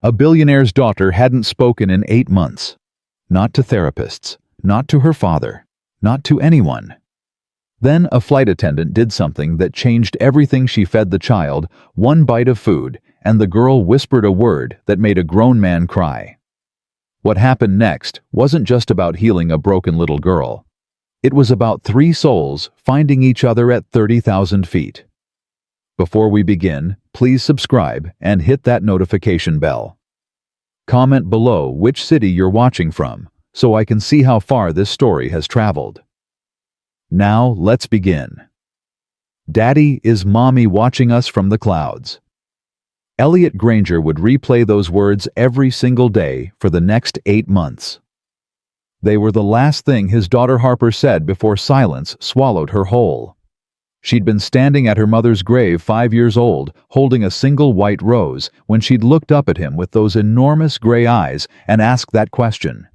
A billionaire's daughter hadn't spoken in 8 months. Not to therapists, not to her father, not to anyone. Then a flight attendant did something that changed everything. She fed the child one bite of food, and the girl whispered a word that made a grown man cry. What happened next wasn't just about healing a broken little girl. It was about 3 souls finding each other at 30,000 feet. Before we begin, please subscribe and hit that notification bell. Comment below which city you're watching from, so I can see how far this story has traveled. Now let's begin. Daddy, is Mommy watching us from the clouds? Elliot Granger would replay those words every single day for the next 8 months. They were the last thing his daughter Harper said before silence swallowed her whole. She'd been standing at her mother's grave 5 years old, holding a single white rose, when she'd looked up at him with those enormous gray eyes and asked that question.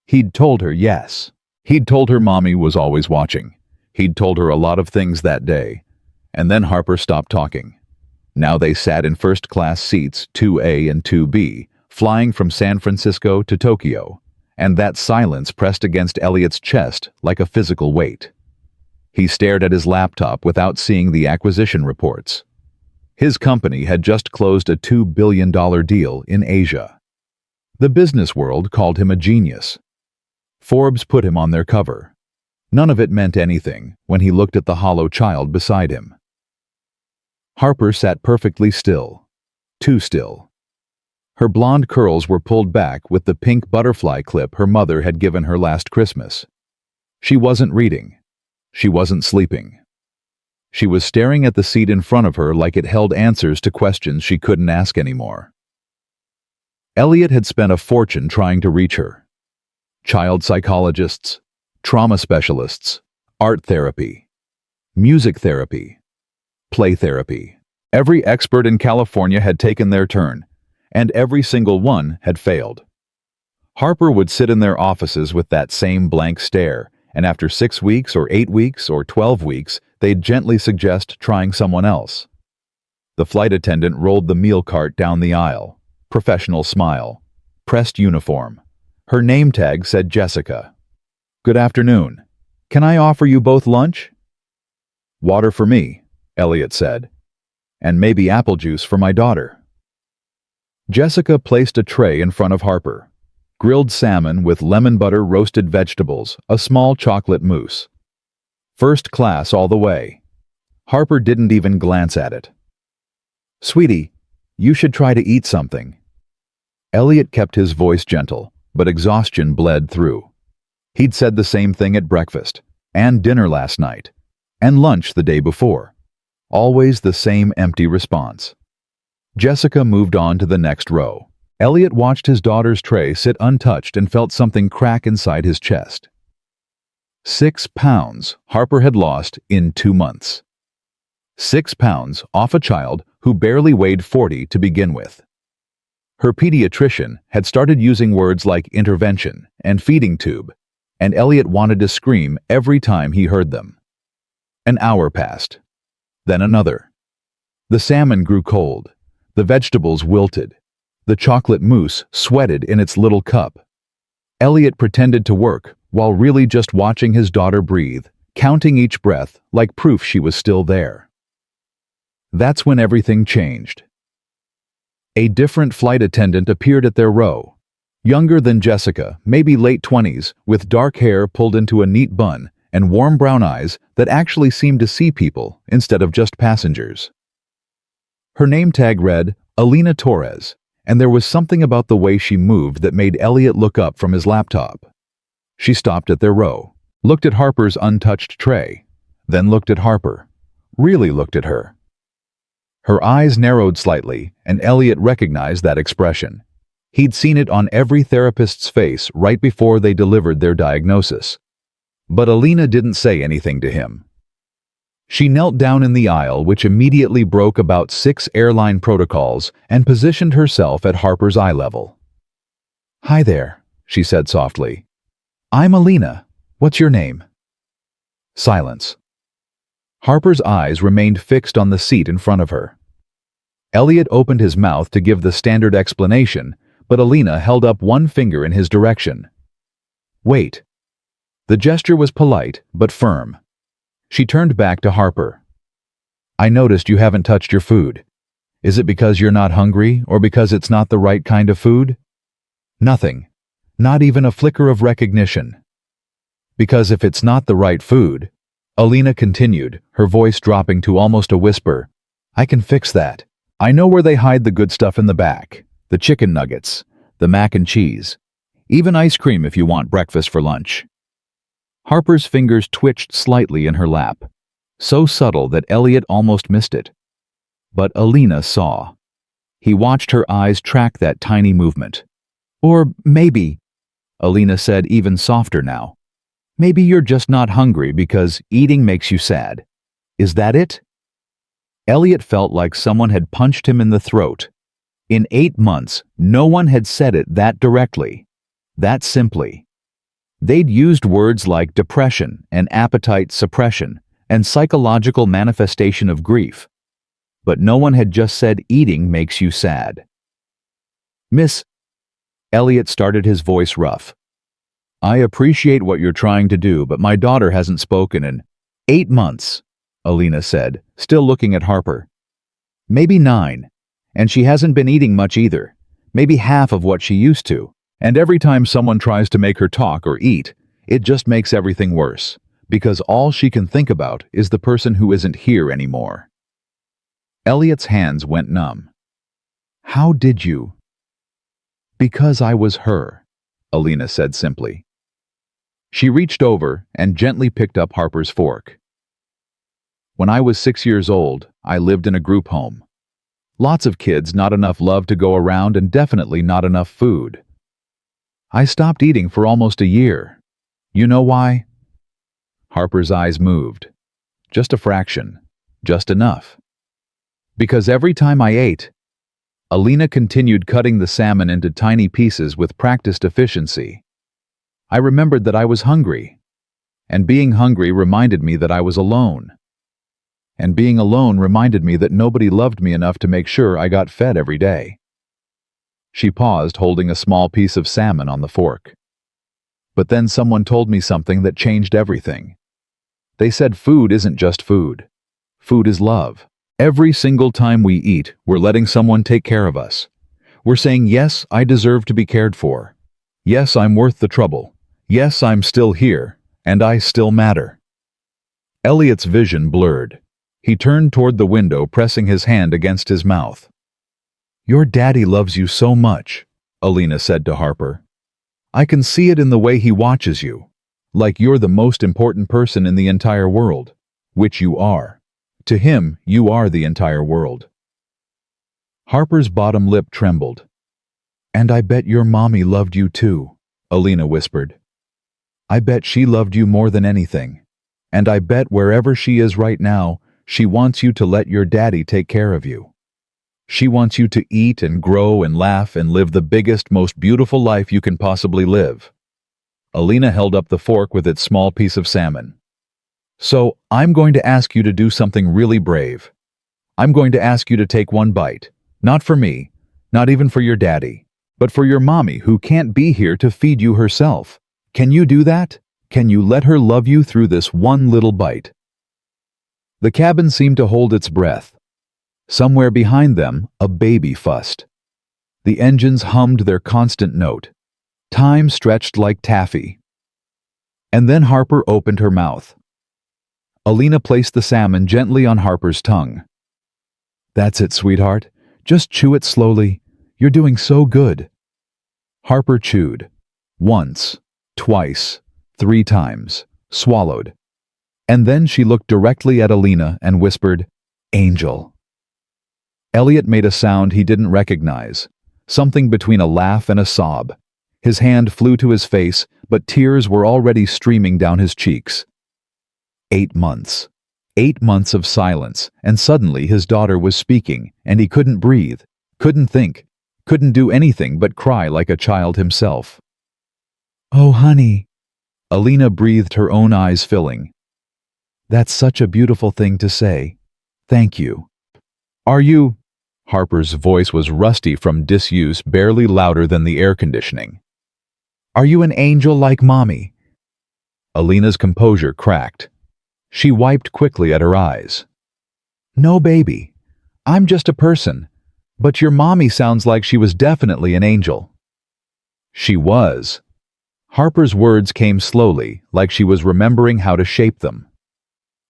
He'd told her yes. He'd told her Mommy was always watching. He'd told her a lot of things that day. And then Harper stopped talking. Now they sat in first-class seats 2A and 2B, flying from San Francisco to Tokyo, and that silence pressed against Elliot's chest like a physical weight. He stared at his laptop without seeing the acquisition reports. His company had just closed a $2 billion deal in Asia. The business world called him a genius. Forbes put him on their cover. None of it meant anything when he looked at the hollow child beside him. Harper sat perfectly still. Too still. Her blonde curls were pulled back with the pink butterfly clip her mother had given her last Christmas. She wasn't reading. She wasn't sleeping. She was staring at the seat in front of her like it held answers to questions she couldn't ask anymore. Elliot had spent a fortune trying to reach her. Child psychologists, trauma specialists, art therapy, music therapy, play therapy. Every expert in California had taken their turn, and every single one had failed. Harper would sit in their offices with that same blank stare, and after 6 weeks or 8 weeks or 12 weeks, they'd gently suggest trying someone else. The flight attendant rolled the meal cart down the aisle. Professional smile. Pressed uniform. Her name tag said Jessica. "Good afternoon. Can I offer you both lunch?" "Water for me," Elliot said. "And maybe apple juice for my daughter." Jessica placed a tray in front of Harper. Grilled salmon with lemon butter roasted vegetables, a small chocolate mousse. First class all the way. Harper didn't even glance at it. "Sweetie, you should try to eat something." Elliot kept his voice gentle, but exhaustion bled through. He'd said the same thing at breakfast, and dinner last night, and lunch the day before. Always the same empty response. Jessica moved on to the next row. Elliot watched his daughter's tray sit untouched and felt something crack inside his chest. 6 pounds Harper had lost in 2 months. 6 pounds off a child who barely weighed 40 to begin with. Her pediatrician had started using words like intervention and feeding tube, and Elliot wanted to scream every time he heard them. An hour passed. Then another. The salmon grew cold. The vegetables wilted. The chocolate mousse sweated in its little cup. Elliot pretended to work while really just watching his daughter breathe, counting each breath like proof she was still there. That's when everything changed. A different flight attendant appeared at their row. Younger than Jessica, maybe late 20s, with dark hair pulled into a neat bun and warm brown eyes that actually seemed to see people instead of just passengers. Her name tag read Alina Torres, and there was something about the way she moved that made Elliot look up from his laptop. She stopped at their row, looked at Harper's untouched tray, then looked at Harper, really looked at her. Her eyes narrowed slightly, and Elliot recognized that expression. He'd seen it on every therapist's face right before they delivered their diagnosis. But Alina didn't say anything to him. She knelt down in the aisle, which immediately broke about 6 airline protocols, and positioned herself at Harper's eye level. "Hi there," she said softly. "I'm Alina. What's your name?" Silence. Harper's eyes remained fixed on the seat in front of her. Elliot opened his mouth to give the standard explanation, but Alina held up one finger in his direction. Wait. The gesture was polite, but firm. She turned back to Harper. I noticed you haven't touched your food. Is it because you're not hungry, or because it's not the right kind of food? Nothing. Not even a flicker of recognition. Because if it's not the right food, Alina continued, her voice dropping to almost a whisper, I can fix that. I know where they hide the good stuff in the back. The chicken nuggets, the mac and cheese, even ice cream if you want breakfast for lunch. Harper's fingers twitched slightly in her lap, so subtle that Elliot almost missed it. But Alina saw. He watched her eyes track that tiny movement. Or maybe, Alina said even softer now, maybe you're just not hungry because eating makes you sad. Is that it? Elliot felt like someone had punched him in the throat. In 8 months, no one had said it that directly, that simply. They'd used words like depression and appetite suppression and psychological manifestation of grief, but no one had just said eating makes you sad. Miss, Elliot started, his voice rough. I appreciate what you're trying to do, but my daughter hasn't spoken in 8 months, Alina said, still looking at Harper. Maybe 9, and she hasn't been eating much either, maybe half of what she used to. And every time someone tries to make her talk or eat, it just makes everything worse, because all she can think about is the person who isn't here anymore. Elliot's hands went numb. How did you? Because I was her, Alina said simply. She reached over and gently picked up Harper's fork. When I was 6 years old, I lived in a group home. Lots of kids, not enough love to go around, and definitely not enough food. I stopped eating for almost a year. You know why? Harper's eyes moved. Just a fraction. Just enough. Because every time I ate, Alina continued cutting the salmon into tiny pieces with practiced efficiency. I remembered that I was hungry. And being hungry reminded me that I was alone. And being alone reminded me that nobody loved me enough to make sure I got fed every day. She paused, holding a small piece of salmon on the fork. But then someone told me something that changed everything. They said food isn't just food. Food is love. Every single time we eat, we're letting someone take care of us. We're saying, yes, I deserve to be cared for. Yes, I'm worth the trouble. Yes, I'm still here, and I still matter. Elliot's vision blurred. He turned toward the window, pressing his hand against his mouth. Your daddy loves you so much, Alina said to Harper. I can see it in the way he watches you, like you're the most important person in the entire world, which you are. To him, you are the entire world. Harper's bottom lip trembled. And I bet your mommy loved you too, Alina whispered. I bet she loved you more than anything. And I bet wherever she is right now, she wants you to let your daddy take care of you. She wants you to eat and grow and laugh and live the biggest, most beautiful life you can possibly live. Alina held up the fork with its small piece of salmon. So, I'm going to ask you to do something really brave. I'm going to ask you to take one bite. Not for me, not even for your daddy, but for your mommy who can't be here to feed you herself. Can you do that? Can you let her love you through this one little bite? The cabin seemed to hold its breath. Somewhere behind them, a baby fussed. The engines hummed their constant note. Time stretched like taffy. And then Harper opened her mouth. Alina placed the salmon gently on Harper's tongue. That's it, sweetheart. Just chew it slowly. You're doing so good. Harper chewed. Once, twice, 3 times, swallowed. And then she looked directly at Alina and whispered, Angel. Elliot made a sound he didn't recognize, something between a laugh and a sob. His hand flew to his face, but tears were already streaming down his cheeks. 8 months. 8 months of silence, and suddenly his daughter was speaking, and he couldn't breathe, couldn't think, couldn't do anything but cry like a child himself. Oh, honey, Alina breathed, her own eyes filling. That's such a beautiful thing to say. Thank you. Are you? Harper's voice was rusty from disuse, barely louder than the air conditioning. "Are you an angel like Mommy?" Alina's composure cracked. She wiped quickly at her eyes. "No, baby. I'm just a person. But your Mommy sounds like she was definitely an angel." She was. Harper's words came slowly, like she was remembering how to shape them.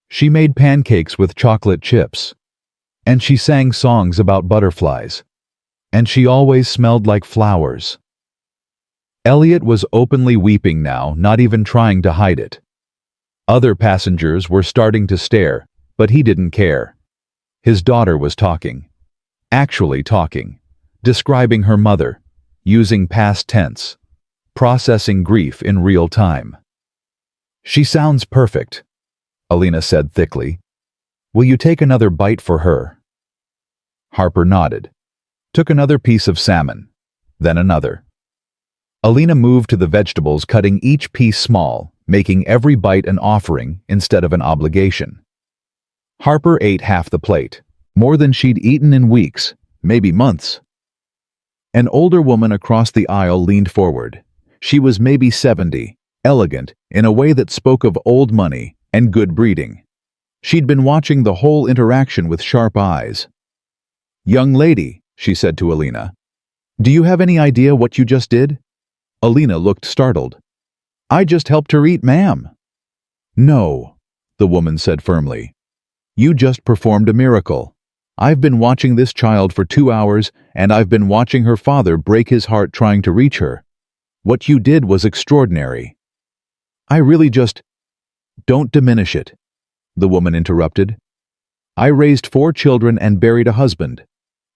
She made pancakes with chocolate chips. And she sang songs about butterflies. And she always smelled like flowers. Elliot was openly weeping now, not even trying to hide it. Other passengers were starting to stare, but he didn't care. His daughter was talking. Actually talking. Describing her mother. Using past tense. Processing grief in real time. "She sounds perfect," Alina said thickly. "Will you take another bite for her?" Harper nodded. Took another piece of salmon. Then another. Alina moved to the vegetables, cutting each piece small, making every bite an offering instead of an obligation. Harper ate half the plate, more than she'd eaten in weeks, maybe months. An older woman across the aisle leaned forward. She was maybe 70, elegant, in a way that spoke of old money and good breeding. She'd been watching the whole interaction with sharp eyes. "Young lady," she said to Alina, "do you have any idea what you just did?" Alina looked startled. "I just helped her eat, ma'am." "No," the woman said firmly. "You just performed a miracle. I've been watching this child for 2 hours, and I've been watching her father break his heart trying to reach her. What you did was extraordinary. I really just—" "Don't diminish it," the woman interrupted. "I raised 4 children and buried a husband.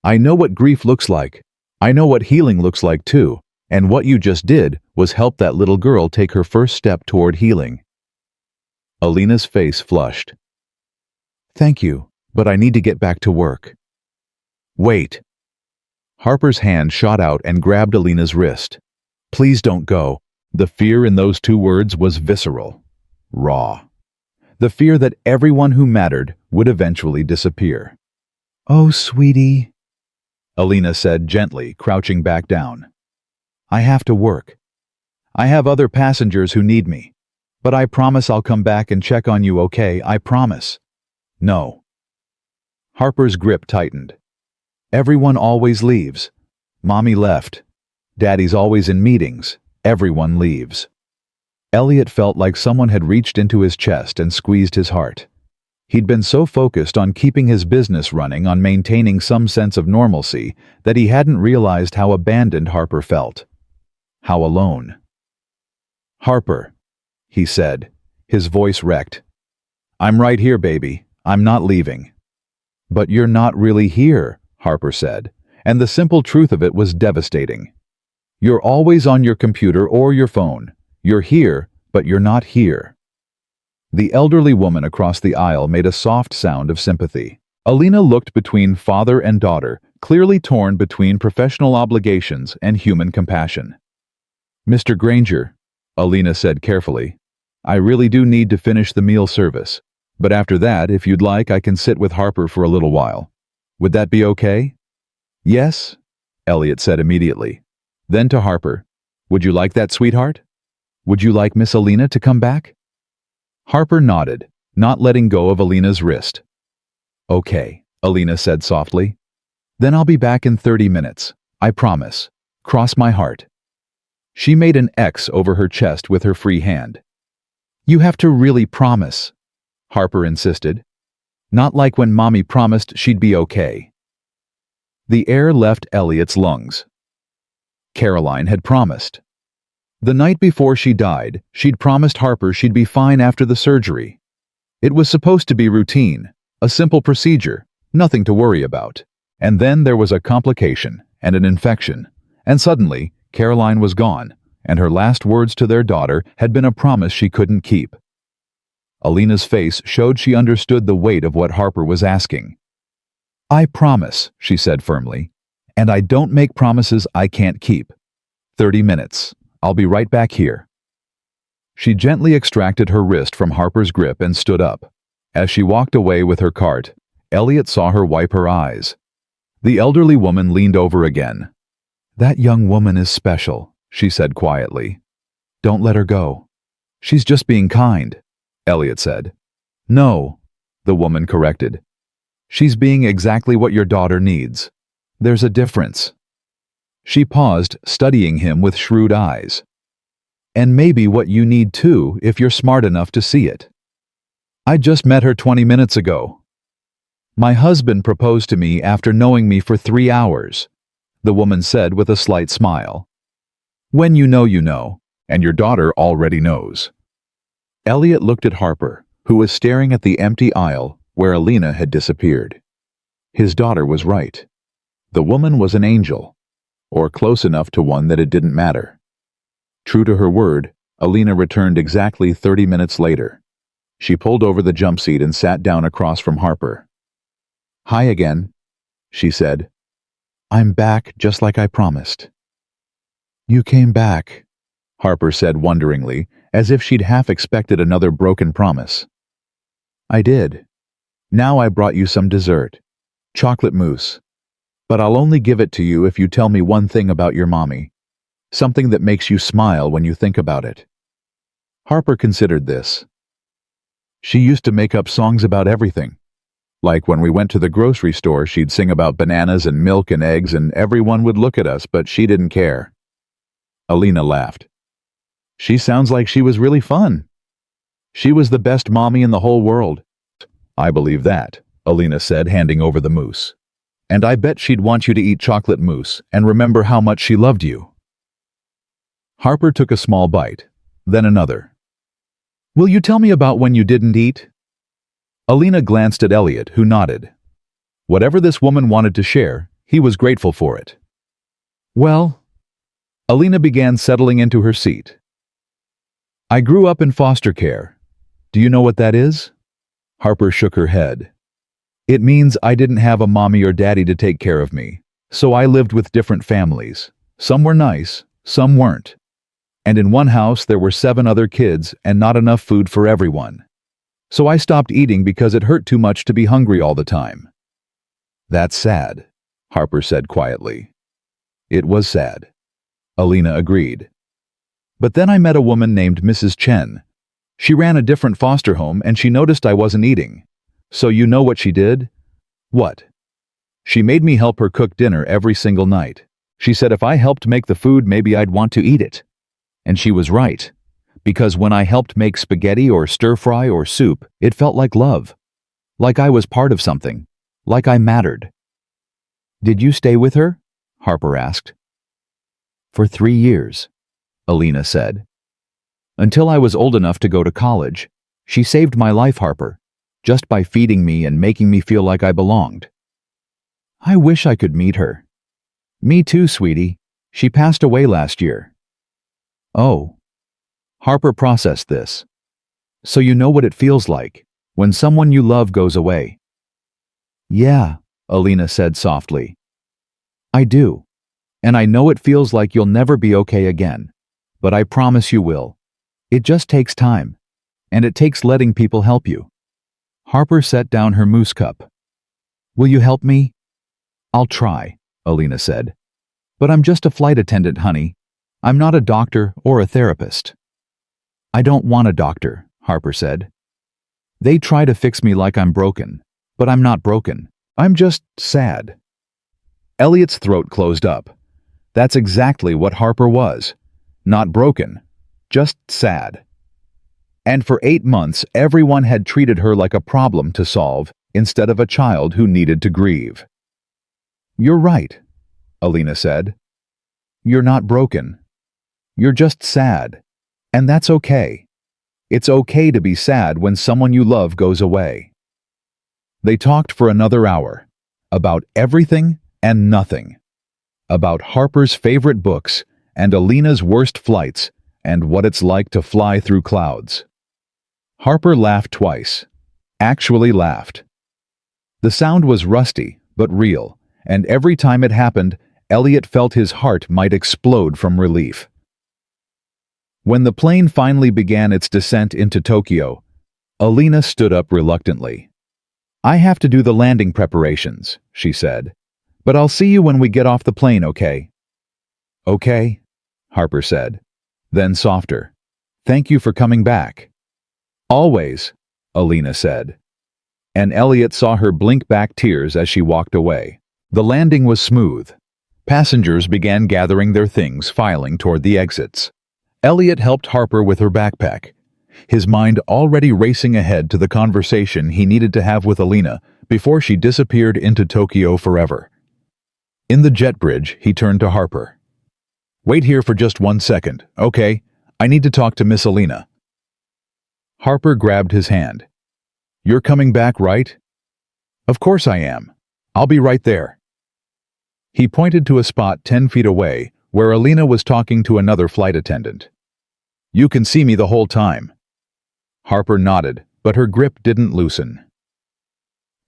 I know what grief looks like. I know what healing looks like too. And what you just did was help that little girl take her first step toward healing." Alina's face flushed. "Thank you, but I need to get back to work." "Wait." Harper's hand shot out and grabbed Alina's wrist. "Please don't go." The fear in those 2 words was visceral, raw. The fear that everyone who mattered would eventually disappear. "Oh, sweetie," Alina said gently, crouching back down. "I have to work. I have other passengers who need me. But I promise I'll come back and check on you, okay? I promise." "No." Harper's grip tightened. "Everyone always leaves. Mommy left. Daddy's always in meetings. Everyone leaves." Elliot felt like someone had reached into his chest and squeezed his heart. He'd been so focused on keeping his business running, on maintaining some sense of normalcy, that he hadn't realized how abandoned Harper felt. How alone. "Harper," he said, his voice wrecked. "I'm right here, baby. I'm not leaving." "But you're not really here," Harper said, and the simple truth of it was devastating. "You're always on your computer or your phone. You're here, but you're not here." The elderly woman across the aisle made a soft sound of sympathy. Alina looked between father and daughter, clearly torn between professional obligations and human compassion. "Mr. Granger," Alina said carefully, "I really do need to finish the meal service. But after that, if you'd like, I can sit with Harper for a little while. Would that be okay?" "Yes," Elliot said immediately. Then to Harper, "Would you like that, sweetheart? Would you like Miss Alina to come back?" Harper nodded, not letting go of Alina's wrist. "Okay," Alina said softly. "Then I'll be back in 30 minutes. I promise. Cross my heart." She made an X over her chest with her free hand. "You have to really promise," Harper insisted. "Not like when Mommy promised she'd be okay." The air left Elliot's lungs. Caroline had promised. The night before she died, she'd promised Harper she'd be fine after the surgery. It was supposed to be routine, a simple procedure, nothing to worry about. And then there was a complication and an infection, and suddenly Caroline was gone, and her last words to their daughter had been a promise she couldn't keep. Alina's face showed she understood the weight of what Harper was asking. "I promise," she said firmly, "and I don't make promises I can't keep. 30 minutes. I'll be right back here." She gently extracted her wrist from Harper's grip and stood up. As she walked away with her cart, Elliot saw her wipe her eyes. The elderly woman leaned over again. "That young woman is special," she said quietly. "Don't let her go." "She's just being kind," Elliot said. "No," the woman corrected. "She's being exactly what your daughter needs. There's a difference." She paused, studying him with shrewd eyes. "And maybe what you need too, if you're smart enough to see it. I just met her 20 minutes ago. My husband proposed to me after knowing me for 3 hours," the woman said with a slight smile. "When you know, and your daughter already knows." Elliot looked at Harper, who was staring at the empty aisle where Alina had disappeared. His daughter was right. The woman was an angel, or close enough to one that it didn't matter. True to her word, Alina returned exactly 30 minutes later. She pulled over the jump seat and sat down across from Harper. "Hi again," she said. "I'm back just like I promised." "You came back," Harper said wonderingly, as if she'd half expected another broken promise. "I did. Now I brought you some dessert. Chocolate mousse. But I'll only give it to you if you tell me one thing about your mommy. Something that makes you smile when you think about it." Harper considered this. "She used to make up songs about everything. Like when we went to the grocery store, she'd sing about bananas and milk and eggs, and everyone would look at us, but she didn't care." Alina laughed. "She sounds like she was really fun. She was the best mommy in the whole world." "I believe that," Alina said, handing over the mousse. "And I bet she'd want you to eat chocolate mousse and remember how much she loved you." Harper took a small bite, then another. "Will you tell me about when you didn't eat?" Alina glanced at Elliot, who nodded. Whatever this woman wanted to share, he was grateful for it. "Well," Alina began settling into her seat. "I grew up in foster care. Do you know what that is?" Harper shook her head. "It means I didn't have a mommy or daddy to take care of me, so I lived with different families. Some were nice, some weren't. And in one house there were 7 other kids and not enough food for everyone. So I stopped eating because it hurt too much to be hungry all the time." "That's sad," Harper said quietly. "It was sad," Alina agreed. "But then I met a woman named Mrs. Chen. She ran a different foster home and she noticed I wasn't eating. So you know what she did?" "What?" "She made me help her cook dinner every single night. She said if I helped make the food, maybe I'd want to eat it. And she was right. Because when I helped make spaghetti or stir-fry or soup, it felt like love. Like I was part of something. Like I mattered." "Did you stay with her?" Harper asked. "For 3 years," Alina said. "Until I was old enough to go to college. She saved my life, Harper, just by feeding me and making me feel like I belonged." "I wish I could meet her." "Me too, sweetie. She passed away last year." "Oh." Harper processed this. "So you know what it feels like, when someone you love goes away." "Yeah," Alina said softly. "I do. And I know it feels like you'll never be okay again. But I promise you will. It just takes time. And it takes letting people help you." Harper set down her mousse cup. "Will you help me?" "I'll try," Alina said. "But I'm just a flight attendant, honey. I'm not a doctor or a therapist." "I don't want a doctor," Harper said. "They try to fix me like I'm broken, but I'm not broken. I'm just sad." Elliot's throat closed up. That's exactly what Harper was. Not broken, just sad. And for 8 months, everyone had treated her like a problem to solve instead of a child who needed to grieve. "You're right," Alina said. "You're not broken. You're just sad. And that's okay. It's okay to be sad when someone you love goes away." They talked for another hour, about everything and nothing. About Harper's favorite books and Alina's worst flights and what it's like to fly through clouds. Harper laughed twice. Actually laughed. The sound was rusty, but real, and every time it happened, Elliot felt his heart might explode from relief. When the plane finally began its descent into Tokyo, Alina stood up reluctantly. "I have to do the landing preparations," she said. But I'll see you when we get off the plane, okay? Okay, Harper said. Then softer. Thank you for coming back. Always, Alina said. And Elliot saw her blink back tears as she walked away. The landing was smooth. Passengers began gathering their things, filing toward the exits. Elliot helped Harper with her backpack, his mind already racing ahead to the conversation he needed to have with Alina before she disappeared into Tokyo forever. In the jet bridge, he turned to Harper. Wait here for just 1 second, okay? I need to talk to Miss Alina. Harper grabbed his hand. You're coming back, right? Of course I am. I'll be right there. He pointed to a spot 10 feet away where Alina was talking to another flight attendant. You can see me the whole time. Harper nodded, but her grip didn't loosen.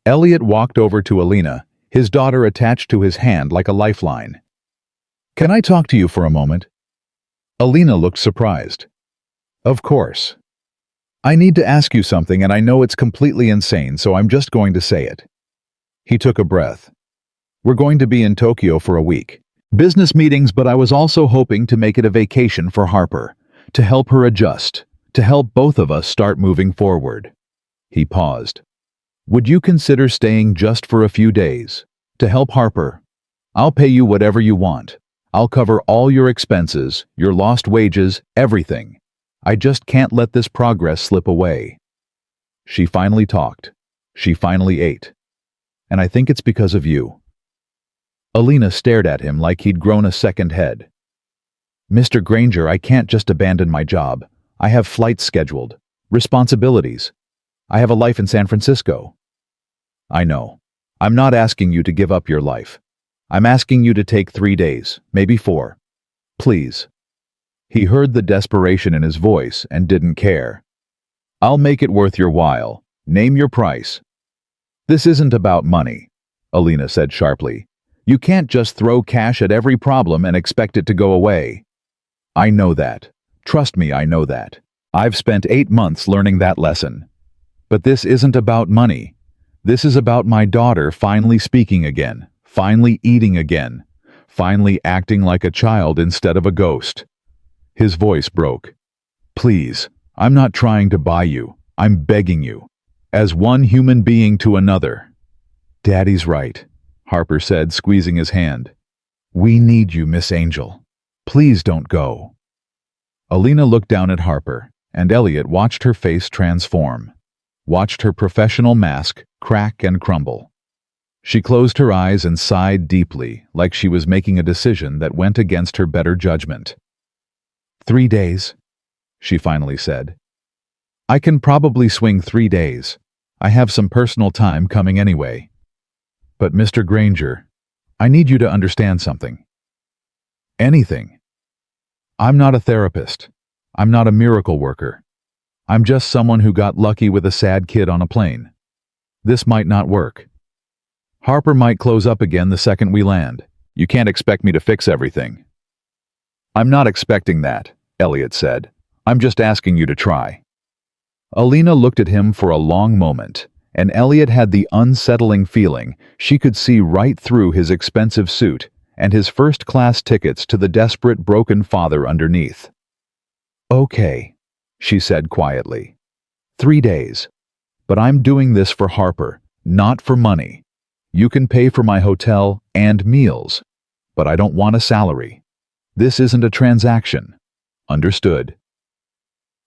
Elliot walked over to Alina, his daughter attached to his hand like a lifeline. Can I talk to you for a moment? Alina looked surprised. Of course. I need to ask you something and I know it's completely insane, so I'm just going to say it. He took a breath. We're going to be in Tokyo for a week. Business meetings, but I was also hoping to make it a vacation for Harper, to help her adjust, to help both of us start moving forward. He paused. Would you consider staying just for a few days, to help Harper? I'll pay you whatever you want. I'll cover all your expenses, your lost wages, everything. I just can't let this progress slip away. She finally talked. She finally ate. And I think it's because of you. Alina stared at him like he'd grown a second head. Mr. Granger, I can't just abandon my job. I have flights scheduled, responsibilities. I have a life in San Francisco. I know. I'm not asking you to give up your life. I'm asking you to take 3 days, maybe 4. Please. He heard the desperation in his voice and didn't care. I'll make it worth your while. Name your price. This isn't about money, Alina said sharply. You can't just throw cash at every problem and expect it to go away. I know that. Trust me, I know that. I've spent 8 months learning that lesson. But this isn't about money. This is about my daughter finally speaking again, finally eating again, finally acting like a child instead of a ghost. His voice broke. Please, I'm not trying to buy you. I'm begging you. As one human being to another. Daddy's right, Harper said, squeezing his hand. We need you, Miss Angel. Please don't go. Alina looked down at Harper, and Elliot watched her face transform, watched her professional mask crack and crumble. She closed her eyes and sighed deeply, like she was making a decision that went against her better judgment. 3 days, she finally said. I can probably swing 3 days. I have some personal time coming anyway. But Mr. Granger, I need you to understand something. Anything. I'm not a therapist. I'm not a miracle worker. I'm just someone who got lucky with a sad kid on a plane. This might not work. Harper might close up again the second we land. You can't expect me to fix everything. I'm not expecting that, Elliot said. I'm just asking you to try. Alina looked at him for a long moment, and Elliot had the unsettling feeling she could see right through his expensive suit and his first-class tickets to the desperate, broken father underneath. Okay, she said quietly. 3 days. But I'm doing this for Harper, not for money. You can pay for my hotel and meals, but I don't want a salary. This isn't a transaction. Understood?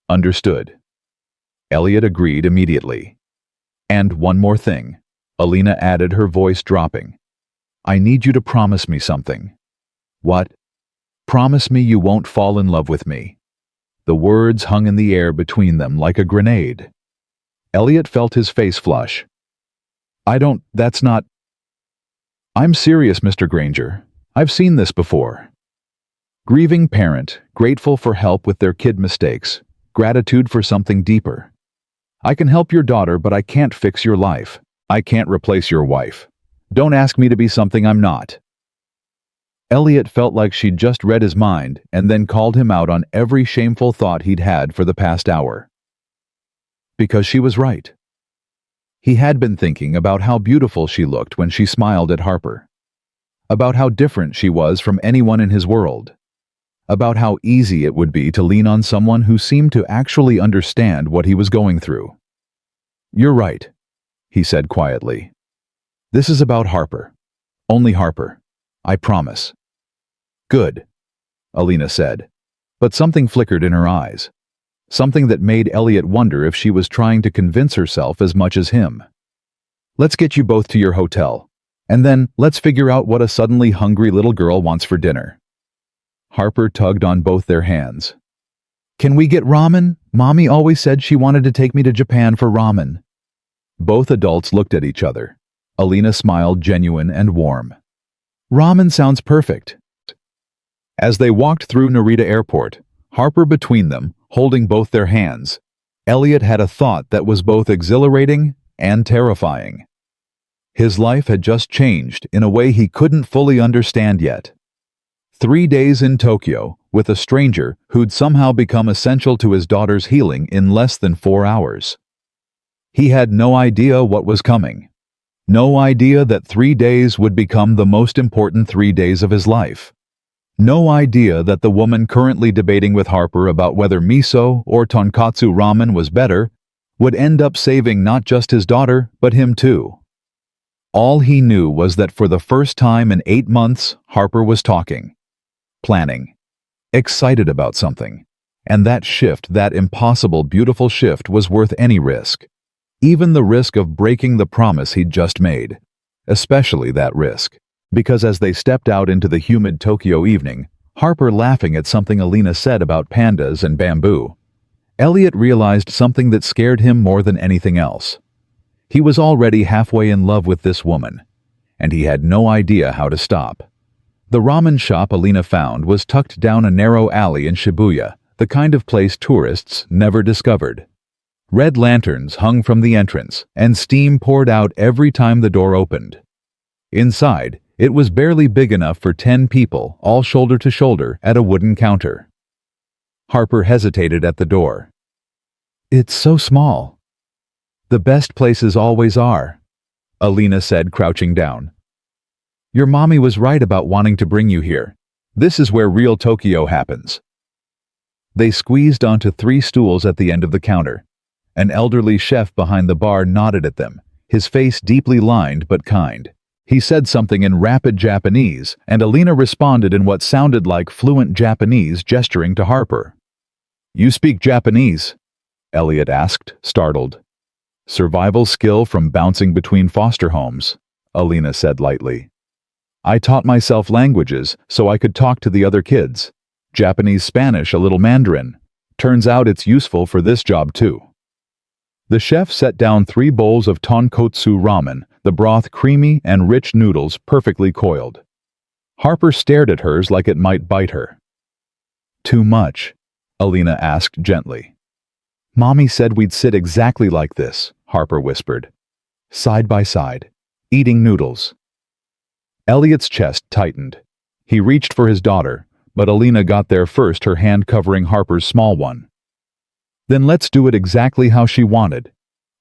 Understood. Elliot agreed immediately. And one more thing, Alina added, her voice dropping. I need you to promise me something. What? Promise me you won't fall in love with me. The words hung in the air between them like a grenade. Elliot felt his face flush. That's not... I'm serious, Mr. Granger. I've seen this before. Grieving parent, grateful for help with their kid mistakes, gratitude for something deeper. I can help your daughter, but I can't fix your life. I can't replace your wife. Don't ask me to be something I'm not. Elliot felt like she'd just read his mind and then called him out on every shameful thought he'd had for the past hour. Because she was right. He had been thinking about how beautiful she looked when she smiled at Harper. about how different she was from anyone in his world, about how easy it would be to lean on someone who seemed to actually understand what he was going through. "You're right," he said quietly. "This is about Harper. Only Harper. I promise." "Good," Alina said, but something flickered in her eyes. Something that made Elliot wonder if she was trying to convince herself as much as him. "Let's get you both to your hotel, and then let's figure out what a suddenly hungry little girl wants for dinner." Harper tugged on both their hands. "Can we get ramen? Mommy always said she wanted to take me to Japan for ramen." Both adults looked at each other. Alina smiled, genuine and warm. "Ramen sounds perfect." As they walked through Narita Airport, Harper between them, holding both their hands, Elliot had a thought that was both exhilarating and terrifying. His life had just changed in a way he couldn't fully understand yet. 3 days in Tokyo with a stranger who'd somehow become essential to his daughter's healing in less than 4 hours. He had no idea what was coming. No idea that 3 days would become the most important 3 days of his life. No idea that the woman currently debating with Harper about whether miso or tonkatsu ramen was better would end up saving not just his daughter, but him too. All he knew was that for the first time in 8 months, Harper was talking, planning, excited about something. And that shift, that impossible, beautiful shift, was worth any risk. Even the risk of breaking the promise he'd just made. Especially that risk. Because as they stepped out into the humid Tokyo evening, Harper laughing at something Alina said about pandas and bamboo, Elliot realized something that scared him more than anything else. He was already halfway in love with this woman, and he had no idea how to stop. The ramen shop Alina found was tucked down a narrow alley in Shibuya, the kind of place tourists never discovered. Red lanterns hung from the entrance, and steam poured out every time the door opened. Inside, it was barely big enough for 10 people, all shoulder to shoulder, at a wooden counter. Harper hesitated at the door. "It's so small." "The best places always are," Alina said, crouching down. "Your mommy was right about wanting to bring you here. This is where real Tokyo happens." They squeezed onto 3 stools at the end of the counter. An elderly chef behind the bar nodded at them, his face deeply lined but kind. He said something in rapid Japanese, and Alina responded in what sounded like fluent Japanese, gesturing to Harper. "You speak Japanese?" Elliot asked, startled. "Survival skill from bouncing between foster homes," Alina said lightly. "I taught myself languages so I could talk to the other kids. Japanese, Spanish, a little Mandarin. Turns out it's useful for this job too." The chef set down 3 bowls of tonkotsu ramen, the broth creamy and rich, noodles perfectly coiled. Harper stared at hers like it might bite her. "Too much?" Alina asked gently. "Mommy said we'd sit exactly like this," Harper whispered. "Side by side, eating noodles." Elliot's chest tightened. He reached for his daughter, but Alina got there first, her hand covering Harper's small one. "Then let's do it exactly how she wanted,"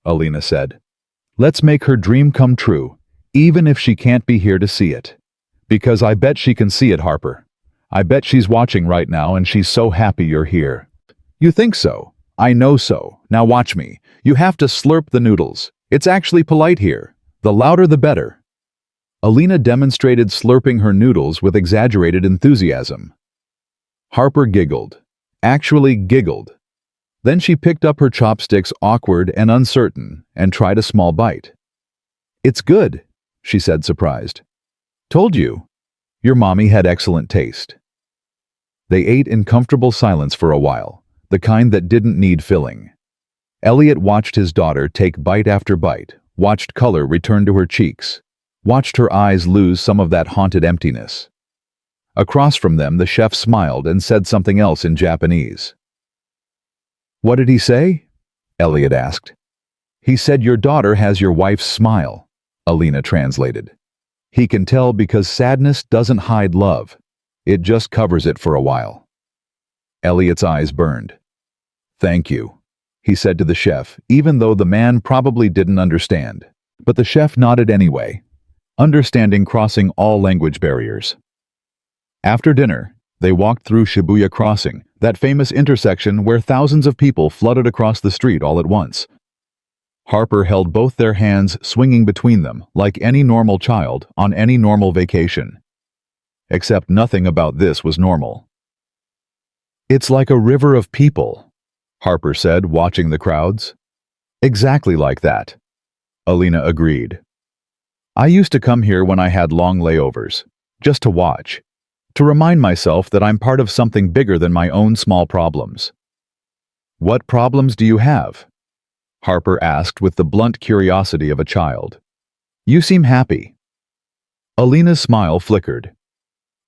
Alina said. "Let's make her dream come true, even if she can't be here to see it. Because I bet she can see it, Harper. I bet she's watching right now and she's so happy you're here." "You think so? I know so. Now watch me. You have to slurp the noodles. It's actually polite here. The louder the better." Alina demonstrated slurping her noodles with exaggerated enthusiasm. Harper giggled. Actually giggled. Then she picked up her chopsticks, awkward and uncertain, and tried a small bite. "It's good," she said, surprised. "Told you. Your mommy had excellent taste." They ate in comfortable silence for a while, the kind that didn't need filling. Elliot watched his daughter take bite after bite, watched color return to her cheeks, watched her eyes lose some of that haunted emptiness. Across from them, the chef smiled and said something else in Japanese. "What did he say?" Elliot asked. "He said your daughter has your wife's smile," Alina translated. "He can tell because sadness doesn't hide love. It just covers it for a while." Elliot's eyes burned. "Thank you," he said to the chef, even though the man probably didn't understand. But the chef nodded anyway. understanding crossing all language barriers. After dinner, they walked through Shibuya Crossing, that famous intersection where thousands of people flooded across the street all at once. Harper held both their hands swinging between them like any normal child on any normal vacation. Except nothing about this was normal. "It's like a river of people," Harper said, watching the crowds. "Exactly like that," Alina agreed. "I used to come here when I had long layovers, just to watch, to remind myself that I'm part of something bigger than my own small problems." "What problems do you have?" Harper asked with the blunt curiosity of a child. "You seem happy." Alina's smile flickered.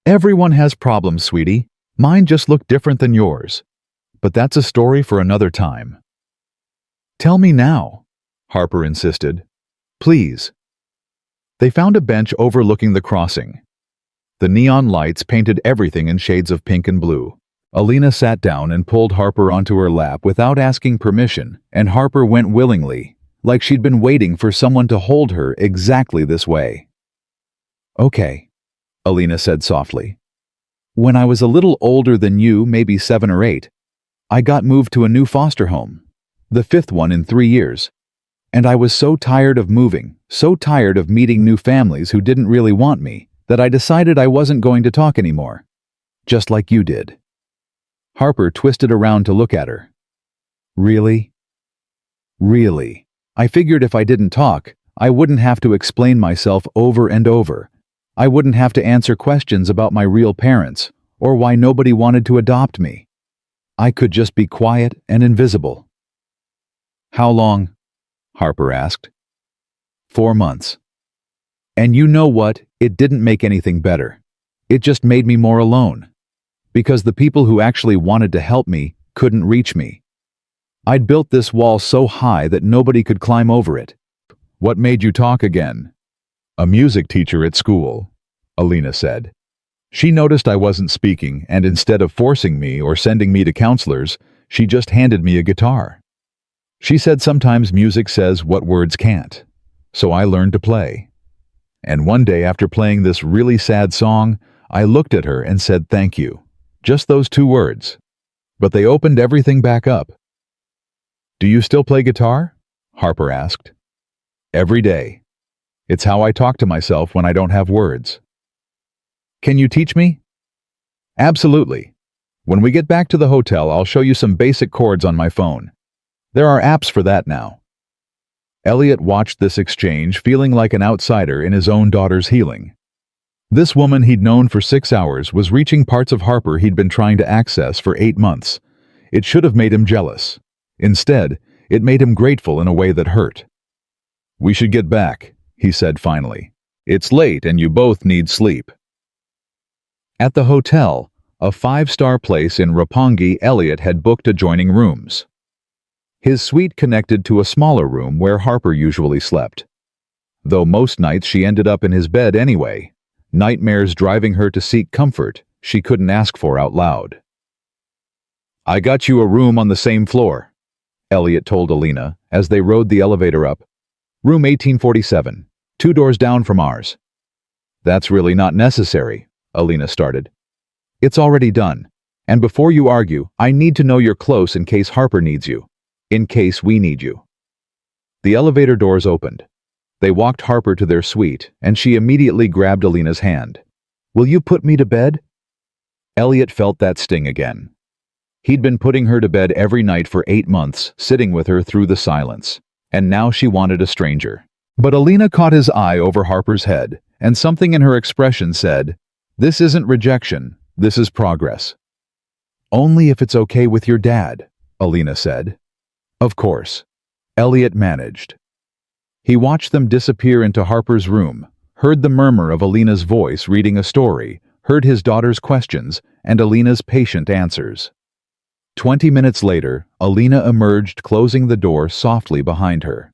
"Everyone has problems, sweetie. Mine just look different than yours. But that's a story for another time." "Tell me now," Harper insisted. "Please." They found a bench overlooking the crossing. The neon lights painted everything in shades of pink and blue. Alina sat down and pulled Harper onto her lap without asking permission, and Harper went willingly, like she'd been waiting for someone to hold her exactly this way. "Okay," Alina said softly. "When I was a little older than you, maybe 7 or 8, I got moved to a new foster home, the 5th one in 3 years. And I was so tired of moving, so tired of meeting new families who didn't really want me, that I decided I wasn't going to talk anymore. Just like you did." Harper twisted around to look at her. "Really? Really? I figured if I didn't talk, I wouldn't have to explain myself over and over. I wouldn't have to answer questions about my real parents, or why nobody wanted to adopt me. I could just be quiet and invisible." "How long?" Harper asked. 4 months. "And you know what? It didn't make anything better. It just made me more alone. Because the people who actually wanted to help me couldn't reach me. I'd built this wall so high that nobody could climb over it." "What made you talk again?" "A music teacher at school," Alina said. "She noticed I wasn't speaking, and instead of forcing me or sending me to counselors, she just handed me a guitar. She said sometimes music says what words can't, so I learned to play. And one day after playing this really sad song, I looked at her and said thank you. Just those 2 words. But they opened everything back up." "Do you still play guitar?" Harper asked. "Every day. It's how I talk to myself when I don't have words." "Can you teach me?" "Absolutely. When we get back to the hotel, I'll show you some basic chords on my phone. There are apps for that now." Elliot watched this exchange, feeling like an outsider in his own daughter's healing. This woman he'd known for 6 hours was reaching parts of Harper he'd been trying to access for 8 months. It should have made him jealous. Instead, it made him grateful in a way that hurt. "We should get back," he said finally. "It's late and you both need sleep." At the hotel, a 5-star place in Roppongi, Elliot had booked adjoining rooms. His suite connected to a smaller room where Harper usually slept. Though most nights she ended up in his bed anyway, nightmares driving her to seek comfort she couldn't ask for out loud. "I got you a room on the same floor," Elliot told Alina as they rode the elevator up. "Room 1847, 2 doors down from ours." "That's really not necessary," Alina started. "It's already done. And before you argue, I need to know you're close in case Harper needs you. In case we need you." The elevator doors opened. They walked Harper to their suite, and she immediately grabbed Alina's hand. "Will you put me to bed?" Elliot felt that sting again. He'd been putting her to bed every night for 8 months, sitting with her through the silence, and now she wanted a stranger. But Alina caught his eye over Harper's head, and something in her expression said, "This isn't rejection, this is progress." "Only if it's okay with your dad," Alina said. "Of course," Elliot managed. He watched them disappear into Harper's room, heard the murmur of Alina's voice reading a story, heard his daughter's questions, and Alina's patient answers. 20 minutes later, Alina emerged, closing the door softly behind her.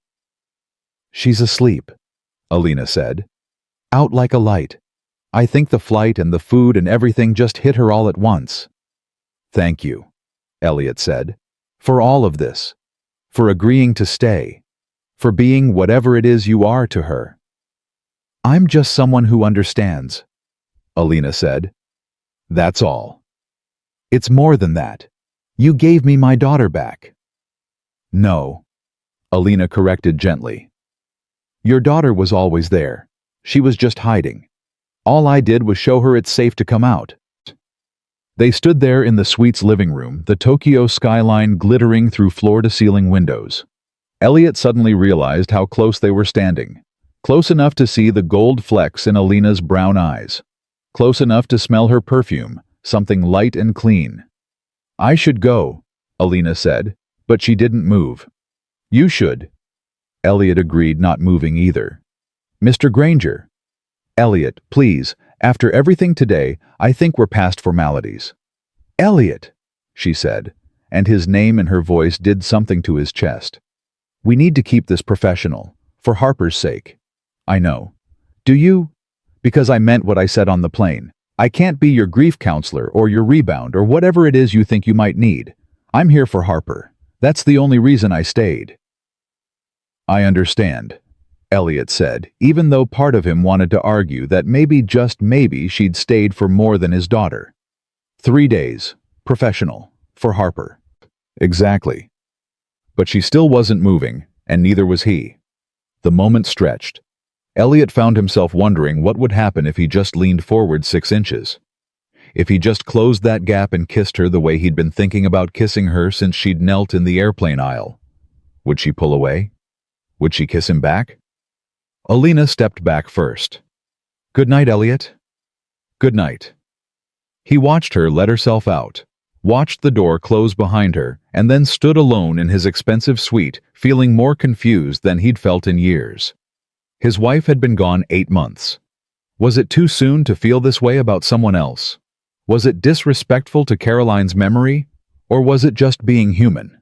"She's asleep," Alina said. "Out like a light. I think the flight and the food and everything just hit her all at once." "Thank you," Elliot said, "for all of this, for agreeing to stay, for being whatever it is you are to her." I'm just someone who understands, Alina said. That's all. It's more than that. You gave me my daughter back. No, Alina corrected gently. Your daughter was always there. She was just hiding. All I did was show her it's safe to come out. They stood there in the suite's living room, the Tokyo skyline glittering through floor-to-ceiling windows. Elliot suddenly realized how close they were standing. Close enough to see the gold flecks in Alina's brown eyes. Close enough to smell her perfume, something light and clean. I should go, Alina said, but she didn't move. You should. Elliot agreed, not moving either. Mr. Granger. Elliot, please, after everything today, I think we're past formalities. Elliot, she said, and his name and her voice did something to his chest. We need to keep this professional, for Harper's sake. I know. Do you? Because I meant what I said on the plane. I can't be your grief counselor or your rebound or whatever it is you think you might need. I'm here for Harper. That's the only reason I stayed. I understand, Elliot said, even though part of him wanted to argue that maybe, just maybe, she'd stayed for more than his daughter. 3 days, professional, for Harper. Exactly. But she still wasn't moving, and neither was he. The moment stretched. Elliot found himself wondering what would happen if he just leaned forward 6 inches. If he just closed that gap and kissed her the way he'd been thinking about kissing her since she'd knelt in the airplane aisle. Would she pull away? Would she kiss him back? Alina stepped back first. Good night, Elliot. Good night. He watched her let herself out, watched the door close behind her, and then stood alone in his expensive suite, feeling more confused than he'd felt in years. His wife had been gone 8 months. Was it too soon to feel this way about someone else? Was it disrespectful to Caroline's memory, or was it just being human?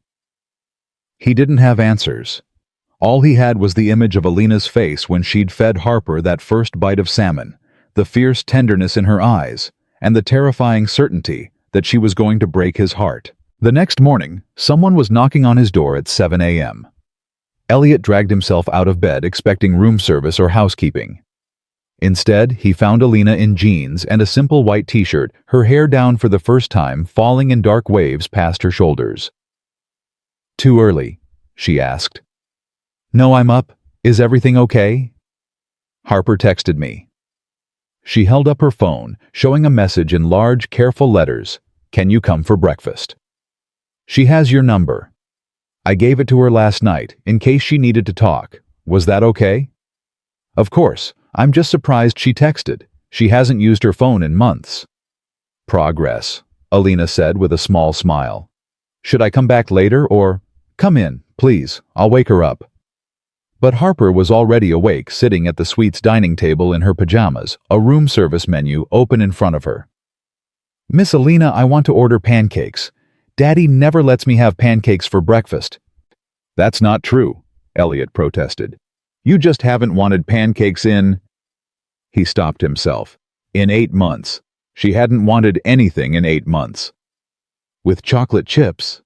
He didn't have answers. All he had was the image of Alina's face when she'd fed Harper that first bite of salmon, the fierce tenderness in her eyes, and the terrifying certainty that she was going to break his heart. The next morning, someone was knocking on his door at 7 a.m. Elliot dragged himself out of bed expecting room service or housekeeping. Instead, he found Alina in jeans and a simple white t-shirt, her hair down for the first time, falling in dark waves past her shoulders. Too early, she asked. No, I'm up. Is everything okay? Harper texted me. She held up her phone, showing a message in large, careful letters. Can you come for breakfast? She has your number. I gave it to her last night, in case she needed to talk. Was that okay? Of course. I'm just surprised she texted. She hasn't used her phone in months. Progress, Alina said with a small smile. Should I come back later or? Come in, please. I'll wake her up. But Harper was already awake, sitting at the suite's dining table in her pajamas, a room service menu open in front of her. Miss Alina, I want to order pancakes. Daddy never lets me have pancakes for breakfast. That's not true, Elliot protested. You just haven't wanted pancakes in... He stopped himself. In 8 months. She hadn't wanted anything in 8 months. With chocolate chips.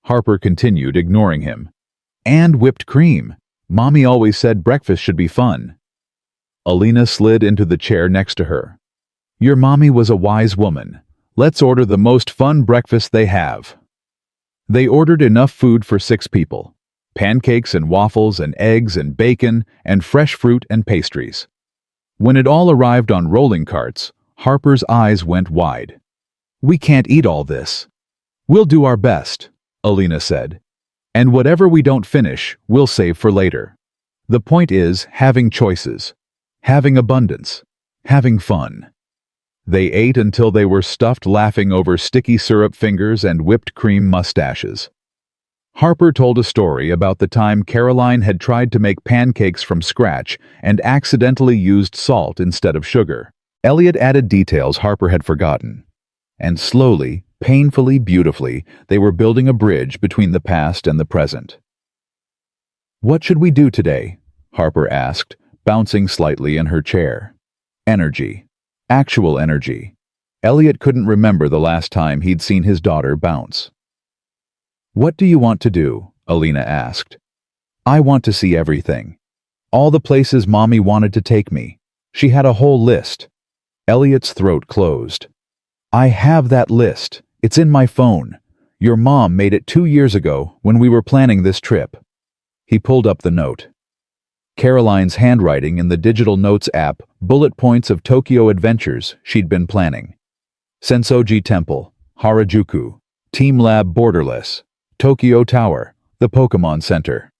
Harper continued, ignoring him. And whipped cream. Mommy always said breakfast should be fun. Alina slid into the chair next to her. Your mommy was a wise woman. Let's order the most fun breakfast they have. They ordered enough food for 6 people. Pancakes and waffles and eggs and bacon and fresh fruit and pastries. When it all arrived on rolling carts, Harper's eyes went wide. We can't eat all this. We'll do our best, Alina said. And whatever we don't finish, we'll save for later. The point is having choices, having abundance, having fun. They ate until they were stuffed, laughing over sticky syrup fingers and whipped cream mustaches. Harper told a story about the time Caroline had tried to make pancakes from scratch and accidentally used salt instead of sugar. Elliot added details Harper had forgotten. And slowly, painfully, beautifully, they were building a bridge between the past and the present. What should we do today? Harper asked, bouncing slightly in her chair. Energy. Actual energy. Elliot couldn't remember the last time he'd seen his daughter bounce. What do you want to do? Alina asked. I want to see everything. All the places Mommy wanted to take me. She had a whole list. Elliot's throat closed. I have that list. It's in my phone. Your mom made it 2 years ago when we were planning this trip. He pulled up the note. Caroline's handwriting in the digital notes app, bullet points of Tokyo adventures she'd been planning. Sensoji Temple, Harajuku, Team Lab Borderless, Tokyo Tower, the Pokemon Center.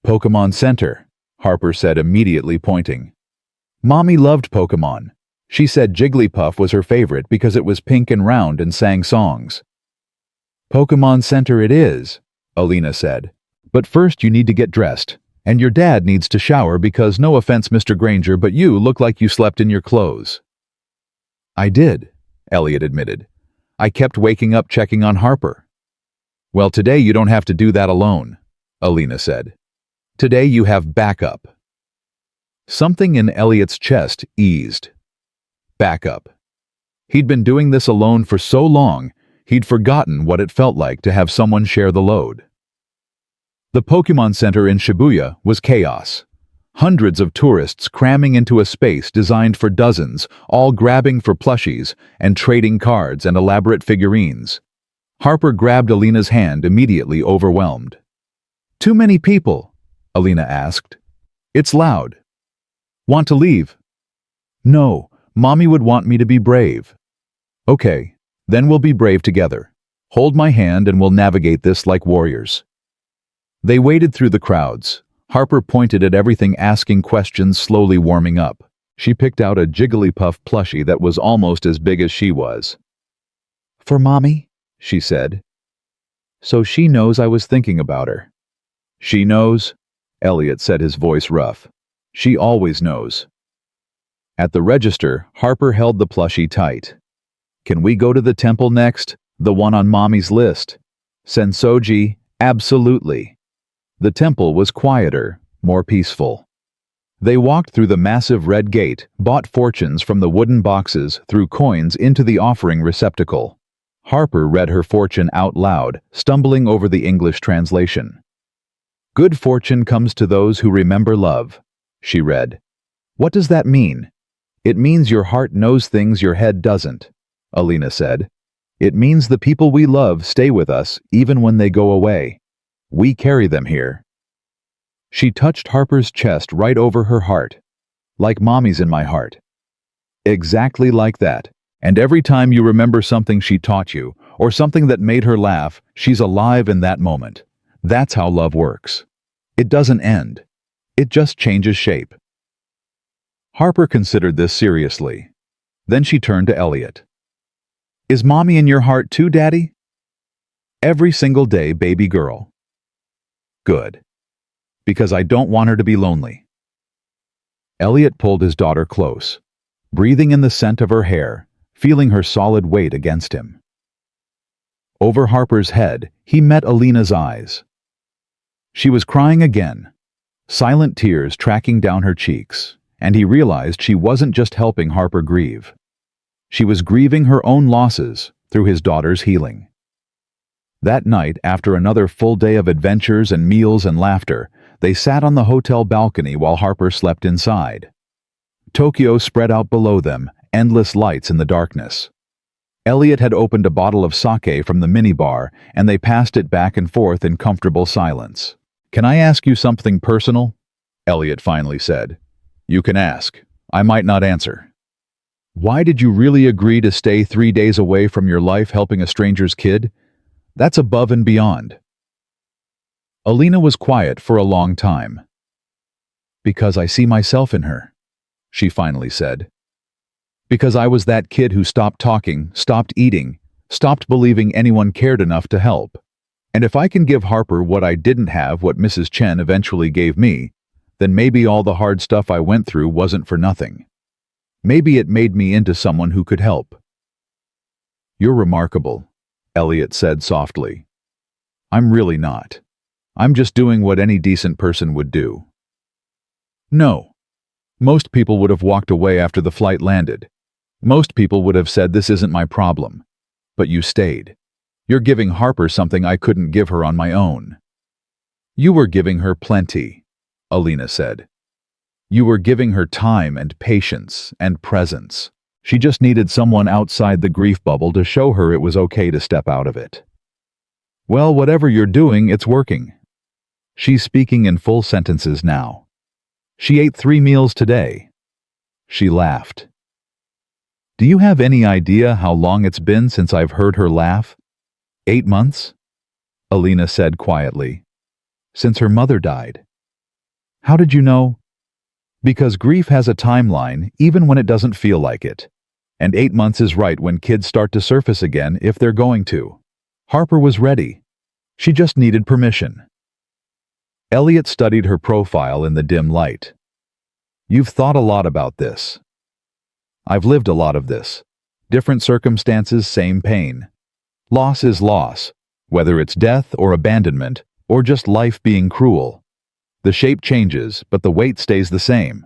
Pokemon Center, Harper said, immediately pointing. Mommy loved Pokemon. She said Jigglypuff was her favorite because it was pink and round and sang songs. Pokemon Center it is, Alina said. But first you need to get dressed, and your dad needs to shower because, no offense, Mr. Granger, but you look like you slept in your clothes. I did, Elliot admitted. I kept waking up checking on Harper. Well, today you don't have to do that alone, Alina said. Today you have backup. Something in Elliot's chest eased. Backup. He'd been doing this alone for so long, he'd forgotten what it felt like to have someone share the load. The Pokemon Center in Shibuya was chaos. Hundreds of tourists cramming into a space designed for dozens, all grabbing for plushies and trading cards and elaborate figurines. Harper grabbed Alina's hand, immediately overwhelmed. Too many people, Alina asked. It's loud. Want to leave? No, Mommy would want me to be brave. Okay, then we'll be brave together. Hold my hand and we'll navigate this like warriors. They waded through the crowds. Harper pointed at everything, asking questions, slowly warming up. She picked out a Jigglypuff plushie that was almost as big as she was. For Mommy, she said. So she knows I was thinking about her. She knows, Elliot said, his voice rough. She always knows. At the register, Harper held the plushie tight. Can we go to the temple next? The one on Mommy's list. Sensoji, absolutely. The temple was quieter, more peaceful. They walked through the massive red gate, bought fortunes from the wooden boxes, threw coins into the offering receptacle. Harper read her fortune out loud, stumbling over the English translation. Good fortune comes to those who remember love, she read. What does that mean? It means your heart knows things your head doesn't, Alina said. It means the people we love stay with us even when they go away. We carry them here. She touched Harper's chest right over her heart. Like Mommy's in my heart. Exactly like that. And every time you remember something she taught you, or something that made her laugh, she's alive in that moment. That's how love works. It doesn't end. It just changes shape. Harper considered this seriously. Then she turned to Elliot. Is Mommy in your heart too, Daddy? Every single day, baby girl. Good. Because I don't want her to be lonely. Elliot pulled his daughter close, breathing in the scent of her hair, feeling her solid weight against him. Over Harper's head, he met Alina's eyes. She was crying again, silent tears tracking down her cheeks, and he realized she wasn't just helping Harper grieve. She was grieving her own losses through his daughter's healing. That night, after another full day of adventures and meals and laughter, they sat on the hotel balcony while Harper slept inside. Tokyo spread out below them, endless lights in the darkness. Elliot had opened a bottle of sake from the minibar, and they passed it back and forth in comfortable silence. Can I ask you something personal? Elliot finally said. You can ask. I might not answer. Why did you really agree to stay 3 days away from your life helping a stranger's kid? That's above and beyond. Alina was quiet for a long time. Because I see myself in her, she finally said. Because I was that kid who stopped talking, stopped eating, stopped believing anyone cared enough to help. And if I can give Harper what I didn't have, what Mrs. Chen eventually gave me, then maybe all the hard stuff I went through wasn't for nothing. Maybe it made me into someone who could help. You're remarkable, Elliot said softly. I'm really not. I'm just doing what any decent person would do. No. Most people would have walked away after the flight landed. Most people would have said this isn't my problem. But you stayed. You're giving Harper something I couldn't give her on my own. You were giving her plenty, Alina said. You were giving her time and patience and presence. She just needed someone outside the grief bubble to show her it was okay to step out of it. Well, whatever you're doing, it's working. She's speaking in full sentences now. She ate 3 meals today. She laughed. Do you have any idea how long it's been since I've heard her laugh? 8 months? Alina said quietly. Since her mother died. How did you know? Because grief has a timeline even when it doesn't feel like it. And 8 months is right when kids start to surface again if they're going to. Harper was ready. She just needed permission. Elliot studied her profile in the dim light. You've thought a lot about this. I've lived a lot of this. Different circumstances, same pain. Loss is loss, whether it's death or abandonment, or just life being cruel. The shape changes, but the weight stays the same.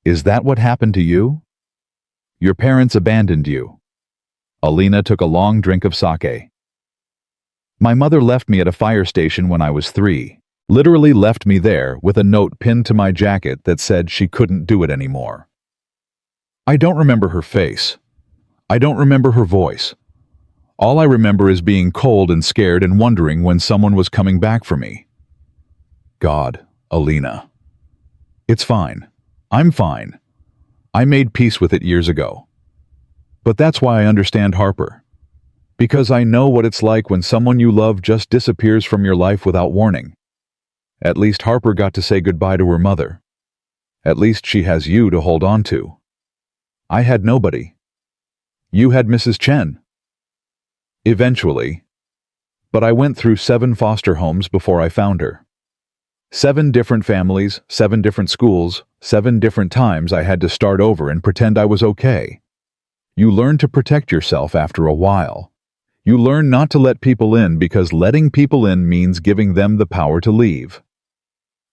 Is that what happened to you? Your parents abandoned you. Alina took a long drink of sake. My mother left me at a fire station when I was 3. Literally left me there with a note pinned to my jacket that said she couldn't do it anymore. I don't remember her face. I don't remember her voice. All I remember is being cold and scared and wondering when someone was coming back for me. God, Alina. It's fine. I'm fine. I made peace with it years ago. But that's why I understand Harper. Because I know what it's like when someone you love just disappears from your life without warning. At least Harper got to say goodbye to her mother. At least she has you to hold on to. I had nobody. You had Mrs. Chen. Eventually. But I went through 7 foster homes before I found her. 7 different families, 7 different schools, 7 different times I had to start over and pretend I was okay. You learn to protect yourself after a while. You learn not to let people in because letting people in means giving them the power to leave.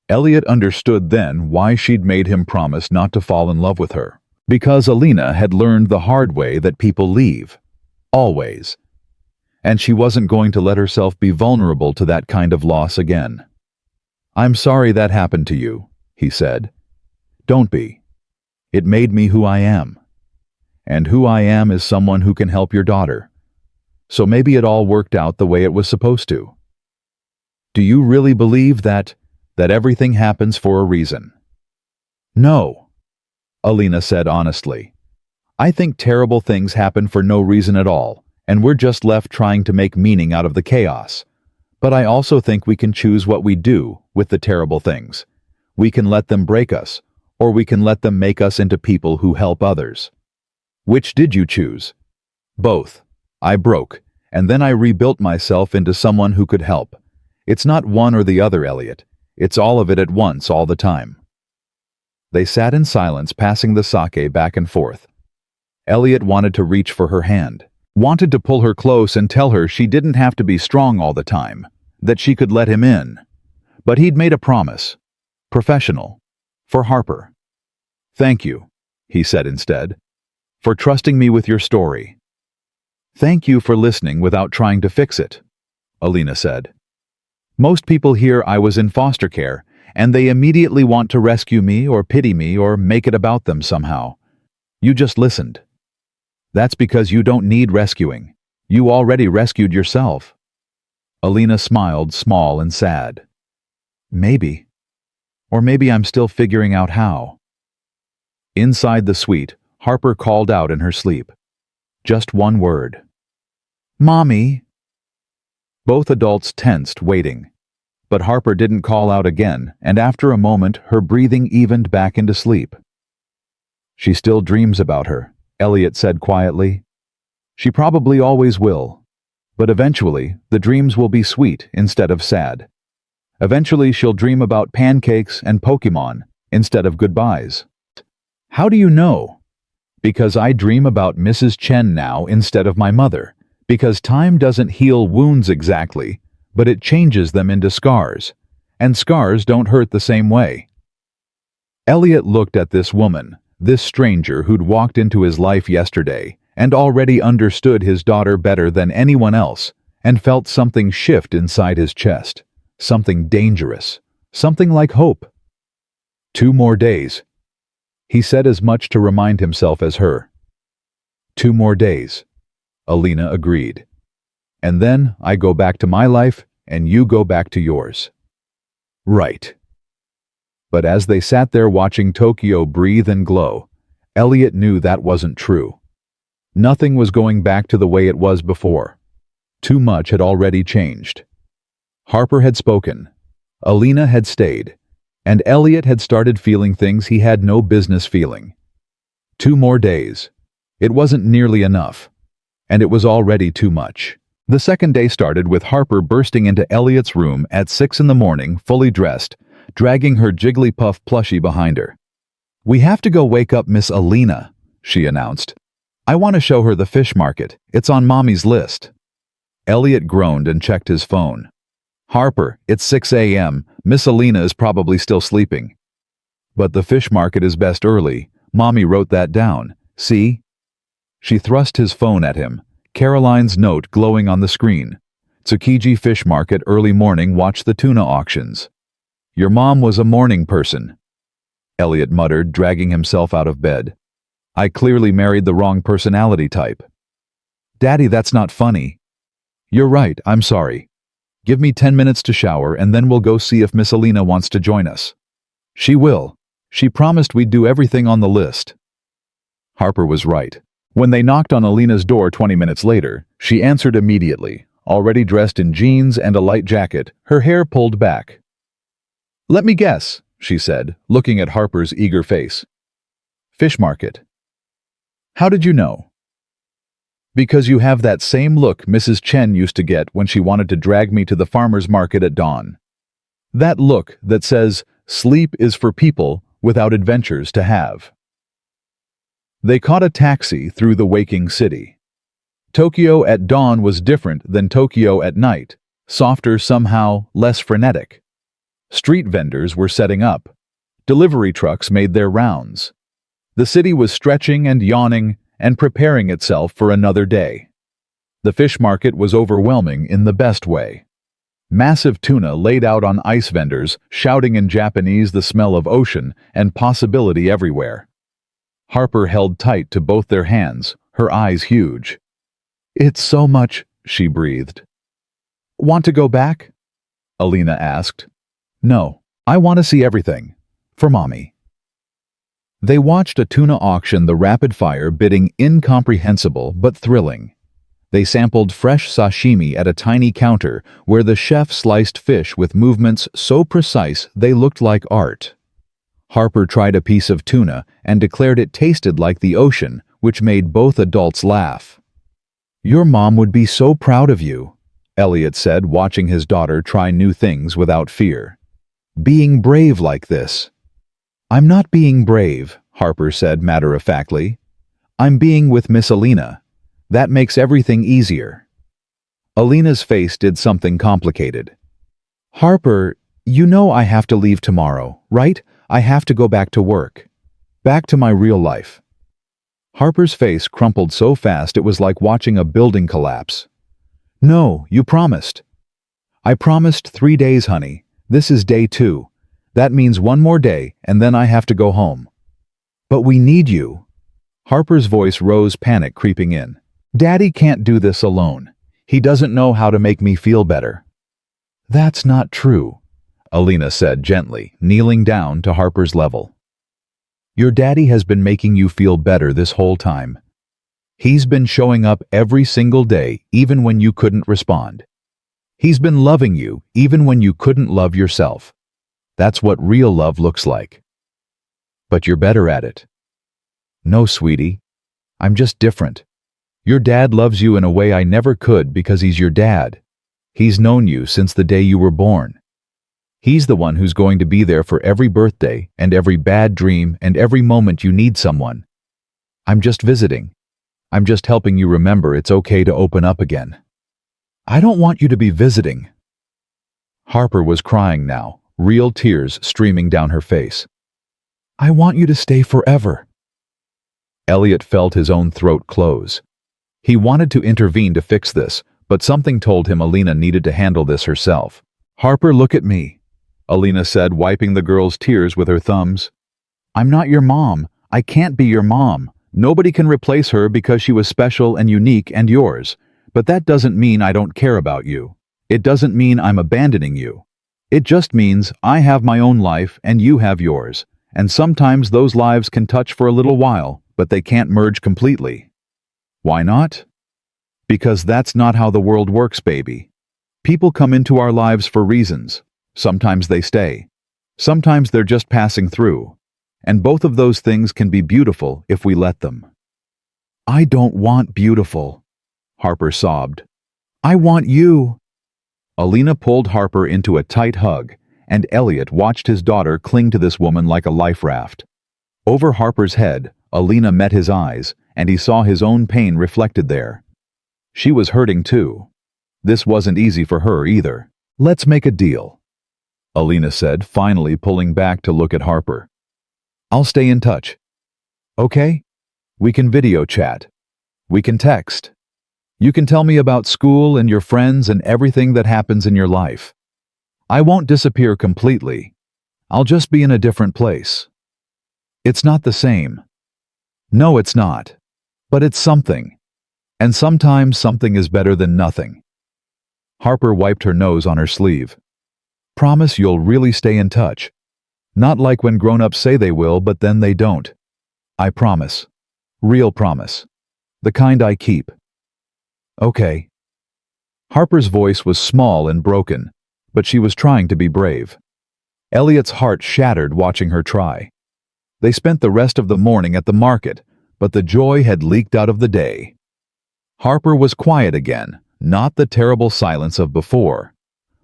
Elliot understood then why she'd made him promise not to fall in love with her. Because Alina had learned the hard way that people leave. Always. And she wasn't going to let herself be vulnerable to that kind of loss again. I'm sorry that happened to you, he said. Don't be. It made me who I am. And who I am is someone who can help your daughter. So maybe it all worked out the way it was supposed to. Do you really believe that everything happens for a reason? No, Alina said honestly. I think terrible things happen for no reason at all, and we're just left trying to make meaning out of the chaos. But I also think we can choose what we do with the terrible things. We can let them break us, or we can let them make us into people who help others. Which did you choose? Both. I broke, and then I rebuilt myself into someone who could help. It's not one or the other, Elliot. It's all of it at once, all the time. They sat in silence, passing the sake back and forth. Elliot wanted to reach for her hand, wanted to pull her close and tell her she didn't have to be strong all the time, that she could let him in. But he'd made a promise. Professional. For Harper. Thank you, he said instead, for trusting me with your story. Thank you for listening without trying to fix it, Alina said. Most people hear I was in foster care, and they immediately want to rescue me or pity me or make it about them somehow. You just listened. That's because you don't need rescuing. You already rescued yourself. Alina smiled, small and sad. Maybe. Or maybe I'm still figuring out how. Inside the suite, Harper called out in her sleep. Just one word. Mommy. Both adults tensed, waiting. But Harper didn't call out again, and after a moment, her breathing evened back into sleep. She still dreams about her, Elliot said quietly. She probably always will. But eventually, the dreams will be sweet instead of sad. Eventually, she'll dream about pancakes and Pokemon instead of goodbyes. How do you know? Because I dream about Mrs. Chen now instead of my mother. Because time doesn't heal wounds exactly, but it changes them into scars. And scars don't hurt the same way. Elliot looked at this woman, this stranger who'd walked into his life yesterday, and already understood his daughter better than anyone else, and felt something shift inside his chest. Something dangerous. Something like hope. 2 more days. He said as much to remind himself as her. 2 more days. Alina agreed. And then I go back to my life and you go back to yours. Right. But as they sat there watching Tokyo breathe and glow, Elliot knew that wasn't true. Nothing was going back to the way it was before. Too much had already changed. Harper had spoken. Alina had stayed. And Elliot had started feeling things he had no business feeling. 2 more days. It wasn't nearly enough. And it was already too much. The second day started with Harper bursting into Elliot's room at 6 in the morning, fully dressed, dragging her Jigglypuff plushie behind her. "We have to go wake up Miss Alina," she announced. "I want to show her the fish market. It's on Mommy's list." Elliot groaned and checked his phone. "Harper, it's 6 a.m. Miss Alina is probably still sleeping." "But the fish market is best early. Mommy wrote that down. See?" She thrust his phone at him, Caroline's note glowing on the screen. "Tsukiji Fish Market, early morning, watch the tuna auctions." "Your mom was a morning person," Elliot muttered, dragging himself out of bed. "I clearly married the wrong personality type." "Daddy, that's not funny." "You're right, I'm sorry. Give me 10 minutes to shower and then we'll go see if Miss Alina wants to join us." "She will. She promised we'd do everything on the list." Harper was right. When they knocked on Alina's door 20 minutes later, she answered immediately, already dressed in jeans and a light jacket, her hair pulled back. "Let me guess," she said, looking at Harper's eager face. "Fish market." "How did you know?" "Because you have that same look Mrs. Chen used to get when she wanted to drag me to the farmer's market at dawn. That look that says, 'Sleep is for people without adventures to have.'" They caught a taxi through the waking city. Tokyo at dawn was different than Tokyo at night, softer somehow, less frenetic. Street vendors were setting up. Delivery trucks made their rounds. The city was stretching and yawning and preparing itself for another day. The fish market was overwhelming in the best way. Massive tuna laid out on ice vendors, shouting in Japanese the smell of ocean and possibility everywhere. Harper held tight to both their hands, her eyes huge. "It's so much," she breathed. "Want to go back?" Alina asked. "No, I want to see everything. For Mommy." They watched a tuna auction, the rapid fire bidding incomprehensible but thrilling. They sampled fresh sashimi at a tiny counter where the chef sliced fish with movements so precise they looked like art. Harper tried a piece of tuna and declared it tasted like the ocean, which made both adults laugh. "Your mom would be so proud of you," Elliot said, watching his daughter try new things without fear. "Being brave like this." "I'm not being brave," Harper said matter-of-factly. "I'm being with Miss Alina. That makes everything easier." Alina's face did something complicated. "Harper, you know I have to leave tomorrow, right? I have to go back to work. Back to my real life." Harper's face crumpled so fast it was like watching a building collapse. "No, you promised." "I promised 3 days, honey. This is day 2. That means 1 more day, and then I have to go home." "But we need you." Harper's voice rose, panic creeping in. "Daddy can't do this alone. He doesn't know how to make me feel better." "That's not true," Alina said gently, kneeling down to Harper's level. "Your daddy has been making you feel better this whole time. He's been showing up every single day, even when you couldn't respond. He's been loving you, even when you couldn't love yourself. That's what real love looks like. But you're better at it." "No, sweetie. I'm just different. Your dad loves you in a way I never could because he's your dad. He's known you since the day you were born. He's the one who's going to be there for every birthday and every bad dream and every moment you need someone. I'm just visiting. I'm just helping you remember it's okay to open up again." "I don't want you to be visiting." Harper was crying now, real tears streaming down her face. "I want you to stay forever." Elliot felt his own throat close. He wanted to intervene to fix this, but something told him Alina needed to handle this herself. "Harper, look at me. Alina said, wiping the girl's tears with her thumbs. "I'm not your mom. I can't be your mom. Nobody can replace her because she was special and unique and yours. But that doesn't mean I don't care about you. It doesn't mean I'm abandoning you. It just means I have my own life and you have yours. And sometimes those lives can touch for a little while, but they can't merge completely." "Why not?" "Because that's not how the world works, baby. People come into our lives for reasons. Sometimes they stay. Sometimes they're just passing through. And both of those things can be beautiful if we let them." "I don't want beautiful," Harper sobbed. "I want you." Alina pulled Harper into a tight hug, and Elliot watched his daughter cling to this woman like a life raft. Over Harper's head, Alina met his eyes, and he saw his own pain reflected there. She was hurting too. This wasn't easy for her either. "Let's make a deal," Alina said, finally pulling back to look at Harper. "I'll stay in touch. Okay? We can video chat. We can text. You can tell me about school and your friends and everything that happens in your life. I won't disappear completely. I'll just be in a different place. It's not the same. No, it's not. But it's something. And sometimes something is better than nothing." Harper wiped her nose on her sleeve. "Promise you'll really stay in touch. Not like when grown-ups say they will, but then they don't. I promise. Real promise. The kind I keep." "Okay." Harper's voice was small and broken, but she was trying to be brave. Elliot's heart shattered watching her try. They spent the rest of the morning at the market, but the joy had leaked out of the day. Harper was quiet again, not the terrible silence of before,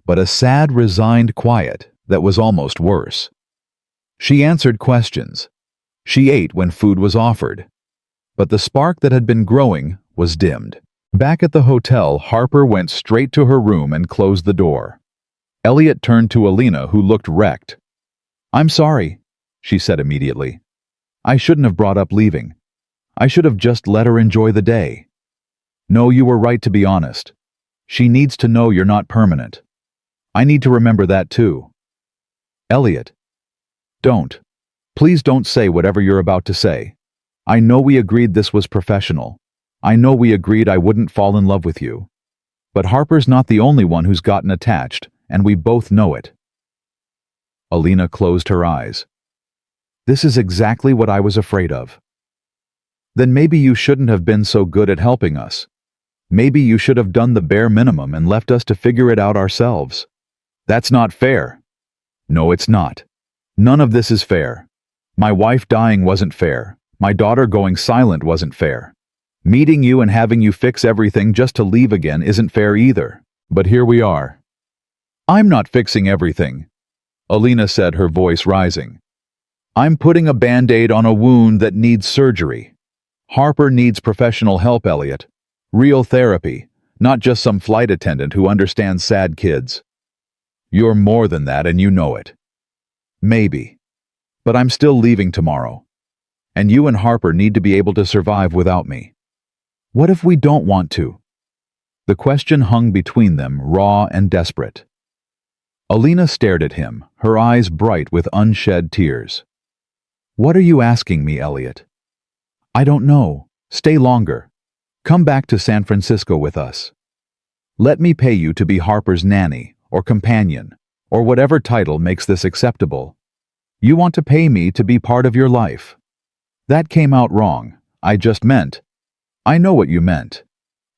but a sad, resigned quiet that was almost worse. She answered questions. She ate when food was offered. But the spark that had been growing was dimmed. Back at the hotel, Harper went straight to her room and closed the door. Elliot turned to Alina, who looked wrecked. "I'm sorry," she said immediately. "I shouldn't have brought up leaving. I should have just let her enjoy the day. No, you were right to be honest. She needs to know you're not permanent. I need to remember that too." "Elliot, don't. Please don't say whatever you're about to say. I know we agreed this was professional. I know we agreed I wouldn't fall in love with you. But Harper's not the only one who's gotten attached, and we both know it." Alina closed her eyes. "This is exactly what I was afraid of." "Then maybe you shouldn't have been so good at helping us. Maybe you should have done the bare minimum and left us to figure it out ourselves." "That's not fair." "No, it's not. None of this is fair. My wife dying wasn't fair. My daughter going silent wasn't fair. Meeting you and having you fix everything just to leave again isn't fair either. But here we are." "I'm not fixing everything," Alina said, her voice rising. "I'm putting a band-aid on a wound that needs surgery. Harper needs professional help, Elliot. Real therapy, not just some flight attendant who understands sad kids. You're more than that and you know it. Maybe. But I'm still leaving tomorrow. And you and Harper need to be able to survive without me. What if we don't want to?" The question hung between them, raw and desperate. Alina stared at him, her eyes bright with unshed tears. "What are you asking me, Elliot?" "I don't know. Stay longer. Come back to San Francisco with us. Let me pay you to be Harper's nanny, or companion, or whatever title makes this acceptable. You want to pay me to be part of your life." "That came out wrong. I just meant—" "I know what you meant.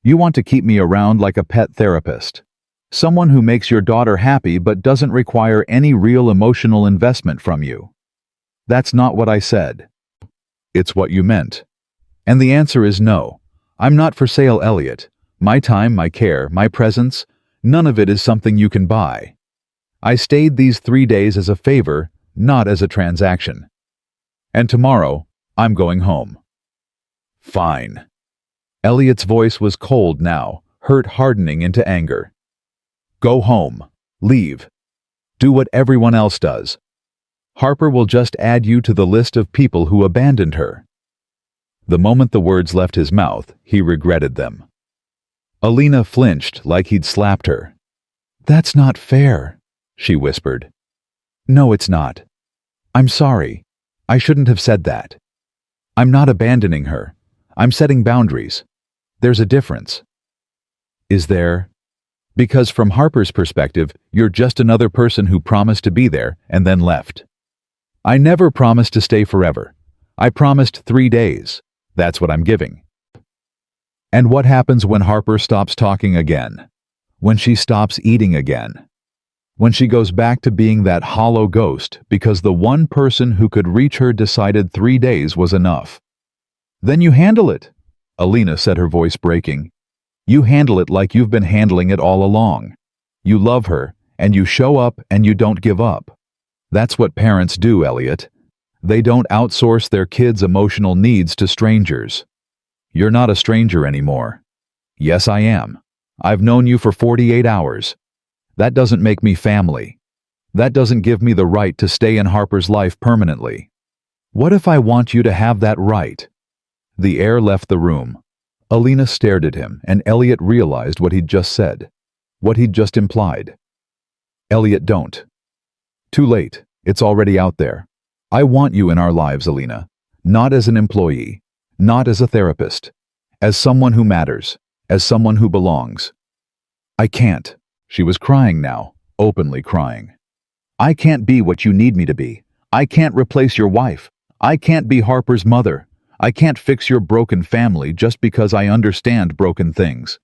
You want to keep me around like a pet therapist. Someone who makes your daughter happy but doesn't require any real emotional investment from you." "That's not what I said." "It's what you meant. And the answer is no. I'm not for sale, Elliot. My time, my care, my presence, none of it is something you can buy. I stayed these 3 days as a favor, not as a transaction. And tomorrow, I'm going home." "Fine." Elliot's voice was cold now, hurt hardening into anger. "Go home. Leave. Do what everyone else does. Harper will just add you to the list of people who abandoned her." The moment the words left his mouth, he regretted them. Alina flinched like he'd slapped her. "That's not fair," she whispered. No, it's not. I'm sorry. I shouldn't have said that. I'm not abandoning her. I'm setting boundaries. There's a difference. Is there? Because from Harper's perspective, you're just another person who promised to be there and then left. I never promised to stay forever. I promised 3 days. That's what I'm giving. And what happens when Harper stops talking again? When she stops eating again? When she goes back to being that hollow ghost because the one person who could reach her decided 3 days was enough? Then you handle it, Alina said, her voice breaking. You handle it like you've been handling it all along. You love her, and you show up and you don't give up. That's what parents do, Elliot. They don't outsource their kids' emotional needs to strangers. You're not a stranger anymore. Yes, I am. I've known you for 48 hours. That doesn't make me family. That doesn't give me the right to stay in Harper's life permanently. What if I want you to have that right? The air left the room. Alina stared at him, and Elliot realized what he'd just said, what he'd just implied. Elliot, don't. Too late. It's already out there. I want you in our lives, Alina. Not as an employee. Not as a therapist. As someone who matters. As someone who belongs. I can't. She was crying now, openly crying. I can't be what you need me to be. I can't replace your wife. I can't be Harper's mother. I can't fix your broken family just because I understand broken things.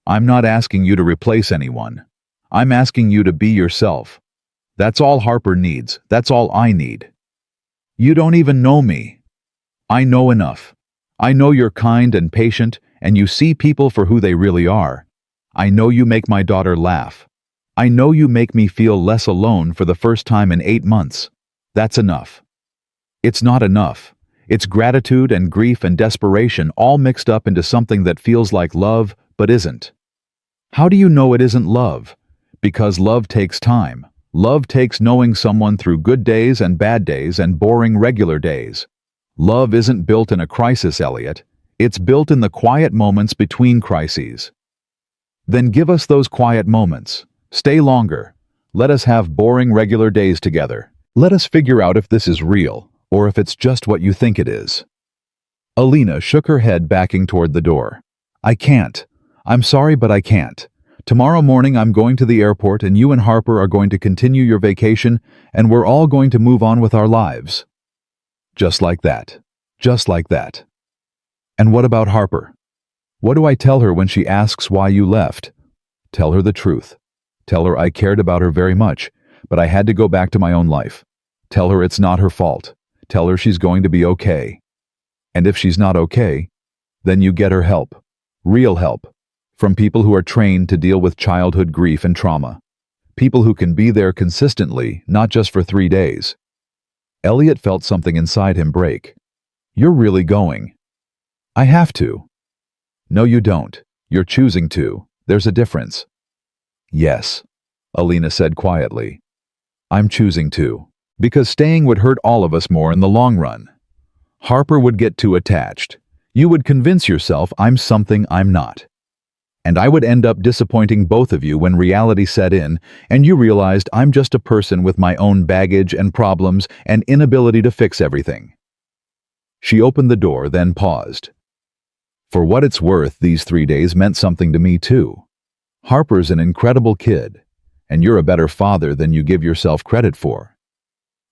I'm not asking you to replace anyone. I'm asking you to be yourself. That's all Harper needs. That's all I need. You don't even know me. I know enough. I know you're kind and patient, and you see people for who they really are. I know you make my daughter laugh. I know you make me feel less alone for the first time in 8 months. That's enough. It's not enough. It's gratitude and grief and desperation all mixed up into something that feels like love, but isn't. How do you know it isn't love? Because love takes time. Love takes knowing someone through good days and bad days and boring regular days. Love isn't built in a crisis, Elliot. It's built in the quiet moments between crises. Then give us those quiet moments. Stay longer. Let us have boring regular days together. Let us figure out if this is real, or if it's just what you think it is. Alina shook her head, backing toward the door. I can't. I'm sorry, but I can't. Tomorrow morning I'm going to the airport, and you and Harper are going to continue your vacation, and we're all going to move on with our lives. Just like that. Just like that. And what about Harper? What do I tell her when she asks why you left? Tell her the truth. Tell her I cared about her very much, but I had to go back to my own life. Tell her it's not her fault. Tell her she's going to be okay. And if she's not okay, then you get her help. Real help. From people who are trained to deal with childhood grief and trauma. People who can be there consistently, not just for 3 days. Elliot felt something inside him break. You're really going. I have to. No, you don't. You're choosing to. There's a difference. Yes, Alina said quietly. I'm choosing to. Because staying would hurt all of us more in the long run. Harper would get too attached. You would convince yourself I'm something I'm not. And I would end up disappointing both of you when reality set in and you realized I'm just a person with my own baggage and problems and inability to fix everything. She opened the door, then paused. For what it's worth, these 3 days meant something to me too. Harper's an incredible kid, and you're a better father than you give yourself credit for.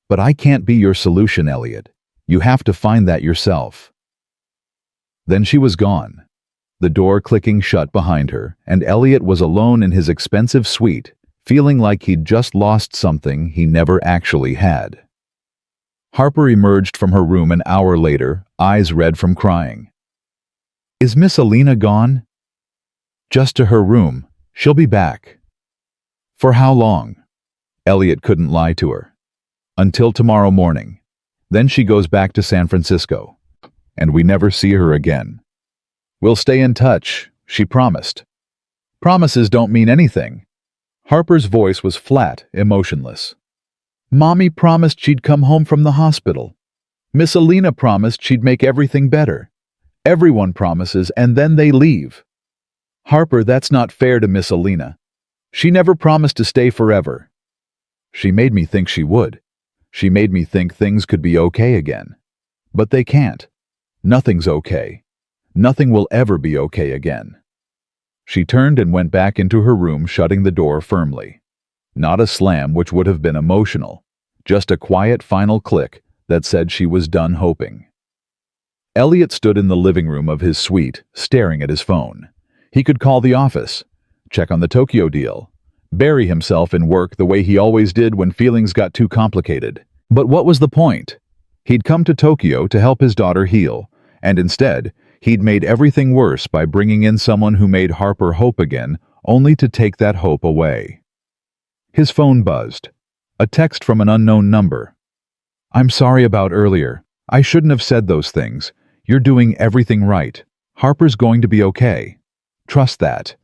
But I can't be your solution, Elliot. You have to find that yourself. Then she was gone. The door clicking shut behind her, and Elliot was alone in his expensive suite, feeling like he'd just lost something he never actually had. Harper emerged from her room an hour later, eyes red from crying. Is Miss Alina gone? Just to her room. She'll be back. For how long? Elliot couldn't lie to her. Until tomorrow morning. Then she goes back to San Francisco. And we never see her again. We'll stay in touch, she promised. Promises don't mean anything. Harper's voice was flat, emotionless. Mommy promised she'd come home from the hospital. Miss Alina promised she'd make everything better. Everyone promises, and then they leave. Harper, that's not fair to Miss Alina. She never promised to stay forever. She made me think she would. She made me think things could be okay again. But they can't. Nothing's okay. Nothing will ever be okay again. She turned and went back into her room, shutting the door firmly. Not a slam, which would have been emotional. Just a quiet final click that said she was done hoping. Elliot stood in the living room of his suite, staring at his phone. He could call the office, check on the Tokyo deal, bury himself in work the way he always did when feelings got too complicated. But what was the point? He'd come to Tokyo to help his daughter heal, and instead, he'd made everything worse by bringing in someone who made Harper hope again, only to take that hope away. His phone buzzed. A text from an unknown number. "I'm sorry about earlier. I shouldn't have said those things. You're doing everything right. Harper's going to be okay. Trust that."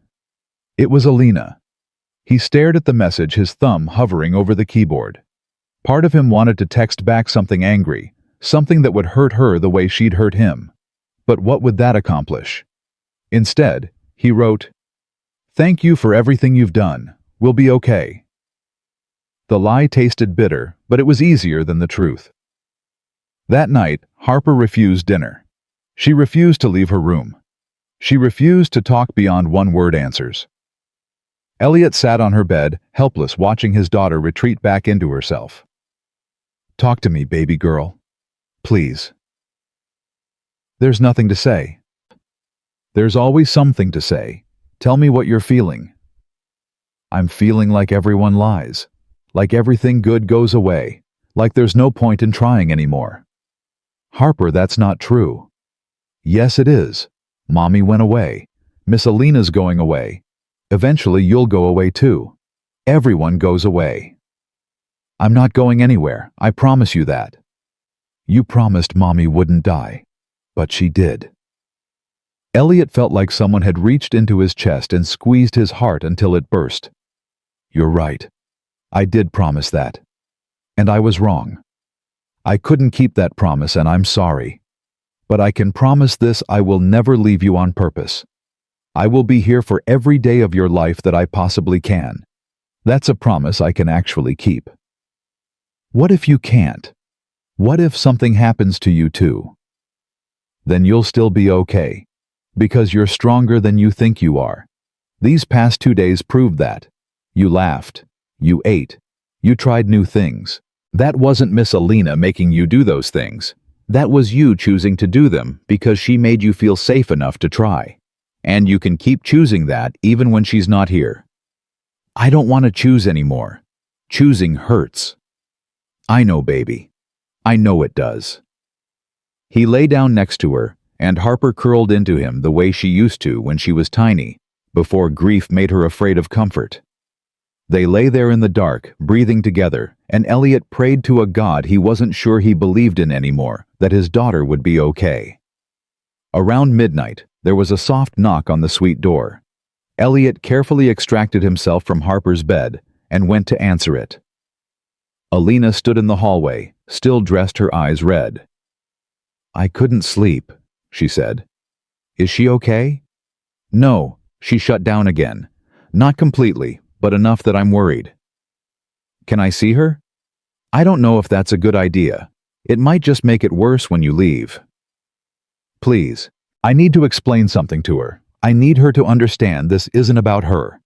It was Alina. He stared at the message, his thumb hovering over the keyboard. Part of him wanted to text back something angry, something that would hurt her the way she'd hurt him. But what would that accomplish? Instead, he wrote, "Thank you for everything you've done. We'll be okay." The lie tasted bitter, but it was easier than the truth. That night, Harper refused dinner. She refused to leave her room. She refused to talk beyond one-word answers. Elliot sat on her bed, helpless, watching his daughter retreat back into herself. "Talk to me, baby girl. Please." "There's nothing to say." "There's always something to say. Tell me what you're feeling." "I'm feeling like everyone lies. Like everything good goes away. Like there's no point in trying anymore." "Harper, that's not true." "Yes, it is. Mommy went away. Miss Alina's going away. Eventually you'll go away too. Everyone goes away." "I'm not going anywhere. I promise you that." "You promised Mommy wouldn't die. But she did." Elliot felt like someone had reached into his chest and squeezed his heart until it burst. "You're right. I did promise that. And I was wrong. I couldn't keep that promise, and I'm sorry. But I can promise this: I will never leave you on purpose. I will be here for every day of your life that I possibly can. That's a promise I can actually keep." "What if you can't? What if something happens to you too?" "Then you'll still be okay. Because you're stronger than you think you are. These past 2 days proved that. You laughed. You ate. You tried new things. That wasn't Miss Alina making you do those things. That was you choosing to do them because she made you feel safe enough to try. And you can keep choosing that even when she's not here." "I don't want to choose anymore. Choosing hurts." "I know, baby. I know it does." He lay down next to her, and Harper curled into him the way she used to when she was tiny, before grief made her afraid of comfort. They lay there in the dark, breathing together, and Elliot prayed to a God he wasn't sure he believed in anymore that his daughter would be okay. Around midnight, there was a soft knock on the suite door. Elliot carefully extracted himself from Harper's bed and went to answer it. Alina stood in the hallway, still dressed, her eyes red. "I couldn't sleep," she said. "Is she okay?" "No," she shut down again. "Not completely, but enough that I'm worried." "Can I see her?" "I don't know if that's a good idea. It might just make it worse when you leave." "Please, I need to explain something to her. I need her to understand this isn't about her."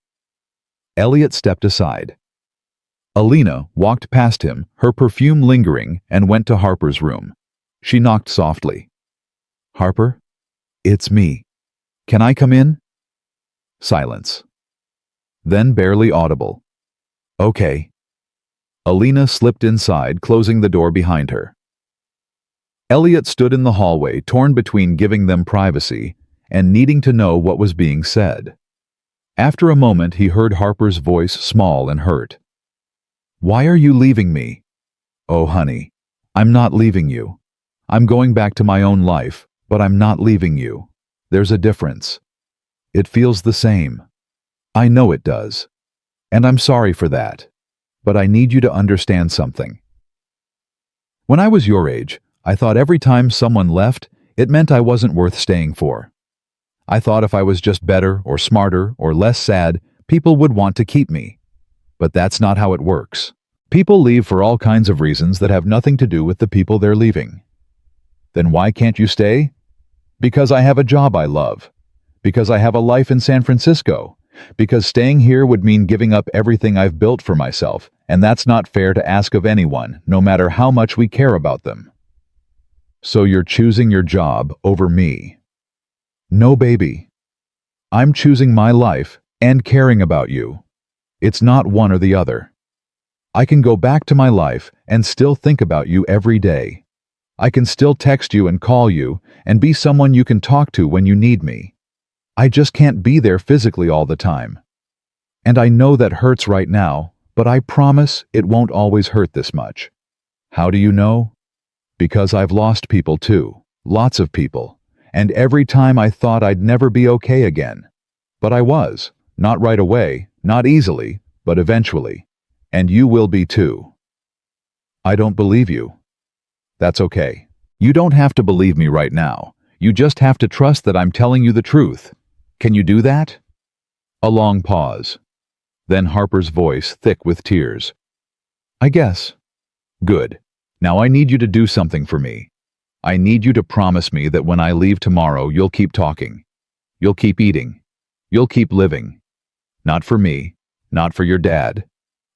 Elliot stepped aside. Alina walked past him, her perfume lingering, and went to Harper's room. She knocked softly. "Harper? It's me. Can I come in?" Silence. Then barely audible. "Okay." Alina slipped inside, closing the door behind her. Elliot stood in the hallway, torn between giving them privacy and needing to know what was being said. After a moment, he heard Harper's voice, small and hurt. "Why are you leaving me?" "Oh, honey, I'm not leaving you. I'm going back to my own life, but I'm not leaving you. There's a difference. It feels the same. I know it does. And I'm sorry for that. But I need you to understand something. When I was your age, I thought every time someone left, it meant I wasn't worth staying for. I thought if I was just better or smarter or less sad, people would want to keep me. But that's not how it works. People leave for all kinds of reasons that have nothing to do with the people they're leaving. Then why can't you stay? Because I have a job I love. Because I have a life in San Francisco. Because staying here would mean giving up everything I've built for myself, and that's not fair to ask of anyone, no matter how much we care about them. So you're choosing your job over me. No, baby. I'm choosing my life and caring about you. It's not one or the other. I can go back to my life and still think about you every day. I can still text you and call you and be someone you can talk to when you need me. I just can't be there physically all the time. And I know that hurts right now, but I promise it won't always hurt this much. How do you know? Because I've lost people too, lots of people, and every time I thought I'd never be okay again. But I was, not right away, not easily, but eventually. And you will be too. I don't believe you. That's okay. You don't have to believe me right now. You just have to trust that I'm telling you the truth. Can you do that? A long pause. Then Harper's voice thick with tears. I guess. Good. Now I need you to do something for me. I need you to promise me that when I leave tomorrow, you'll keep talking. You'll keep eating. You'll keep living. Not for me, not for your dad,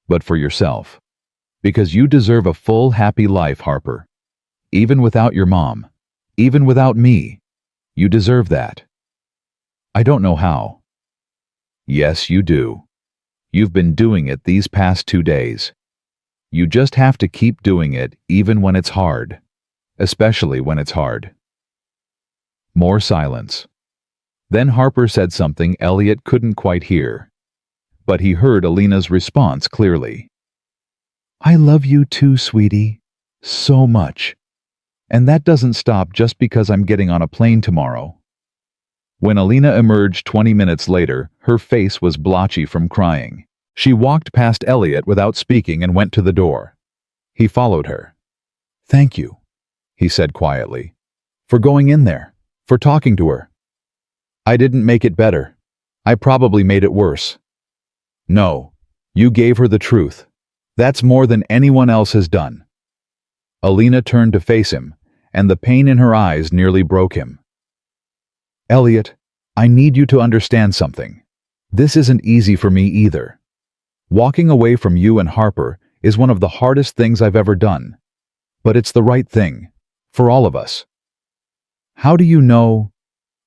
but for yourself. Because you deserve a full, happy life, Harper. Even without your mom. Even without me. You deserve that. I don't know how. Yes, you do. You've been doing it these past 2 days. You just have to keep doing it even when it's hard. Especially when it's hard. More silence. Then Harper said something Elliot couldn't quite hear. But he heard Alina's response clearly. I love you too, sweetie. So much. And that doesn't stop just because I'm getting on a plane tomorrow. When Alina emerged 20 minutes later, her face was blotchy from crying. She walked past Elliot without speaking and went to the door. He followed her. Thank you, he said quietly, for going in there, for talking to her. I didn't make it better. I probably made it worse. No, you gave her the truth. That's more than anyone else has done. Alina turned to face him, and the pain in her eyes nearly broke him. Elliot, I need you to understand something. This isn't easy for me either. Walking away from you and Harper is one of the hardest things I've ever done. But it's the right thing, for all of us. How do you know?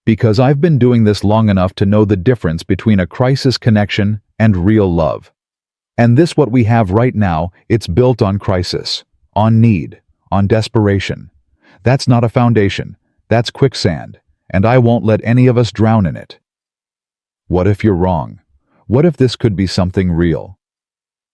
Because I've been doing this long enough to know the difference between a crisis connection and real love. And this what we have right now, it's built on crisis, on need, on desperation. That's not a foundation, that's quicksand, and I won't let any of us drown in it. What if you're wrong? What if this could be something real?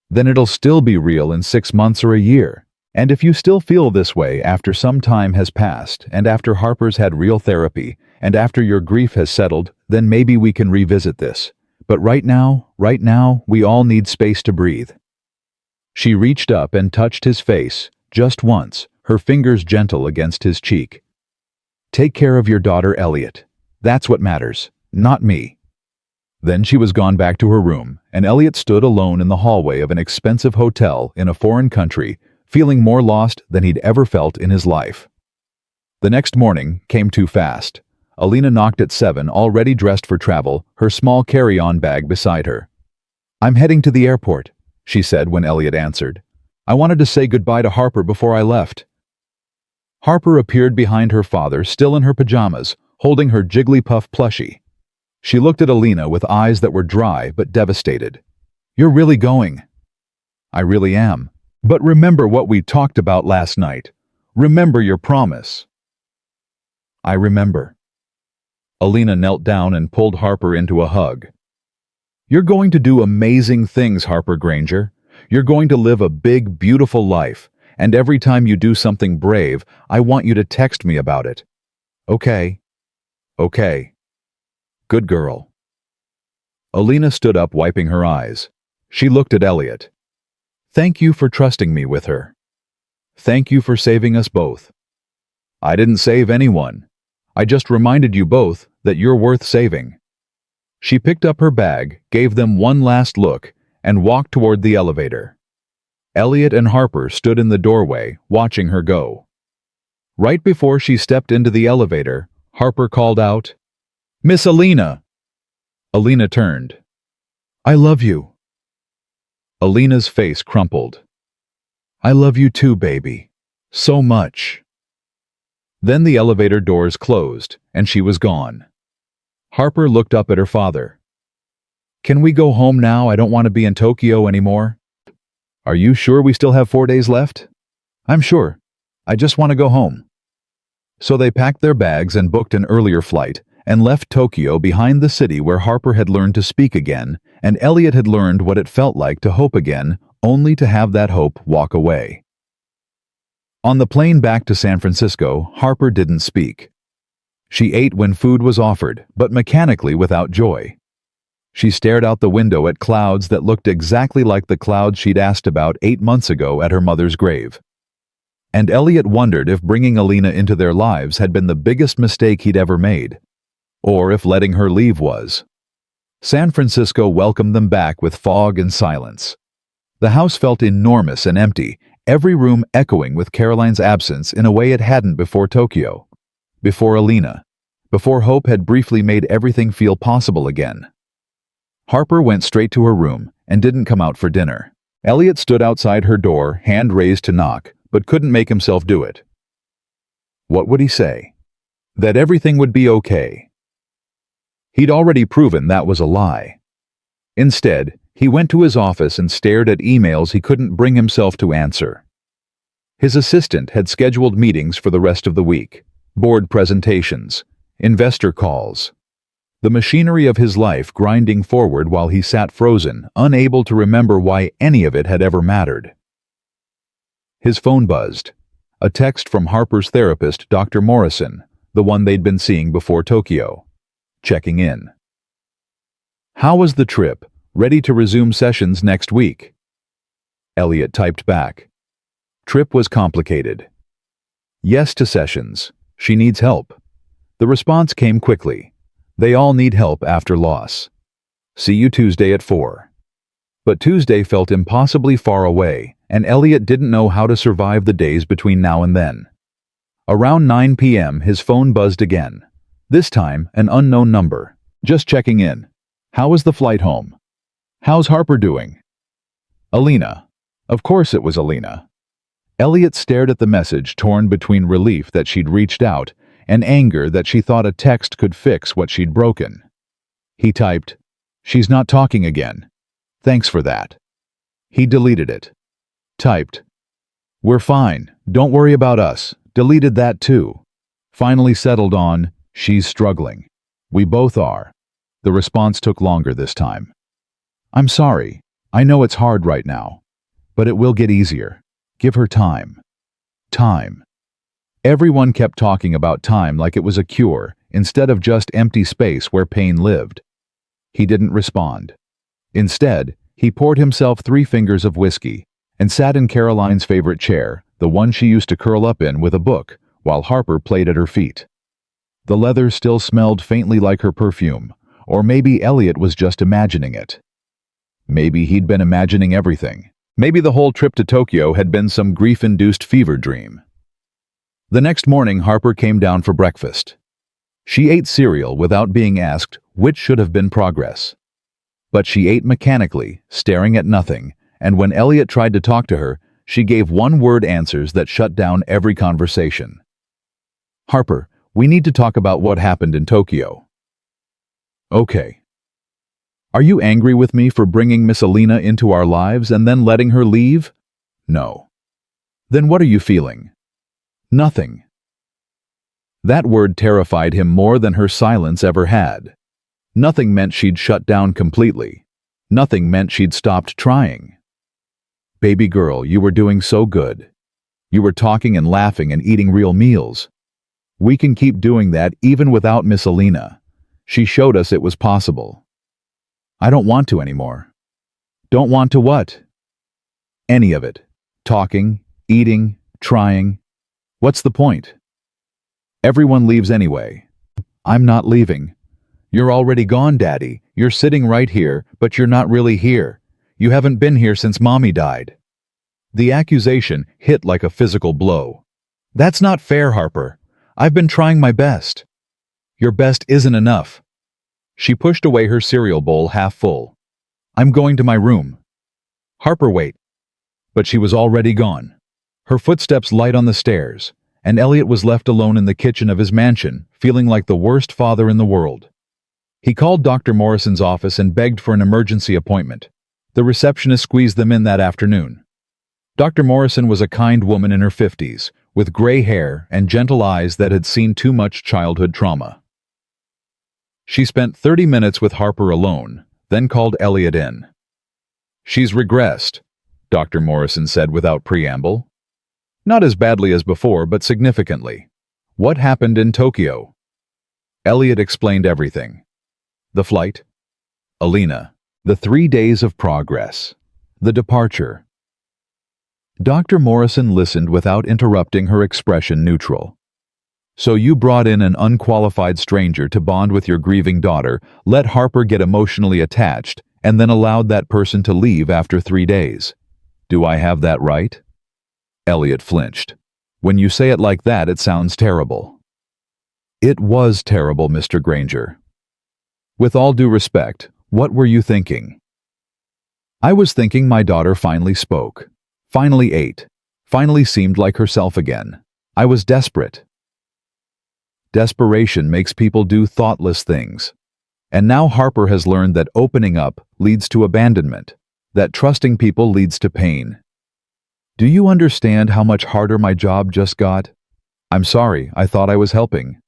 Then it'll still be real in 6 months or a year. And if you still feel this way after some time has passed, and after Harper's had real therapy, and after your grief has settled, then maybe we can revisit this. But right now, we all need space to breathe. She reached up and touched his face, just once, her fingers gentle against his cheek. Take care of your daughter, Elliot. That's what matters, not me. Then she was gone back to her room, and Elliot stood alone in the hallway of an expensive hotel in a foreign country, feeling more lost than he'd ever felt in his life. The next morning came too fast. Alina knocked at 7, already dressed for travel, her small carry-on bag beside her. I'm heading to the airport, she said when Elliot answered. I wanted to say goodbye to Harper before I left. Harper appeared behind her father, still in her pajamas, holding her Jigglypuff plushie. She looked at Alina with eyes that were dry but devastated. You're really going? I really am. But remember what we talked about last night. Remember your promise. I remember. Alina knelt down and pulled Harper into a hug. You're going to do amazing things, Harper Granger. You're going to live a big, beautiful life, and every time you do something brave, I want you to text me about it. Okay. Okay. Good girl. Alina stood up, wiping her eyes. She looked at Elliot. Thank you for trusting me with her. Thank you for saving us both. I didn't save anyone. I just reminded you both that you're worth saving. She picked up her bag, gave them one last look, and walked toward the elevator. Elliot and Harper stood in the doorway, watching her go. Right before she stepped into the elevator, Harper called out, "Miss Alina!" Alina turned. "I love you." Alina's face crumpled. "I love you too, baby. So much." Then the elevator doors closed, and she was gone. Harper looked up at her father. "Can we go home now? I don't want to be in Tokyo anymore." "Are you sure we still have 4 days left?" "I'm sure. I just want to go home." So they packed their bags and booked an earlier flight, and left Tokyo behind the city where Harper had learned to speak again, and Elliot had learned what it felt like to hope again, only to have that hope walk away. On the plane back to San Francisco, Harper didn't speak. She ate when food was offered, but mechanically without joy. She stared out the window at clouds that looked exactly like the clouds she'd asked about 8 months ago at her mother's grave. And Elliot wondered if bringing Alina into their lives had been the biggest mistake he'd ever made, or if letting her leave was. San Francisco welcomed them back with fog and silence. The house felt enormous and empty, every room echoing with Caroline's absence in a way it hadn't before Tokyo, before Alina, before hope had briefly made everything feel possible again. Harper went straight to her room and didn't come out for dinner. Elliot stood outside her door, hand raised to knock, but couldn't make himself do it. What would he say? That everything would be okay. He'd already proven that was a lie. Instead, he went to his office and stared at emails he couldn't bring himself to answer. His assistant had scheduled meetings for the rest of the week, board presentations, investor calls. The machinery of his life grinding forward while he sat frozen, unable to remember why any of it had ever mattered. His phone buzzed. A text from Harper's therapist, Dr. Morrison, the one they'd been seeing before Tokyo. Checking in. "How was the trip? Ready to resume sessions next week?" Elliot typed back. Trip was complicated. Yes to sessions. She needs help. The response came quickly. They all need help after loss. See you Tuesday at 4. But Tuesday felt impossibly far away, and Elliot didn't know how to survive the days between now and then. Around 9 p.m. his phone buzzed again. This time, an unknown number. "Just checking in. How was the flight home? How's Harper doing?" Alina. Of course it was Alina. Elliot stared at the message, torn between relief that she'd reached out and anger that she thought a text could fix what she'd broken. He typed, "She's not talking again. Thanks for that." He deleted it. Typed, "We're fine. Don't worry about us." Deleted that too. Finally settled on, "She's struggling. We both are." The response took longer this time. "I'm sorry. I know it's hard right now. But it will get easier. Give her time." Time. Everyone kept talking about time like it was a cure, instead of just empty space where pain lived. He didn't respond. Instead, he poured himself 3 fingers of whiskey and sat in Caroline's favorite chair, the one she used to curl up in with a book, while Harper played at her feet. The leather still smelled faintly like her perfume, or maybe Elliot was just imagining it. Maybe he'd been imagining everything. Maybe the whole trip to Tokyo had been some grief-induced fever dream. The next morning, Harper came down for breakfast. She ate cereal without being asked which should have been progress. But she ate mechanically, staring at nothing, and when Elliot tried to talk to her, she gave one-word answers that shut down every conversation. "Harper, we need to talk about what happened in Tokyo." "Okay." "Are you angry with me for bringing Miss Alina into our lives and then letting her leave?" "No." "Then what are you feeling?" "Nothing." That word terrified him more than her silence ever had. Nothing meant she'd shut down completely. Nothing meant she'd stopped trying. "Baby girl, you were doing so good. You were talking and laughing and eating real meals. We can keep doing that even without Miss Alina. She showed us it was possible." "I don't want to anymore." "Don't want to what?" "Any of it. Talking, eating, trying. What's the point? Everyone leaves anyway." "I'm not leaving." "You're already gone, Daddy. You're sitting right here, but you're not really here. You haven't been here since Mommy died." The accusation hit like a physical blow. "That's not fair, Harper. I've been trying my best." "Your best isn't enough." She pushed away her cereal bowl half full. "I'm going to my room." "Harper, wait." But she was already gone. Her footsteps light on the stairs, and Elliot was left alone in the kitchen of his mansion, feeling like the worst father in the world. He called Dr. Morrison's office and begged for an emergency appointment. The receptionist squeezed them in that afternoon. Dr. Morrison was a kind woman in her 50s, with gray hair and gentle eyes that had seen too much childhood trauma. She spent 30 minutes with Harper alone, then called Elliot in. "She's regressed," Dr. Morrison said without preamble. "Not as badly as before, but significantly. What happened in Tokyo?" Elliot explained everything. The flight, Alina, the 3 days of progress, the departure. Dr. Morrison listened without interrupting, her expression neutral. "So you brought in an unqualified stranger to bond with your grieving daughter, let Harper get emotionally attached, and then allowed that person to leave after 3 days. Do I have that right?" Elliot flinched. "When you say it like that, it sounds terrible." "It was terrible, Mr. Granger." "With all due respect, what were you thinking?" "I was thinking my daughter finally spoke, finally ate, finally seemed like herself again. I was desperate." Desperation makes people do thoughtless things. And now Harper has learned that opening up leads to abandonment, that trusting people leads to pain. "Do you understand how much harder my job just got? I'm sorry, I thought I was helping."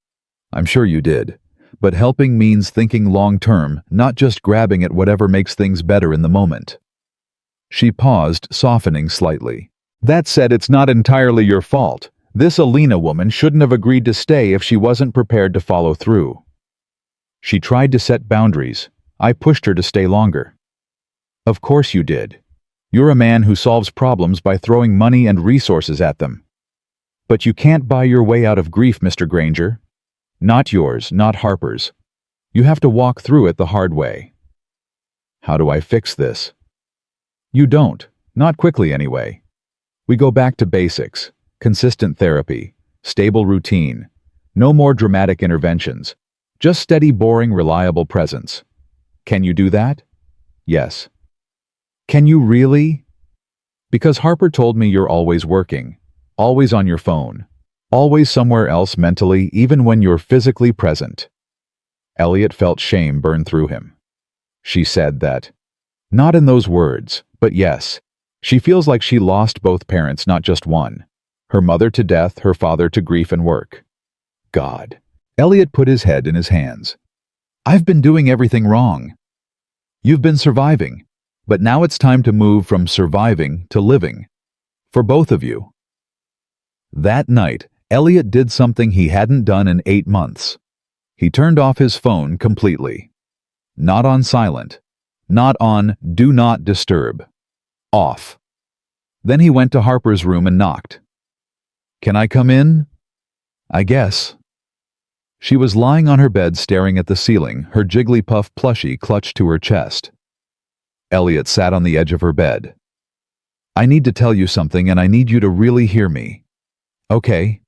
"I'm sure you did. But helping means thinking long-term, not just grabbing at whatever makes things better in the moment." She paused, softening slightly. "That said, it's not entirely your fault. This Alina woman shouldn't have agreed to stay if she wasn't prepared to follow through. She tried to set boundaries. I pushed her to stay longer." "Of course you did. You're a man who solves problems by throwing money and resources at them. But you can't buy your way out of grief, Mr. Granger. Not yours, not Harper's. You have to walk through it the hard way." "How do I fix this?" "You don't. Not quickly, anyway. We go back to basics. Consistent therapy. Stable routine. No more dramatic interventions. Just steady, boring, reliable presence. Can you do that?" "Yes." "Can you really?" "Because Harper told me you're always working. Always on your phone. Always somewhere else mentally, even when you're physically present." Elliot felt shame burn through him. She said that. Not in those words, but yes. She feels like she lost both parents, not just one. Her mother to death, her father to grief and work. God. Elliot put his head in his hands. "I've been doing everything wrong. You've been surviving, but now it's time to move from surviving to living. For both of you." That night, Elliot did something he hadn't done in 8 months. He turned off his phone completely. Not on silent. Not on do not disturb. Off. Then he went to Harper's room and knocked. "Can I come in?" "I guess." She was lying on her bed staring at the ceiling, her Jigglypuff plushie clutched to her chest. Elliot sat on the edge of her bed. "I need to tell you something, and I need you to really hear me." "Okay."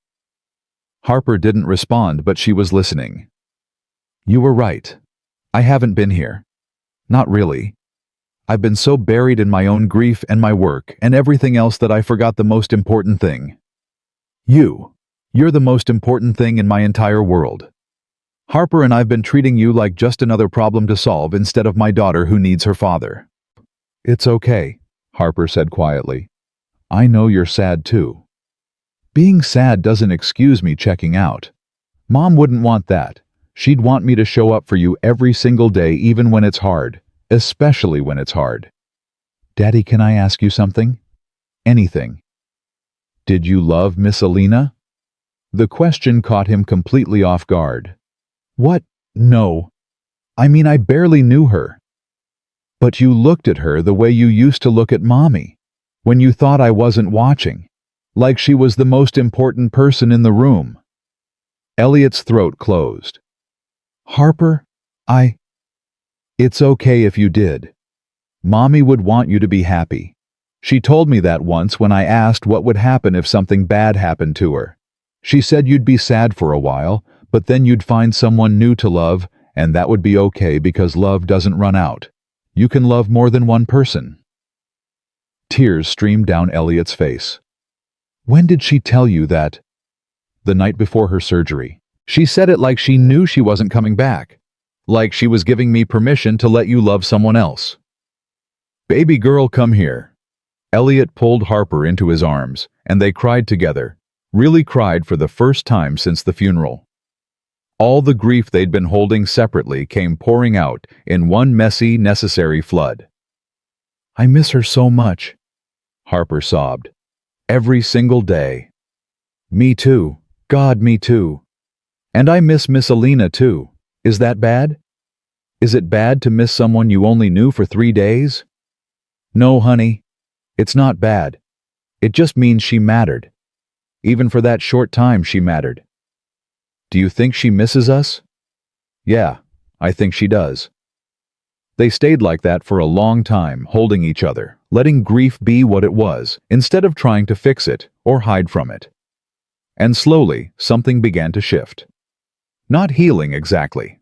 Harper didn't respond, but she was listening. "You were right. I haven't been here. Not really. I've been so buried in my own grief and my work and everything else that I forgot the most important thing. You. You're the most important thing in my entire world. Harper and I've been treating you like just another problem to solve instead of my daughter who needs her father." "It's okay," Harper said quietly. "I know you're sad too. Being sad doesn't excuse me checking out. Mom wouldn't want that. She'd want me to show up for you every single day, even when it's hard, especially when it's hard. Daddy, can I ask you something? Anything. Did you love Miss Alina?" The question caught him completely off guard. "What? No. I mean, I barely knew her." "But you looked at her the way you used to look at Mommy, when you thought I wasn't watching, like she was the most important person in the room." Elliot's throat closed. "Harper, It's okay if you did. Mommy would want you to be happy. She told me that once when I asked what would happen if something bad happened to her. She said you'd be sad for a while, but then you'd find someone new to love, and that would be okay because love doesn't run out. You can love more than one person. Tears streamed down Elliot's face. When did she tell you that? The night before her surgery. She said it like she knew she wasn't coming back. Like she was giving me permission to let you love someone else. Baby girl, come here. Elliot pulled Harper into his arms, and they cried together, really cried for the first time since the funeral. All the grief they'd been holding separately came pouring out in one messy, necessary flood. I miss her so much, Harper sobbed. Every single day. Me too. God, me too. And I miss Miss Alina too. Is that bad? Is it bad to miss someone you only knew for 3 days? No, honey. It's not bad. It just means she mattered. Even for that short time she mattered. Do you think she misses us? Yeah, I think she does. They stayed like that for a long time, holding each other, letting grief be what it was, instead of trying to fix it or hide from it. And slowly, something began to shift. Not healing exactly,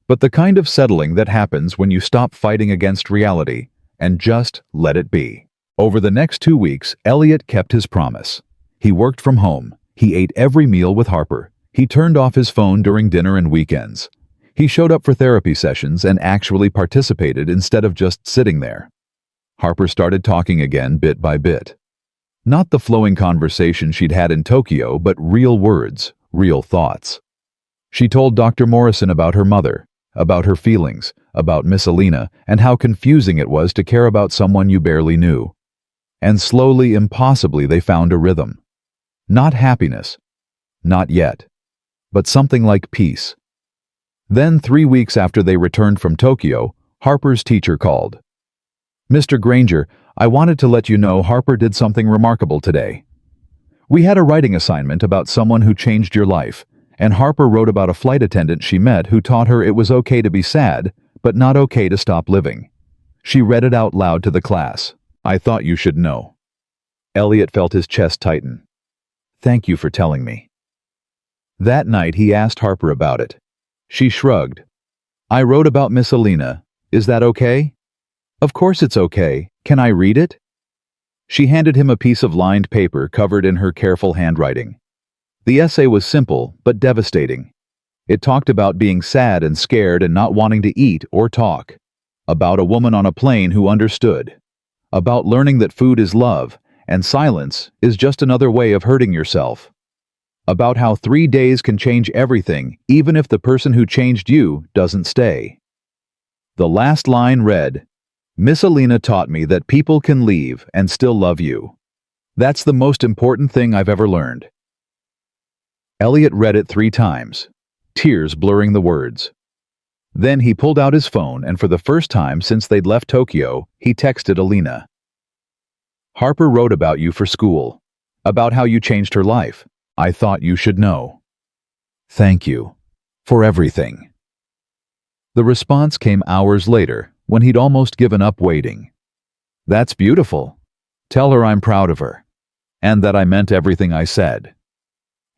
but the kind of settling that happens when you stop fighting against reality and just let it be. Over the next 2 weeks, Elliot kept his promise. He worked from home. He ate every meal with Harper. He turned off his phone during dinner and weekends. He showed up for therapy sessions and actually participated instead of just sitting there. Harper started talking again bit by bit. Not the flowing conversation she'd had in Tokyo, but real words, real thoughts. She told Dr. Morrison about her mother, about her feelings, about Miss Alina, and how confusing it was to care about someone you barely knew. And slowly, impossibly, they found a rhythm. Not happiness. Not yet. But something like peace. Then, 3 weeks after they returned from Tokyo, Harper's teacher called. Mr. Granger, I wanted to let you know Harper did something remarkable today. We had a writing assignment about someone who changed your life, and Harper wrote about a flight attendant she met who taught her it was okay to be sad, but not okay to stop living. She read it out loud to the class. I thought you should know. Elliot felt his chest tighten. Thank you for telling me. That night he asked Harper about it. She shrugged. I wrote about Miss Alina. Is that okay? Of course it's okay. Can I read it? She handed him a piece of lined paper covered in her careful handwriting. The essay was simple, but devastating. It talked about being sad and scared and not wanting to eat or talk. About a woman on a plane who understood. About learning that food is love, and silence is just another way of hurting yourself. About how 3 days can change everything, even if the person who changed you doesn't stay. The last line read, Miss Alina taught me that people can leave and still love you. That's the most important thing I've ever learned. Elliot read it 3 times, tears blurring the words. Then he pulled out his phone and for the first time since they'd left Tokyo, he texted Alina. Harper wrote about you for school, about how you changed her life. I thought you should know. Thank you. For everything. The response came hours later, when he'd almost given up waiting. That's beautiful. Tell her I'm proud of her. And that I meant everything I said.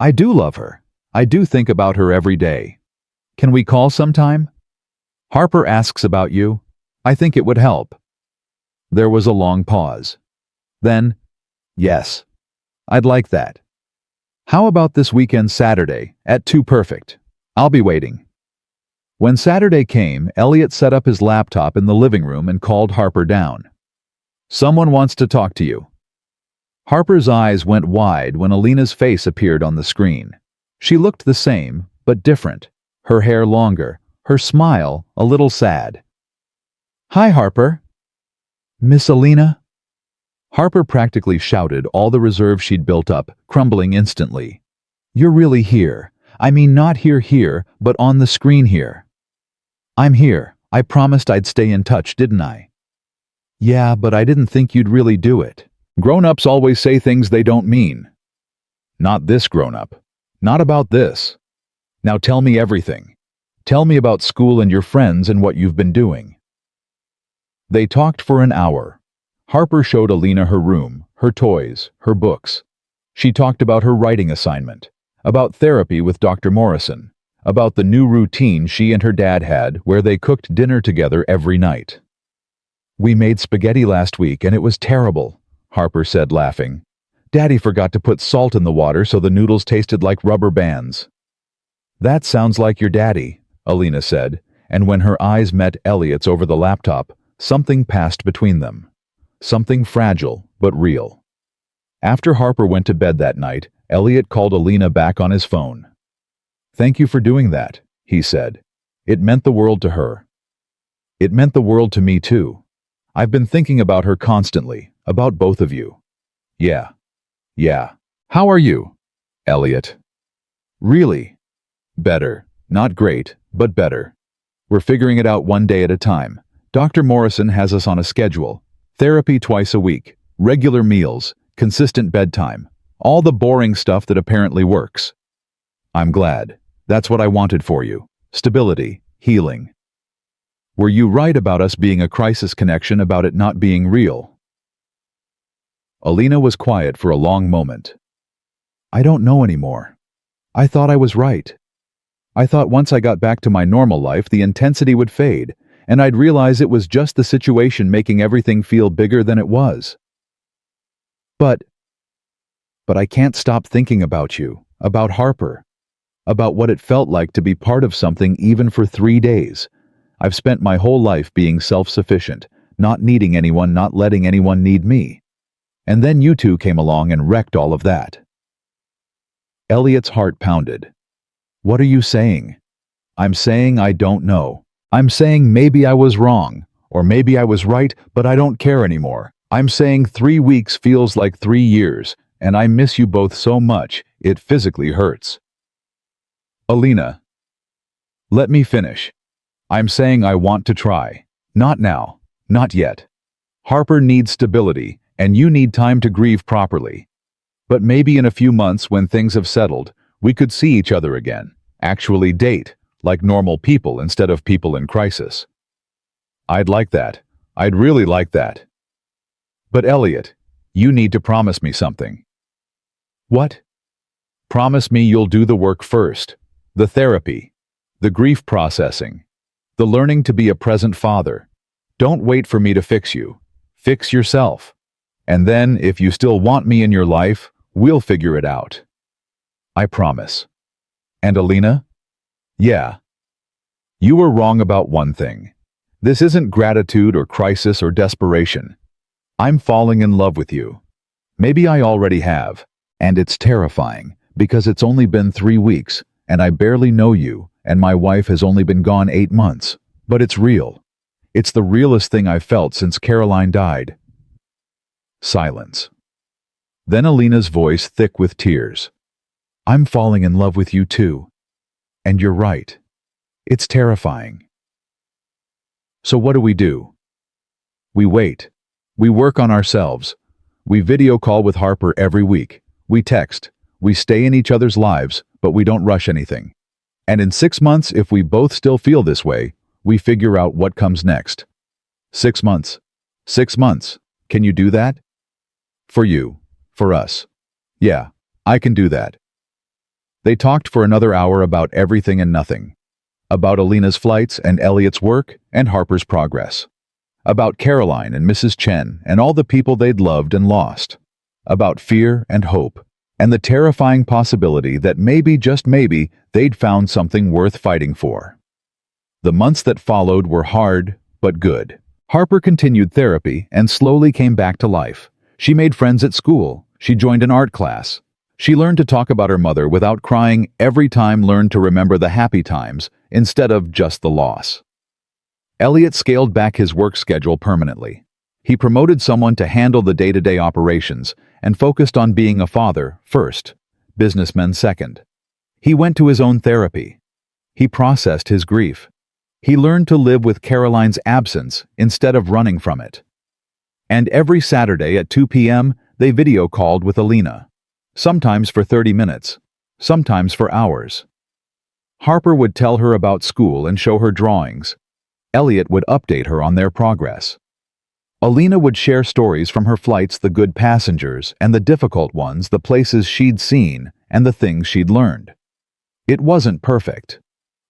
I do love her. I do think about her every day. Can we call sometime? Harper asks about you. I think it would help. There was a long pause. Then, yes. I'd like that. How about this weekend Saturday, at 2 Perfect? I'll be waiting. When Saturday came, Elliot set up his laptop in the living room and called Harper down. Someone wants to talk to you. Harper's eyes went wide when Alina's face appeared on the screen. She looked the same, but different. Her hair longer, her smile a little sad. Hi, Harper. Miss Alina? Harper practically shouted all the reserve she'd built up, crumbling instantly. You're really here. I mean not here, but on the screen here. I'm here. I promised I'd stay in touch, didn't I? Yeah, but I didn't think you'd really do it. Grown-ups always say things they don't mean. Not this grown-up. Not about this. Now tell me everything. Tell me about school and your friends and what you've been doing. They talked for an hour. Harper showed Alina her room, her toys, her books. She talked about her writing assignment, about therapy with Dr. Morrison, about the new routine she and her dad had where they cooked dinner together every night. "We made spaghetti last week and it was terrible," Harper said, laughing. "Daddy forgot to put salt in the water so the noodles tasted like rubber bands." "That sounds like your daddy," Alina said, and when her eyes met Elliot's over the laptop, something passed between them. Something fragile, but real. After Harper went to bed that night, Elliot called Alina back on his phone. "Thank you for doing that," he said. "It meant the world to her." "It meant the world to me too. I've been thinking about her constantly, about both of you." Yeah. "How are you, Elliot?" "Really? Better. Not great, but better. We're figuring it out one day at a time. Dr. Morrison has us on a schedule. Therapy twice a week, regular meals, consistent bedtime, all the boring stuff that apparently works." "I'm glad. That's what I wanted for you. Stability, healing." "Were you right about us being a crisis connection, about it not being real?" Alina was quiet for a long moment. "I don't know anymore. I thought I was right. I thought once I got back to my normal life, the intensity would fade, and I'd realize it was just the situation making everything feel bigger than it was. But I can't stop thinking about you, about Harper, about what it felt like to be part of something even for 3 days. I've spent my whole life being self-sufficient, not needing anyone, not letting anyone need me. And then you two came along and wrecked all of that." Elliot's heart pounded. "What are you saying?" "I'm saying I don't know. I'm saying maybe I was wrong, or maybe I was right, but I don't care anymore. I'm saying 3 weeks feels like 3 years, and I miss you both so much, it physically hurts." "Alina, let me finish. I'm saying I want to try. Not now. Not yet. Harper needs stability, and you need time to grieve properly. But maybe in a few months when things have settled, we could see each other again, actually date, like normal people instead of people in crisis." "I'd like that. I'd really like that. But Elliot, you need to promise me something." "What?" "Promise me you'll do the work first. The therapy, the grief processing, the learning to be a present father. Don't wait for me to fix you. Fix yourself. And then, if you still want me in your life, we'll figure it out." "I promise." "And Alina?" "Yeah. You were wrong about one thing. This isn't gratitude or crisis or desperation. I'm falling in love with you. Maybe I already have, and it's terrifying because it's only been 3 weeks, and I barely know you, and my wife has only been gone 8 months, but it's real. It's the realest thing I've felt since Caroline died." Silence. Then Alina's voice thick with tears. "I'm falling in love with you too. And you're right. It's terrifying." "So what do we do?" "We wait. We work on ourselves. We video call with Harper every week. We text. We stay in each other's lives, but we don't rush anything. And in 6 months, if we both still feel this way, we figure out what comes next." 6 months. 6 months. Can you do that? "For you. For us. Yeah, I can do that." They talked for another hour about everything and nothing. About Alina's flights and Elliot's work and Harper's progress. About Caroline and Mrs. Chen and all the people they'd loved and lost. About fear and hope, and the terrifying possibility that maybe, just maybe, they'd found something worth fighting for. The months that followed were hard, but good. Harper continued therapy and slowly came back to life. She made friends at school. She joined an art class. She learned to talk about her mother without crying every time, learned to remember the happy times instead of just the loss. Elliot scaled back his work schedule permanently. He promoted someone to handle the day-to-day operations and focused on being a father first, businessman second. He went to his own therapy. He processed his grief. He learned to live with Caroline's absence instead of running from it. And every Saturday at 2 p.m., they video called with Alina. Sometimes for 30 minutes, sometimes for hours. Harper would tell her about school and show her drawings. Elliot would update her on their progress. Alina would share stories from her flights, the good passengers and the difficult ones, the places she'd seen and the things she'd learned. It wasn't perfect.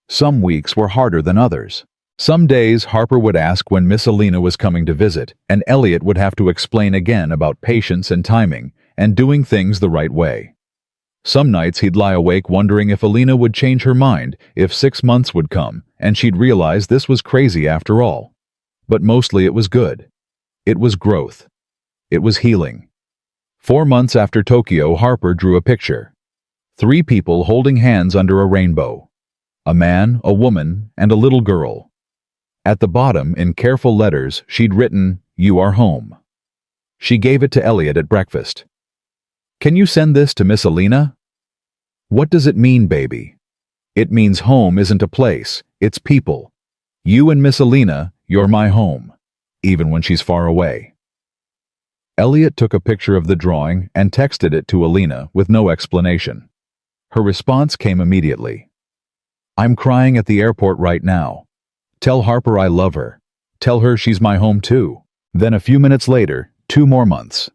Some weeks were harder than others. Some days Harper would ask when Miss Alina was coming to visit, and Elliot would have to explain again about patience and timing and doing things the right way. Some nights he'd lie awake wondering if Alina would change her mind, if 6 months would come, and she'd realize this was crazy after all. But mostly it was good. It was growth. It was healing. 4 months after Tokyo, Harper drew a picture. 3 people holding hands under a rainbow. A man, a woman, and a little girl. At the bottom, in careful letters, she'd written, "You are home." She gave it to Elliot at breakfast. "Can you send this to Miss Alina?" "What does it mean, baby?" "It means home isn't a place, it's people. You and Miss Alina, you're my home, even when she's far away." Elliot took a picture of the drawing and texted it to Alina with no explanation. Her response came immediately. "I'm crying at the airport right now. Tell Harper I love her. Tell her she's my home too." Then a few minutes later, 2 more months.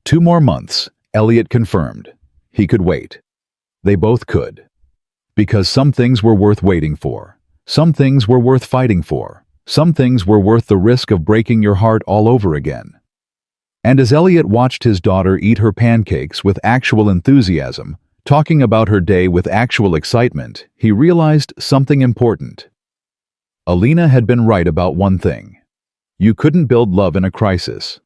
2 more months, Elliot confirmed. He could wait. They both could. Because some things were worth waiting for. Some things were worth fighting for. Some things were worth the risk of breaking your heart all over again. And as Elliot watched his daughter eat her pancakes with actual enthusiasm, talking about her day with actual excitement, he realized something important. Alina had been right about one thing. You couldn't build love in a crisis.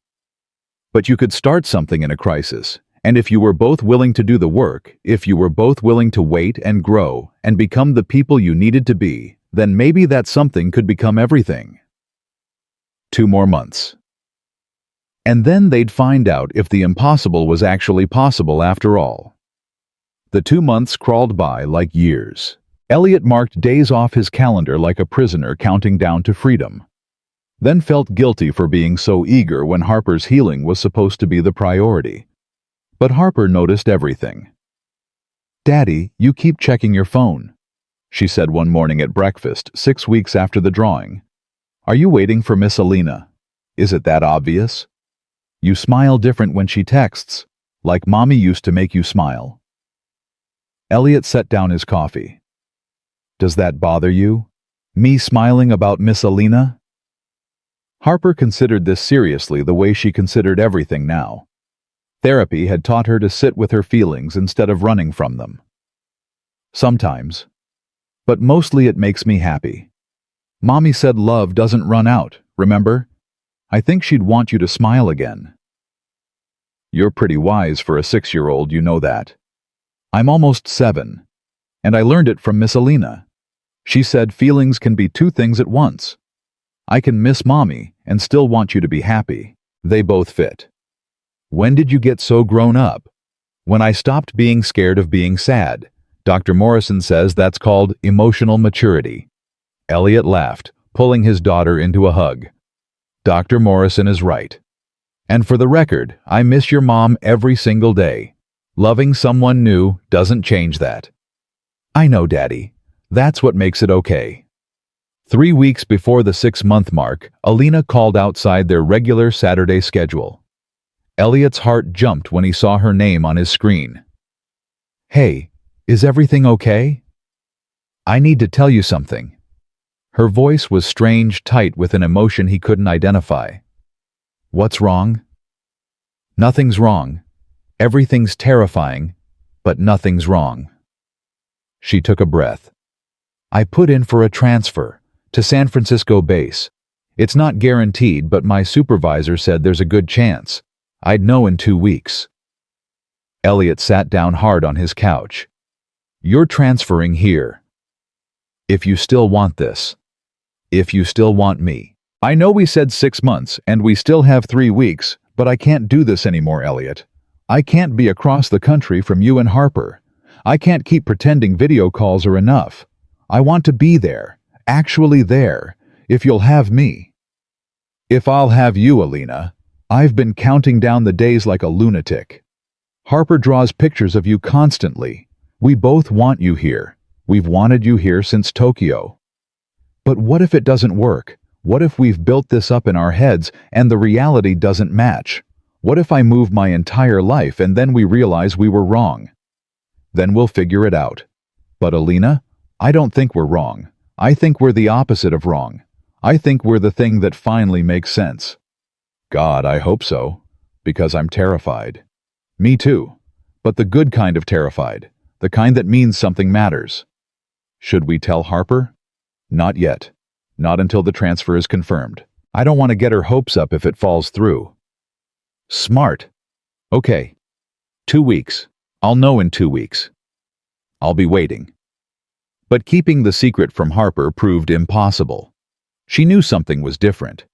But you could start something in a crisis, and if you were both willing to do the work, if you were both willing to wait and grow and become the people you needed to be, then maybe that something could become everything. 2 more months. And then they'd find out if the impossible was actually possible after all. The 2 months crawled by like years. Elliot marked days off his calendar like a prisoner counting down to freedom. Then felt guilty for being so eager when Harper's healing was supposed to be the priority. But Harper noticed everything. "Daddy, you keep checking your phone," she said one morning at breakfast 6 weeks after the drawing. "Are you waiting for Miss Alina? Is it that obvious? You smile different when she texts, like Mommy used to make you smile." Elliot set down his coffee. "Does that bother you? Me smiling about Miss Alina?" Harper considered this seriously the way she considered everything now. Therapy had taught her to sit with her feelings instead of running from them. "Sometimes. But mostly it makes me happy. Mommy said love doesn't run out, remember? I think she'd want you to smile again." "You're pretty wise for a 6-year-old, you know that. I'm almost 7. And I learned it from Miss Alina. She said feelings can be 2 things at once. I can miss Mommy and still want you to be happy. They both fit. When did you get so grown up?" "When I stopped being scared of being sad. Dr. Morrison says that's called emotional maturity." Elliot laughed, pulling his daughter into a hug. "Dr. Morrison is right. And for the record, I miss your mom every single day. Loving someone new doesn't change that." "I know, Daddy. That's what makes it okay." 3 weeks before the 6-month mark, Alina called outside their regular Saturday schedule. Elliot's heart jumped when he saw her name on his screen. "Hey, is everything okay? I need to tell you something." Her voice was strange, tight with an emotion he couldn't identify. "What's wrong?" "Nothing's wrong. Everything's terrifying, but nothing's wrong." She took a breath. "I put in for a transfer to San Francisco base. It's not guaranteed, but my supervisor said there's a good chance. I'd know in 2 weeks." Elliot sat down hard on his couch. "You're transferring here. If you still want this. If you still want me. I know we said 6 months and we still have 3 weeks, but I can't do this anymore, Elliot. I can't be across the country from you and Harper. I can't keep pretending video calls are enough. I want to be there, actually there, if you'll have me." "If I'll have you, Alina. I've been counting down the days like a lunatic. Harper draws pictures of you constantly. We both want you here. We've wanted you here since Tokyo." "But what if it doesn't work? What if we've built this up in our heads and the reality doesn't match? What if I move my entire life and then we realize we were wrong? Then we'll figure it out. But Alina, I don't think we're wrong. I think we're the opposite of wrong. I think we're the thing that finally makes sense. God, I hope so, because I'm terrified. Me too, but the good kind of terrified, the kind that means something matters. Should we tell Harper? Not yet. Not until the transfer is confirmed. I don't want to get her hopes up if it falls through. Smart. Okay. 2 weeks. I'll know in 2 weeks. I'll be waiting. But keeping the secret from Harper proved impossible. She knew something was different.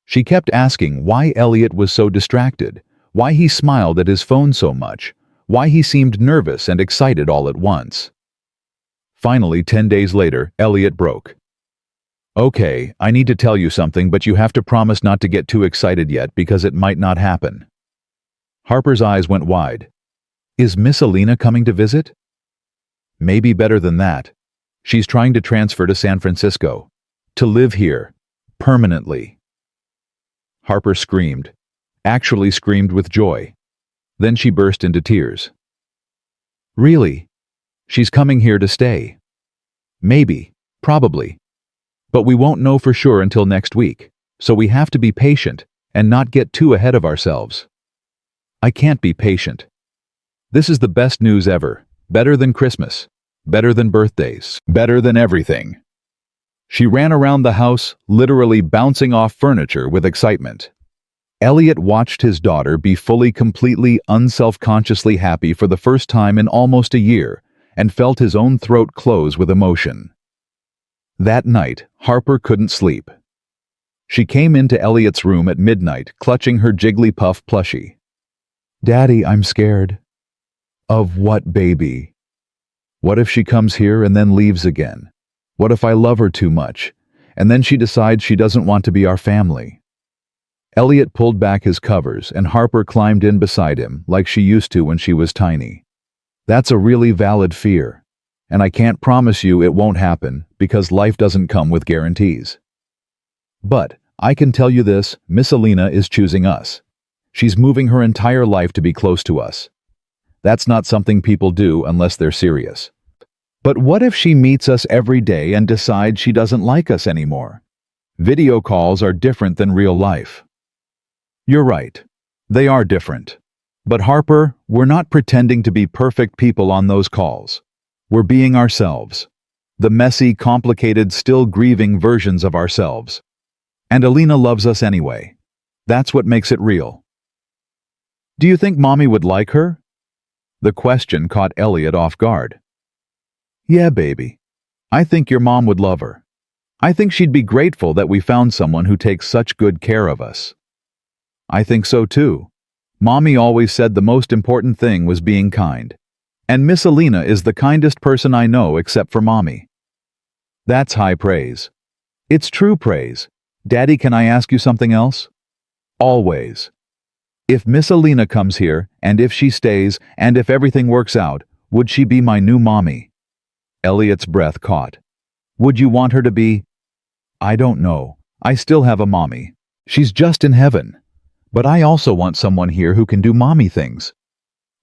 She kept asking why Elliot was so distracted, why he smiled at his phone so much, why he seemed nervous and excited all at once. Finally, 10 days later, Elliot broke. Okay, I need to tell you something, but you have to promise not to get too excited yet because it might not happen. Harper's eyes went wide. Is Miss Alina coming to visit? Maybe better than that. She's trying to transfer to San Francisco. To live here. Permanently. Harper screamed. Actually screamed with joy. Then she burst into tears. Really? She's coming here to stay. Maybe. Probably. But we won't know for sure until next week, so we have to be patient and not get too ahead of ourselves. I can't be patient. This is the best news ever. Better than Christmas. Better than birthdays. Better than everything. She ran around the house, literally bouncing off furniture with excitement. Elliot watched his daughter be fully, completely, unself-consciously happy for the first time in almost a year, and felt his own throat close with emotion. That night, Harper couldn't sleep. She came into Elliot's room at midnight, clutching her Jigglypuff plushie. Daddy, I'm scared. Of what, baby? What if she comes here and then leaves again? What if I love her too much, and then she decides she doesn't want to be our family? Elliot pulled back his covers and Harper climbed in beside him like she used to when she was tiny. That's a really valid fear, and I can't promise you it won't happen because life doesn't come with guarantees. But I can tell you this, Miss Alina is choosing us. She's moving her entire life to be close to us. That's not something people do unless they're serious. But what if she meets us every day and decides she doesn't like us anymore? Video calls are different than real life. You're right. They are different. But Harper, we're not pretending to be perfect people on those calls. We're being ourselves. The messy, complicated, still grieving versions of ourselves. And Alina loves us anyway. That's what makes it real. Do you think Mommy would like her? The question caught Elliot off guard. Yeah, baby. I think your mom would love her. I think she'd be grateful that we found someone who takes such good care of us. I think so too. Mommy always said the most important thing was being kind. And Miss Alina is the kindest person I know except for Mommy. That's high praise. It's true praise. Daddy, can I ask you something else? Always. If Miss Alina comes here, and if she stays, and if everything works out, would she be my new mommy? Elliot's breath caught. Would you want her to be? I don't know. I still have a mommy. She's just in heaven. But I also want someone here who can do mommy things.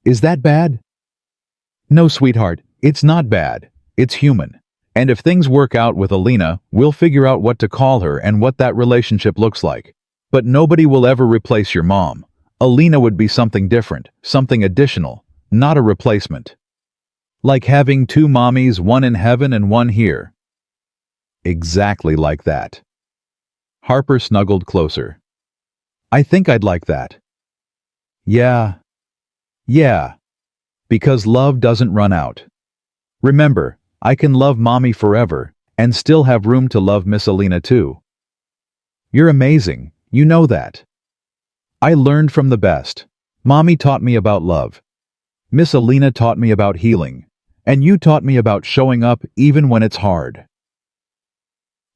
Is that bad? No, sweetheart, it's not bad. It's human. And if things work out with Alina, we'll figure out what to call her and what that relationship looks like. But nobody will ever replace your mom. Alina would be something different, something additional, not a replacement. Like having two mommies, one in heaven and one here. Exactly like that. Harper snuggled closer. I think I'd like that. Yeah. Because love doesn't run out. Remember, I can love Mommy forever and still have room to love Miss Alina too. You're amazing, you know that. I learned from the best. Mommy taught me about love. Miss Alina taught me about healing. And you taught me about showing up even when it's hard.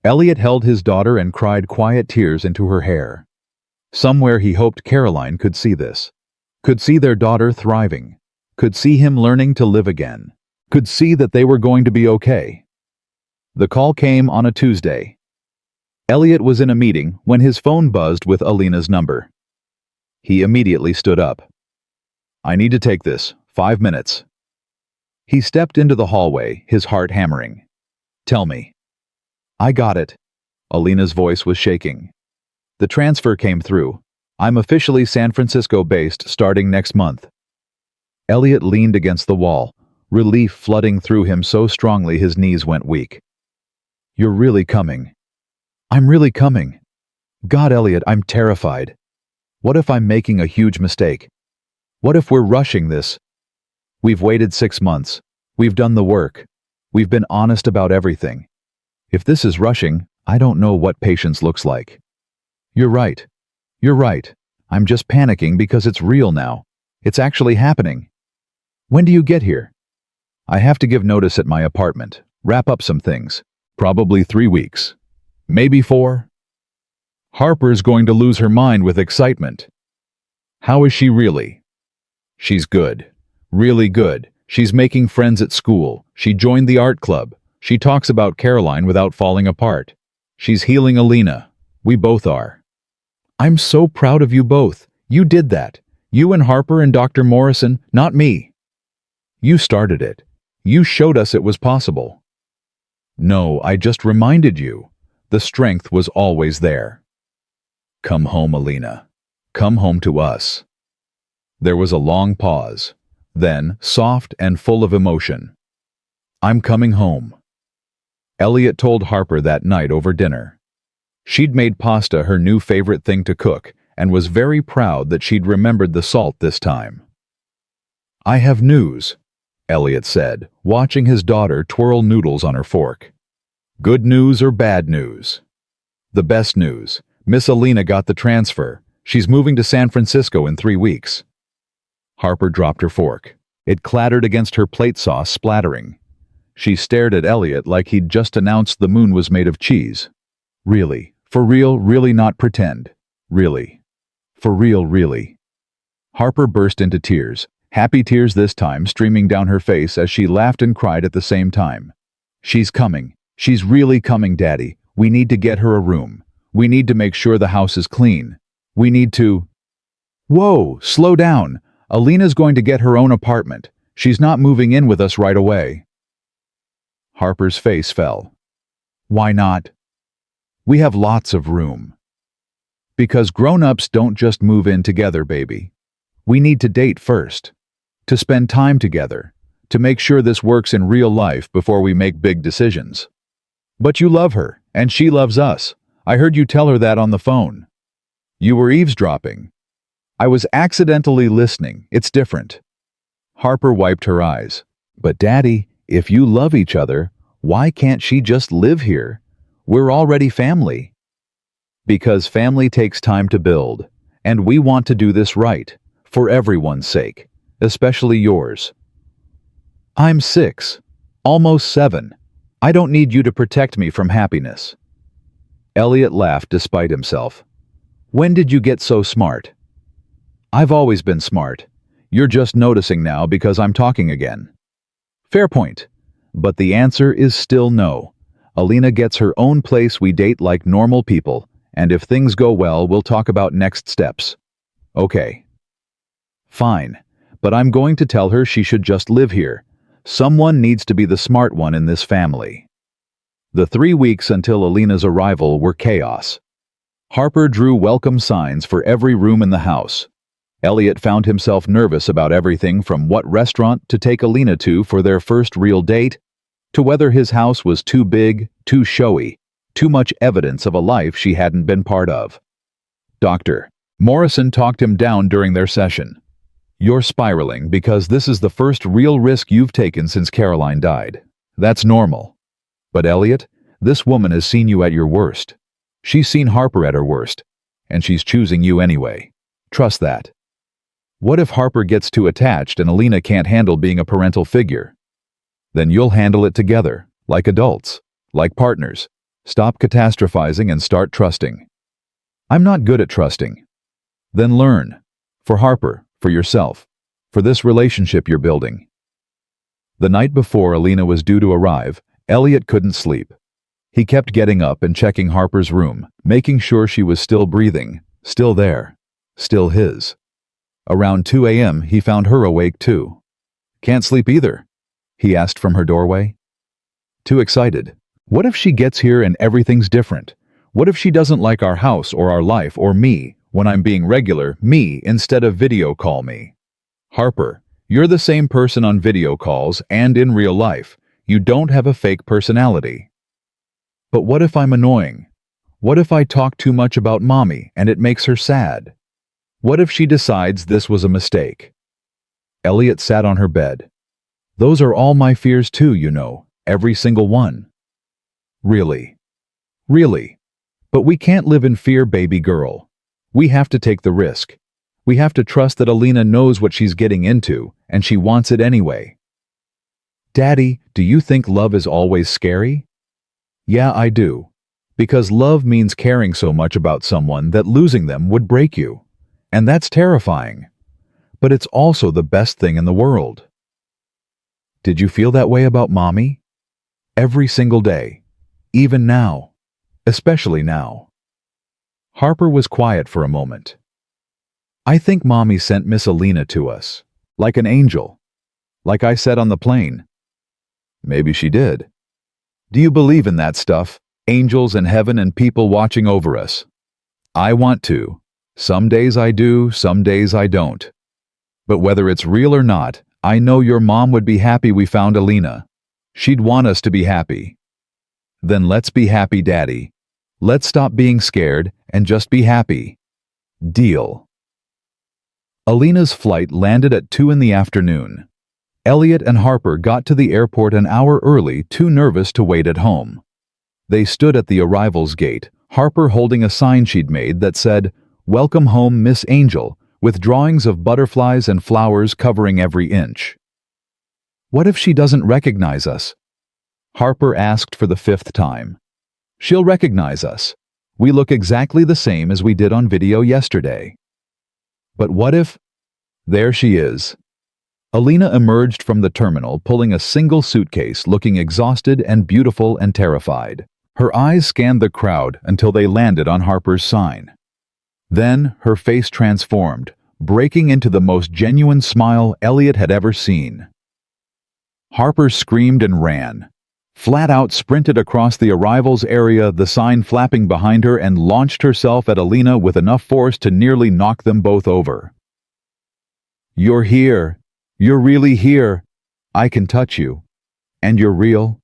Elliot held his daughter and cried quiet tears into her hair. Somewhere he hoped Caroline could see this. Could see their daughter thriving. Could see him learning to live again. Could see that they were going to be okay. The call came on a Tuesday. Elliot was in a meeting when his phone buzzed with Alina's number. He immediately stood up. "I need to take this. 5 minutes." He stepped into the hallway, his heart hammering. "Tell me." "I got it." Alina's voice was shaking. "The transfer came through. I'm officially San Francisco-based starting next month." Elliot leaned against the wall, relief flooding through him so strongly his knees went weak. "You're really coming." "I'm really coming." "God, Elliot, I'm terrified. What if I'm making a huge mistake? What if we're rushing this? We've waited 6 months. We've done the work. We've been honest about everything. If this is rushing, I don't know what patience looks like." "You're right. You're right. I'm just panicking because it's real now. It's actually happening." "When do you get here?" "I have to give notice at my apartment, wrap up some things. Probably 3 weeks. Maybe 4. Harper's going to lose her mind with excitement. "How is she really?" "She's good. Really good. She's making friends at school. She joined the art club. She talks about Caroline without falling apart. She's healing Alina. We both are." "I'm so proud of you both. You did that. You and Harper and Dr. Morrison, not me. You started it. You showed us it was possible." "No, I just reminded you. The strength was always there." "Come home, Alina. Come home to us." There was a long pause, then soft and full of emotion. "I'm coming home." Elliot told Harper that night over dinner. She'd made pasta her new favorite thing to cook and was very proud that she'd remembered the salt this time. "I have news," Elliot said, watching his daughter twirl noodles on her fork. "Good news or bad news?" "The best news. Miss Alina got the transfer. She's moving to San Francisco in 3 weeks." Harper dropped her fork. It clattered against her plate sauce, splattering. She stared at Elliot like he'd just announced the moon was made of cheese. "Really? For real? Really, not pretend? Really? For real, really?" Harper burst into tears, happy tears this time streaming down her face as she laughed and cried at the same time. "She's coming. She's really coming, Daddy. We need to get her a room. We need to make sure the house is clean. We need to—" "Whoa, slow down. Alina's going to get her own apartment. She's not moving in with us right away." Harper's face fell. "Why not?" "We have lots of room." "Because grown-ups don't just move in together, baby. We need to date first. To spend time together. To make sure this works in real life before we make big decisions." "But you love her, and she loves us. I heard you tell her that on the phone." "You were eavesdropping." "I was accidentally listening. It's different." Harper wiped her eyes. "But Daddy, if you love each other, why can't she just live here? We're already family." "Because family takes time to build, and we want to do this right, for everyone's sake, especially yours." "I'm 6, almost 7. I don't need you to protect me from happiness." Elliot laughed despite himself. "When did you get so smart?" "I've always been smart. You're just noticing now because I'm talking again." "Fair point. But the answer is still no. Alina gets her own place. We date like normal people, and if things go well, we'll talk about next steps." "Okay." "Fine. But I'm going to tell her she should just live here. Someone needs to be the smart one in this family." The 3 weeks until Alina's arrival were chaos. Harper drew welcome signs for every room in the house. Elliot found himself nervous about everything from what restaurant to take Alina to for their first real date, to whether his house was too big, too showy, too much evidence of a life she hadn't been part of. Dr. Morrison talked him down during their session. "You're spiraling because this is the first real risk you've taken since Caroline died. That's normal. But Elliot, this woman has seen you at your worst. She's seen Harper at her worst, and she's choosing you anyway. Trust that." "What if Harper gets too attached and Alina can't handle being a parental figure?" "Then you'll handle it together, like adults, like partners. Stop catastrophizing and start trusting." "I'm not good at trusting." "Then learn. For Harper, for yourself, for this relationship you're building." The night before Alina was due to arrive, Elliot couldn't sleep. He kept getting up and checking Harper's room, making sure she was still breathing, still there, still his. Around 2 a.m., he found her awake too. "Can't sleep either?" he asked from her doorway. Too excited. What if she gets here and everything's different? What if she doesn't like our house or our life or me when I'm being regular, me instead of video call me? Harper, you're the same person on video calls and in real life. You don't have a fake personality. But what if I'm annoying? What if I talk too much about mommy and it makes her sad? What if she decides this was a mistake? Elliot sat on her bed. Those are all my fears too, you know, every single one. Really? Really? But we can't live in fear, baby girl. We have to take the risk. We have to trust that Alina knows what she's getting into, and she wants it anyway. Daddy, do you think love is always scary? Yeah, I do. Because love means caring so much about someone that losing them would break you. And that's terrifying. But it's also the best thing in the world. Did you feel that way about mommy? Every single day. Even now. Especially now. Harper was quiet for a moment. I think mommy sent Miss Alina to us. Like an angel. Like I said on the plane. Maybe she did. Do you believe in that stuff? Angels in heaven and people watching over us? I want to. Some days I do, some days I don't. But whether it's real or not, I know your mom would be happy we found Alina. She'd want us to be happy. Then let's be happy, Daddy. Let's stop being scared and just be happy. Deal. Alina's flight landed at 2 in the afternoon. Elliot and Harper got to the airport an hour early, too nervous to wait at home. They stood at the arrivals gate, Harper holding a sign she'd made that said, "Welcome home, Miss Angel," with drawings of butterflies and flowers covering every inch. What if she doesn't recognize us? Harper asked for the 5th time. She'll recognize us. We look exactly the same as we did on video yesterday. But what if... There she is. Alina emerged from the terminal pulling a single suitcase, looking exhausted and beautiful and terrified. Her eyes scanned the crowd until they landed on Harper's sign. Then her face transformed, breaking into the most genuine smile Elliot had ever seen. Harper screamed and ran. Flat out sprinted across the arrivals area, the sign flapping behind her, and launched herself at Alina with enough force to nearly knock them both over. You're here. You're really here. I can touch you. And you're real.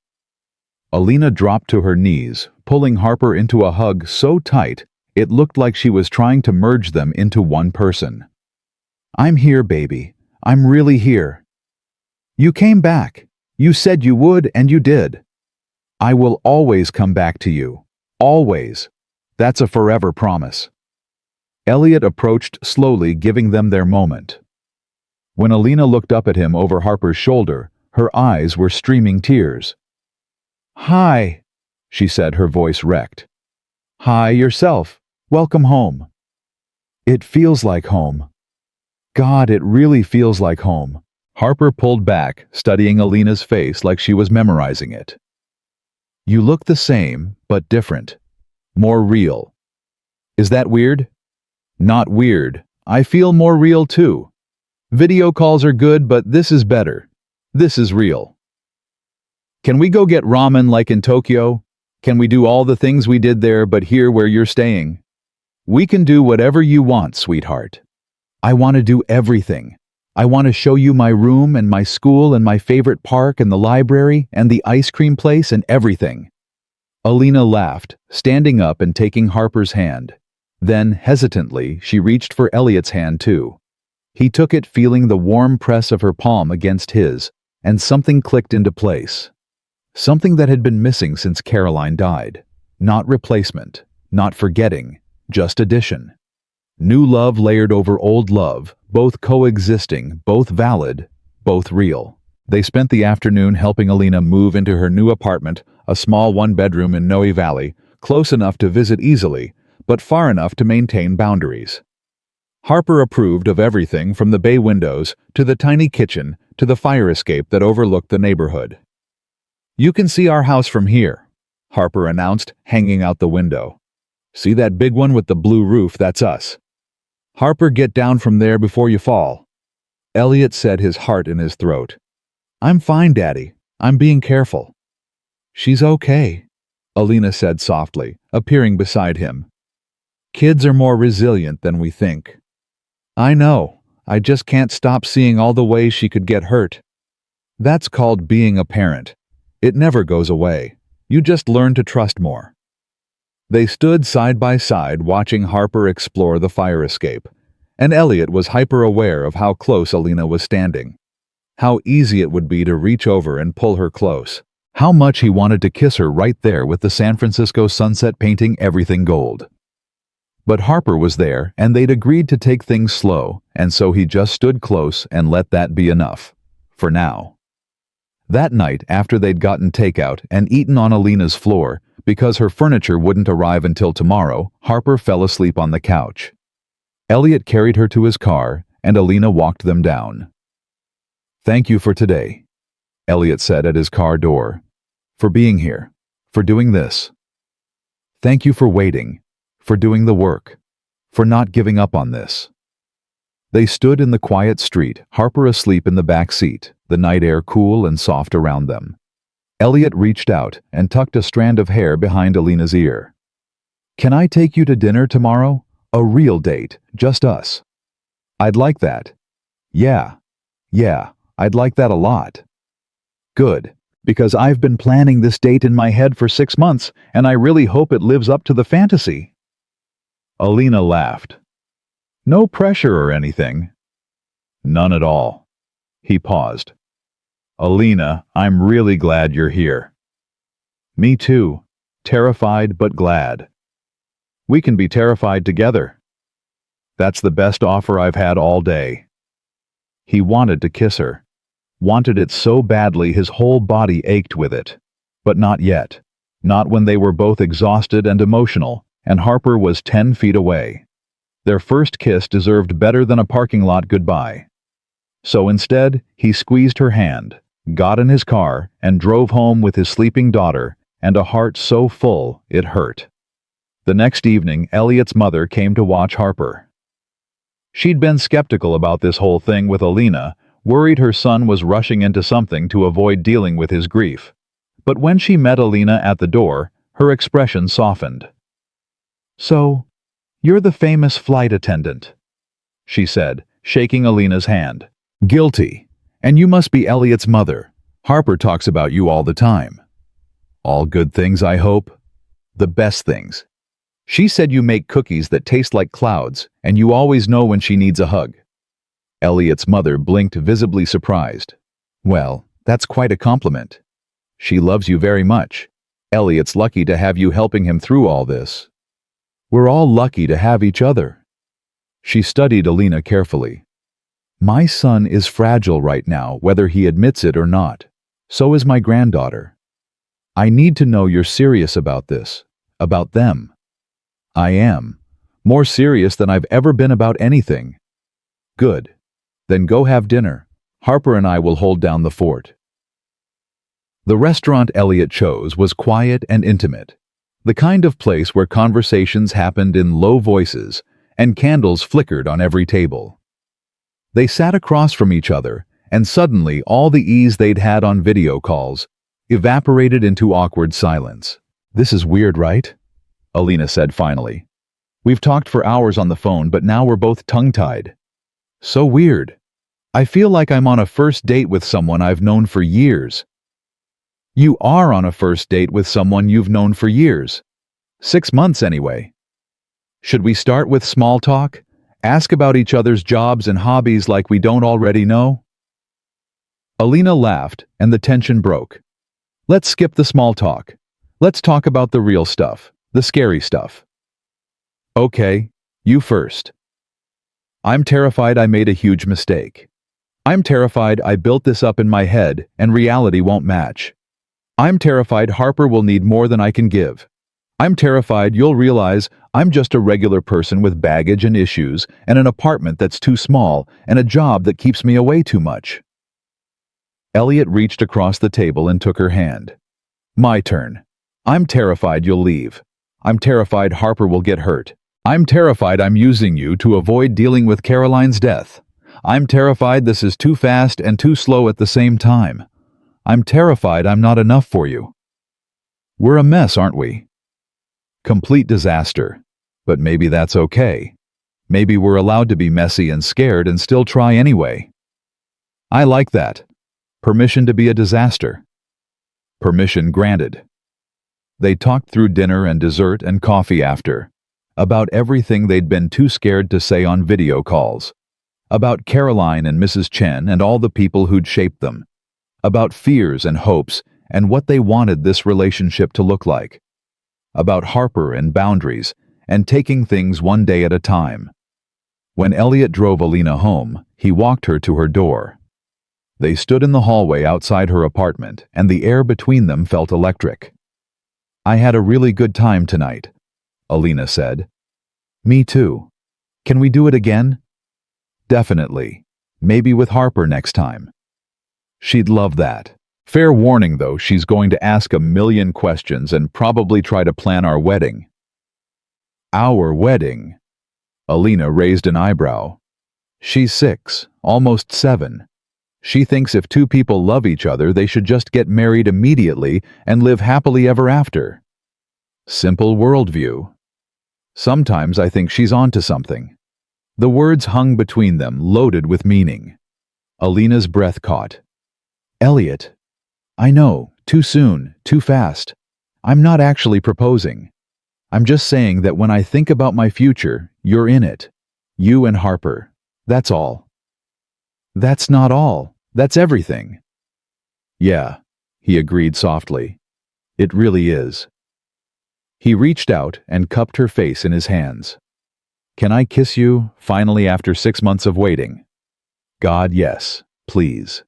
Alina dropped to her knees, pulling Harper into a hug so tight it looked like she was trying to merge them into one person. I'm here, baby. I'm really here. You came back. You said you would, and you did. I will always come back to you. Always. That's a forever promise. Elliot approached slowly, giving them their moment. When Alina looked up at him over Harper's shoulder, her eyes were streaming tears. Hi, she said, her voice wrecked. Hi, yourself. Welcome home. It feels like home. God, it really feels like home. Harper pulled back, studying Alina's face like she was memorizing it. You look the same, but different. More real. Is that weird? Not weird. I feel more real too. Video calls are good, but this is better. This is real. Can we go get ramen like in Tokyo? Can we do all the things we did there but here where you're staying? We can do whatever you want, sweetheart. I want to do everything. I want to show you my room and my school and my favorite park and the library and the ice cream place and everything. Alina laughed, standing up and taking Harper's hand. Then, hesitantly, she reached for Elliot's hand too. He took it, feeling the warm press of her palm against his, and something clicked into place. Something that had been missing since Caroline died. Not replacement, not forgetting, just addition. New love layered over old love, both coexisting, both valid, both real. They spent the afternoon helping Alina move into her new apartment, a small one-bedroom in Noe Valley, close enough to visit easily, but far enough to maintain boundaries. Harper approved of everything from the bay windows to the tiny kitchen to the fire escape that overlooked the neighborhood. You can see our house from here. Harper announced, hanging out the window. "See that big one with the blue roof? That's us." "Harper, get down from there before you fall." Elliot said, his heart in his throat. "I'm fine, Daddy. I'm being careful." "She's okay," Alina said softly, appearing beside him. "Kids are more resilient than we think." "I know. I just can't stop seeing all the ways she could get hurt." "That's called being a parent. It never goes away. You just learn to trust more." They stood side by side watching Harper explore the fire escape, and Elliot was hyper-aware of how close Alina was standing. How easy it would be to reach over and pull her close. How much he wanted to kiss her right there with the San Francisco sunset painting everything gold. But Harper was there, and they'd agreed to take things slow, and so he just stood close and let that be enough. For now. That night, after they'd gotten takeout and eaten on Alina's floor, because her furniture wouldn't arrive until tomorrow, Harper fell asleep on the couch. Elliot carried her to his car, and Alina walked them down. "Thank you for today," Elliot said at his car door. "For being here. For doing this. Thank you for waiting. For doing the work. For not giving up on this." They stood in the quiet street, Harper asleep in the back seat, the night air cool and soft around them. Elliot reached out and tucked a strand of hair behind Alina's ear. "Can I take you to dinner tomorrow? A real date, just us." "I'd like that." Yeah, I'd like that a lot." "Good, because I've been planning this date in my head for 6 months, and I really hope it lives up to the fantasy." Alina laughed. "No pressure or anything." "None at all." He paused. "Alina, I'm really glad you're here." "Me too. Terrified but glad." "We can be terrified together." "That's the best offer I've had all day." He wanted to kiss her. Wanted it so badly his whole body ached with it. But not yet. Not when they were both exhausted and emotional, and Harper was 10 feet away. Their first kiss deserved better than a parking lot goodbye. So instead, he squeezed her hand, got in his car, and drove home with his sleeping daughter, and a heart so full it hurt. The next evening, Elliot's mother came to watch Harper. She'd been skeptical about this whole thing with Alina, worried her son was rushing into something to avoid dealing with his grief. But when she met Alina at the door, her expression softened. "So, you're the famous flight attendant," she said, shaking Alina's hand. "Guilty. And you must be Elliot's mother. Harper talks about you all the time." "All good things, I hope." "The best things. She said you make cookies that taste like clouds, and you always know when she needs a hug." Elliot's mother blinked, visibly surprised. "Well, that's quite a compliment. She loves you very much. Elliot's lucky to have you helping him through all this." "We're all lucky to have each other." She studied Alina carefully. "My son is fragile right now, whether he admits it or not. So is my granddaughter. I need to know you're serious about this, about them." "I am. More serious than I've ever been about anything." "Good. Then go have dinner. Harper and I will hold down the fort." The restaurant Elliot chose was quiet and intimate, the kind of place where conversations happened in low voices and candles flickered on every table. They sat across from each other, and suddenly all the ease they'd had on video calls evaporated into awkward silence. "This is weird, right?" Alina said finally. "We've talked for hours on the phone, but now we're both tongue-tied. So weird. I feel like I'm on a first date with someone I've known for years." "You are on a first date with someone you've known for years. 6 months anyway." "Should we start with small talk? Ask about each other's jobs and hobbies like we don't already know?" Alina laughed, and the tension broke. "Let's skip the small talk. Let's talk about the real stuff, the scary stuff." "Okay, you first." "I'm terrified I made a huge mistake. I'm terrified I built this up in my head and reality won't match. I'm terrified Harper will need more than I can give. I'm terrified you'll realize I'm just a regular person with baggage and issues and an apartment that's too small and a job that keeps me away too much." Elliot reached across the table and took her hand. "My turn. I'm terrified you'll leave. I'm terrified Harper will get hurt. I'm terrified I'm using you to avoid dealing with Caroline's death. I'm terrified this is too fast and too slow at the same time. I'm terrified I'm not enough for you. We're a mess, aren't we? Complete disaster. But maybe that's okay. Maybe we're allowed to be messy and scared and still try anyway. I like that. Permission to be a disaster. Permission granted. They talked through dinner and dessert and coffee after, about everything they'd been too scared to say on video calls, about Caroline and Mrs. Chen and all the people who'd shaped them, about fears and hopes and what they wanted this relationship to look like, about Harper and boundaries and taking things one day at a time. When Elliot drove Alina home, he walked her to her door. They stood in the hallway outside her apartment, and the air between them felt electric. I had a really good time tonight, Alina said. Me too. Can we do it again? Definitely. Maybe with Harper next time. She'd love that. Fair warning, though, she's going to ask a million questions and probably try to plan our wedding. Our wedding? Alina raised an eyebrow. She's 6, almost 7. She thinks if two people love each other, they should just get married immediately and live happily ever after. Simple worldview. Sometimes I think she's onto something. The words hung between them, loaded with meaning. Alina's breath caught. Elliot, I know, too soon, too fast. I'm not actually proposing. I'm just saying that when I think about my future, you're in it. You and Harper. That's all. That's not all. That's everything. Yeah, he agreed softly. It really is. He reached out and cupped her face in his hands. Can I kiss you, finally, after 6 months of waiting? God, yes, please.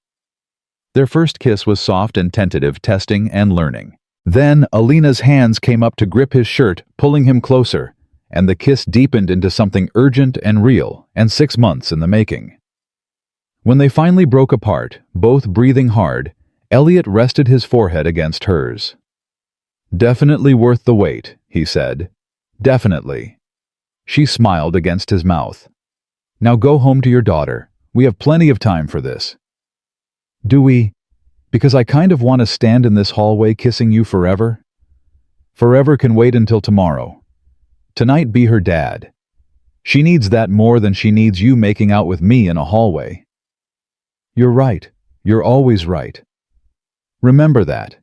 Their first kiss was soft and tentative, testing and learning. Then Alina's hands came up to grip his shirt, pulling him closer, and the kiss deepened into something urgent and real, and 6 months in the making. When they finally broke apart, both breathing hard, Elliot rested his forehead against hers. Definitely worth the wait, he said. Definitely. She smiled against his mouth. Now go home to your daughter. We have plenty of time for this. Do we? Because I kind of want to stand in this hallway kissing you forever. Forever can wait until tomorrow. Tonight be her dad. She needs that more than she needs you making out with me in a hallway. You're right. You're always right. Remember that.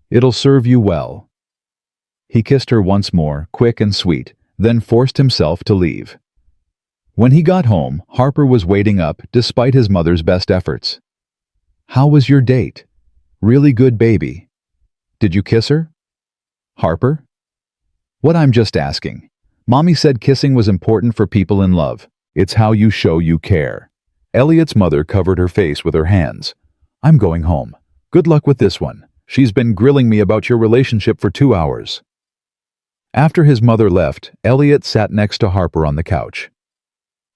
It'll serve you well. He kissed her once more, quick and sweet, then forced himself to leave. When he got home, Harper was waiting up despite his mother's best efforts. How was your date? Really good, baby. Did you kiss her? Harper? What I'm just asking. Mommy said kissing was important for people in love. It's how you show you care. Elliot's mother covered her face with her hands. I'm going home. Good luck with this one. She's been grilling me about your relationship for 2 hours. After his mother left, Elliot sat next to Harper on the couch.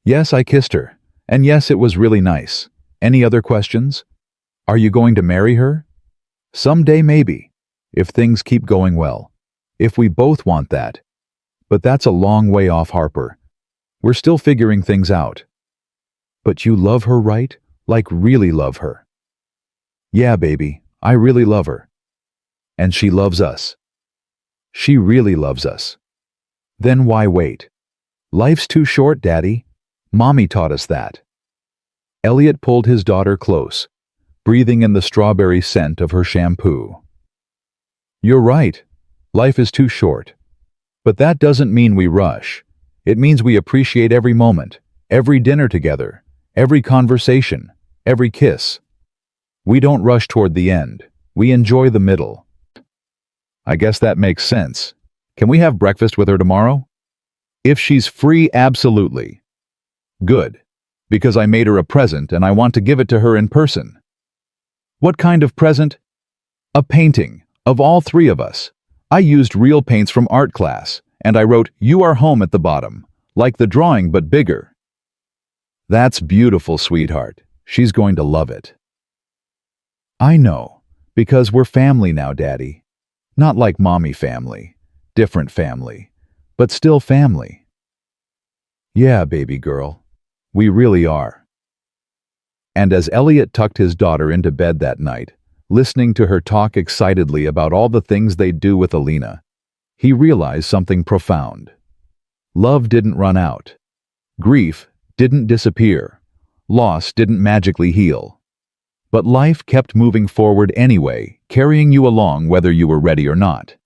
Yes, I kissed her. And yes, it was really nice. Any other questions? Are you going to marry her? Someday maybe. If things keep going well. If we both want that. But that's a long way off, Harper. We're still figuring things out. But you love her, right? Like really love her. Yeah, baby, I really love her. And she loves us. She really loves us. Then why wait? Life's too short, Daddy. Mommy taught us that. Elliot pulled his daughter close, breathing in the strawberry scent of her shampoo. You're right. Life is too short. But that doesn't mean we rush. It means we appreciate every moment, every dinner together, every conversation, every kiss. We don't rush toward the end. We enjoy the middle. I guess that makes sense. Can we have breakfast with her tomorrow? If she's free, absolutely. Good. Because I made her a present and I want to give it to her in person. What kind of present? A painting of all 3 of us. I used real paints from art class, and I wrote, "You are home" at the bottom, like the drawing but bigger. That's beautiful, sweetheart. She's going to love it. I know, because we're family now, Daddy. Not like mommy family, different family, but still family. Yeah, baby girl, we really are. And as Elliot tucked his daughter into bed that night, listening to her talk excitedly about all the things they'd do with Alina, he realized something profound. Love didn't run out. Grief didn't disappear. Loss didn't magically heal. But life kept moving forward anyway, carrying you along whether you were ready or not.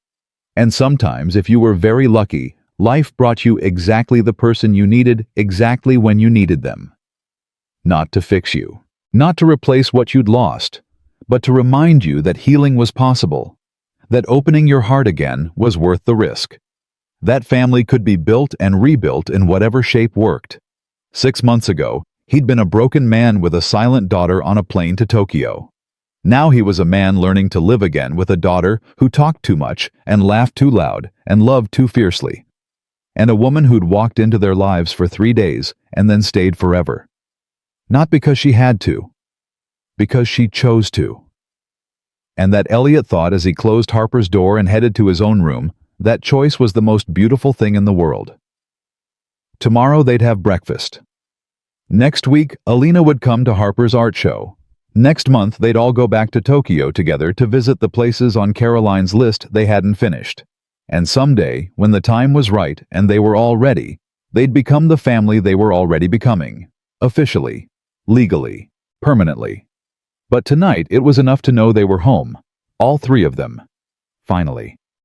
And sometimes, if you were very lucky, life brought you exactly the person you needed exactly when you needed them. Not to fix you, not to replace what you'd lost, but to remind you that healing was possible, that opening your heart again was worth the risk. That family could be built and rebuilt in whatever shape worked. 6 months ago, he'd been a broken man with a silent daughter on a plane to Tokyo. Now he was a man learning to live again with a daughter who talked too much and laughed too loud and loved too fiercely. And a woman who'd walked into their lives for 3 days and then stayed forever. Not because she had to, because she chose to. And that Elliot thought as he closed Harper's door and headed to his own room, that choice was the most beautiful thing in the world. Tomorrow they'd have breakfast. Next week, Alina would come to Harper's art show. Next month, they'd all go back to Tokyo together to visit the places on Caroline's list they hadn't finished. And someday, when the time was right and they were all ready, they'd become the family they were already becoming. Officially, legally, permanently. But tonight, it was enough to know they were home. All 3 of them. Finally.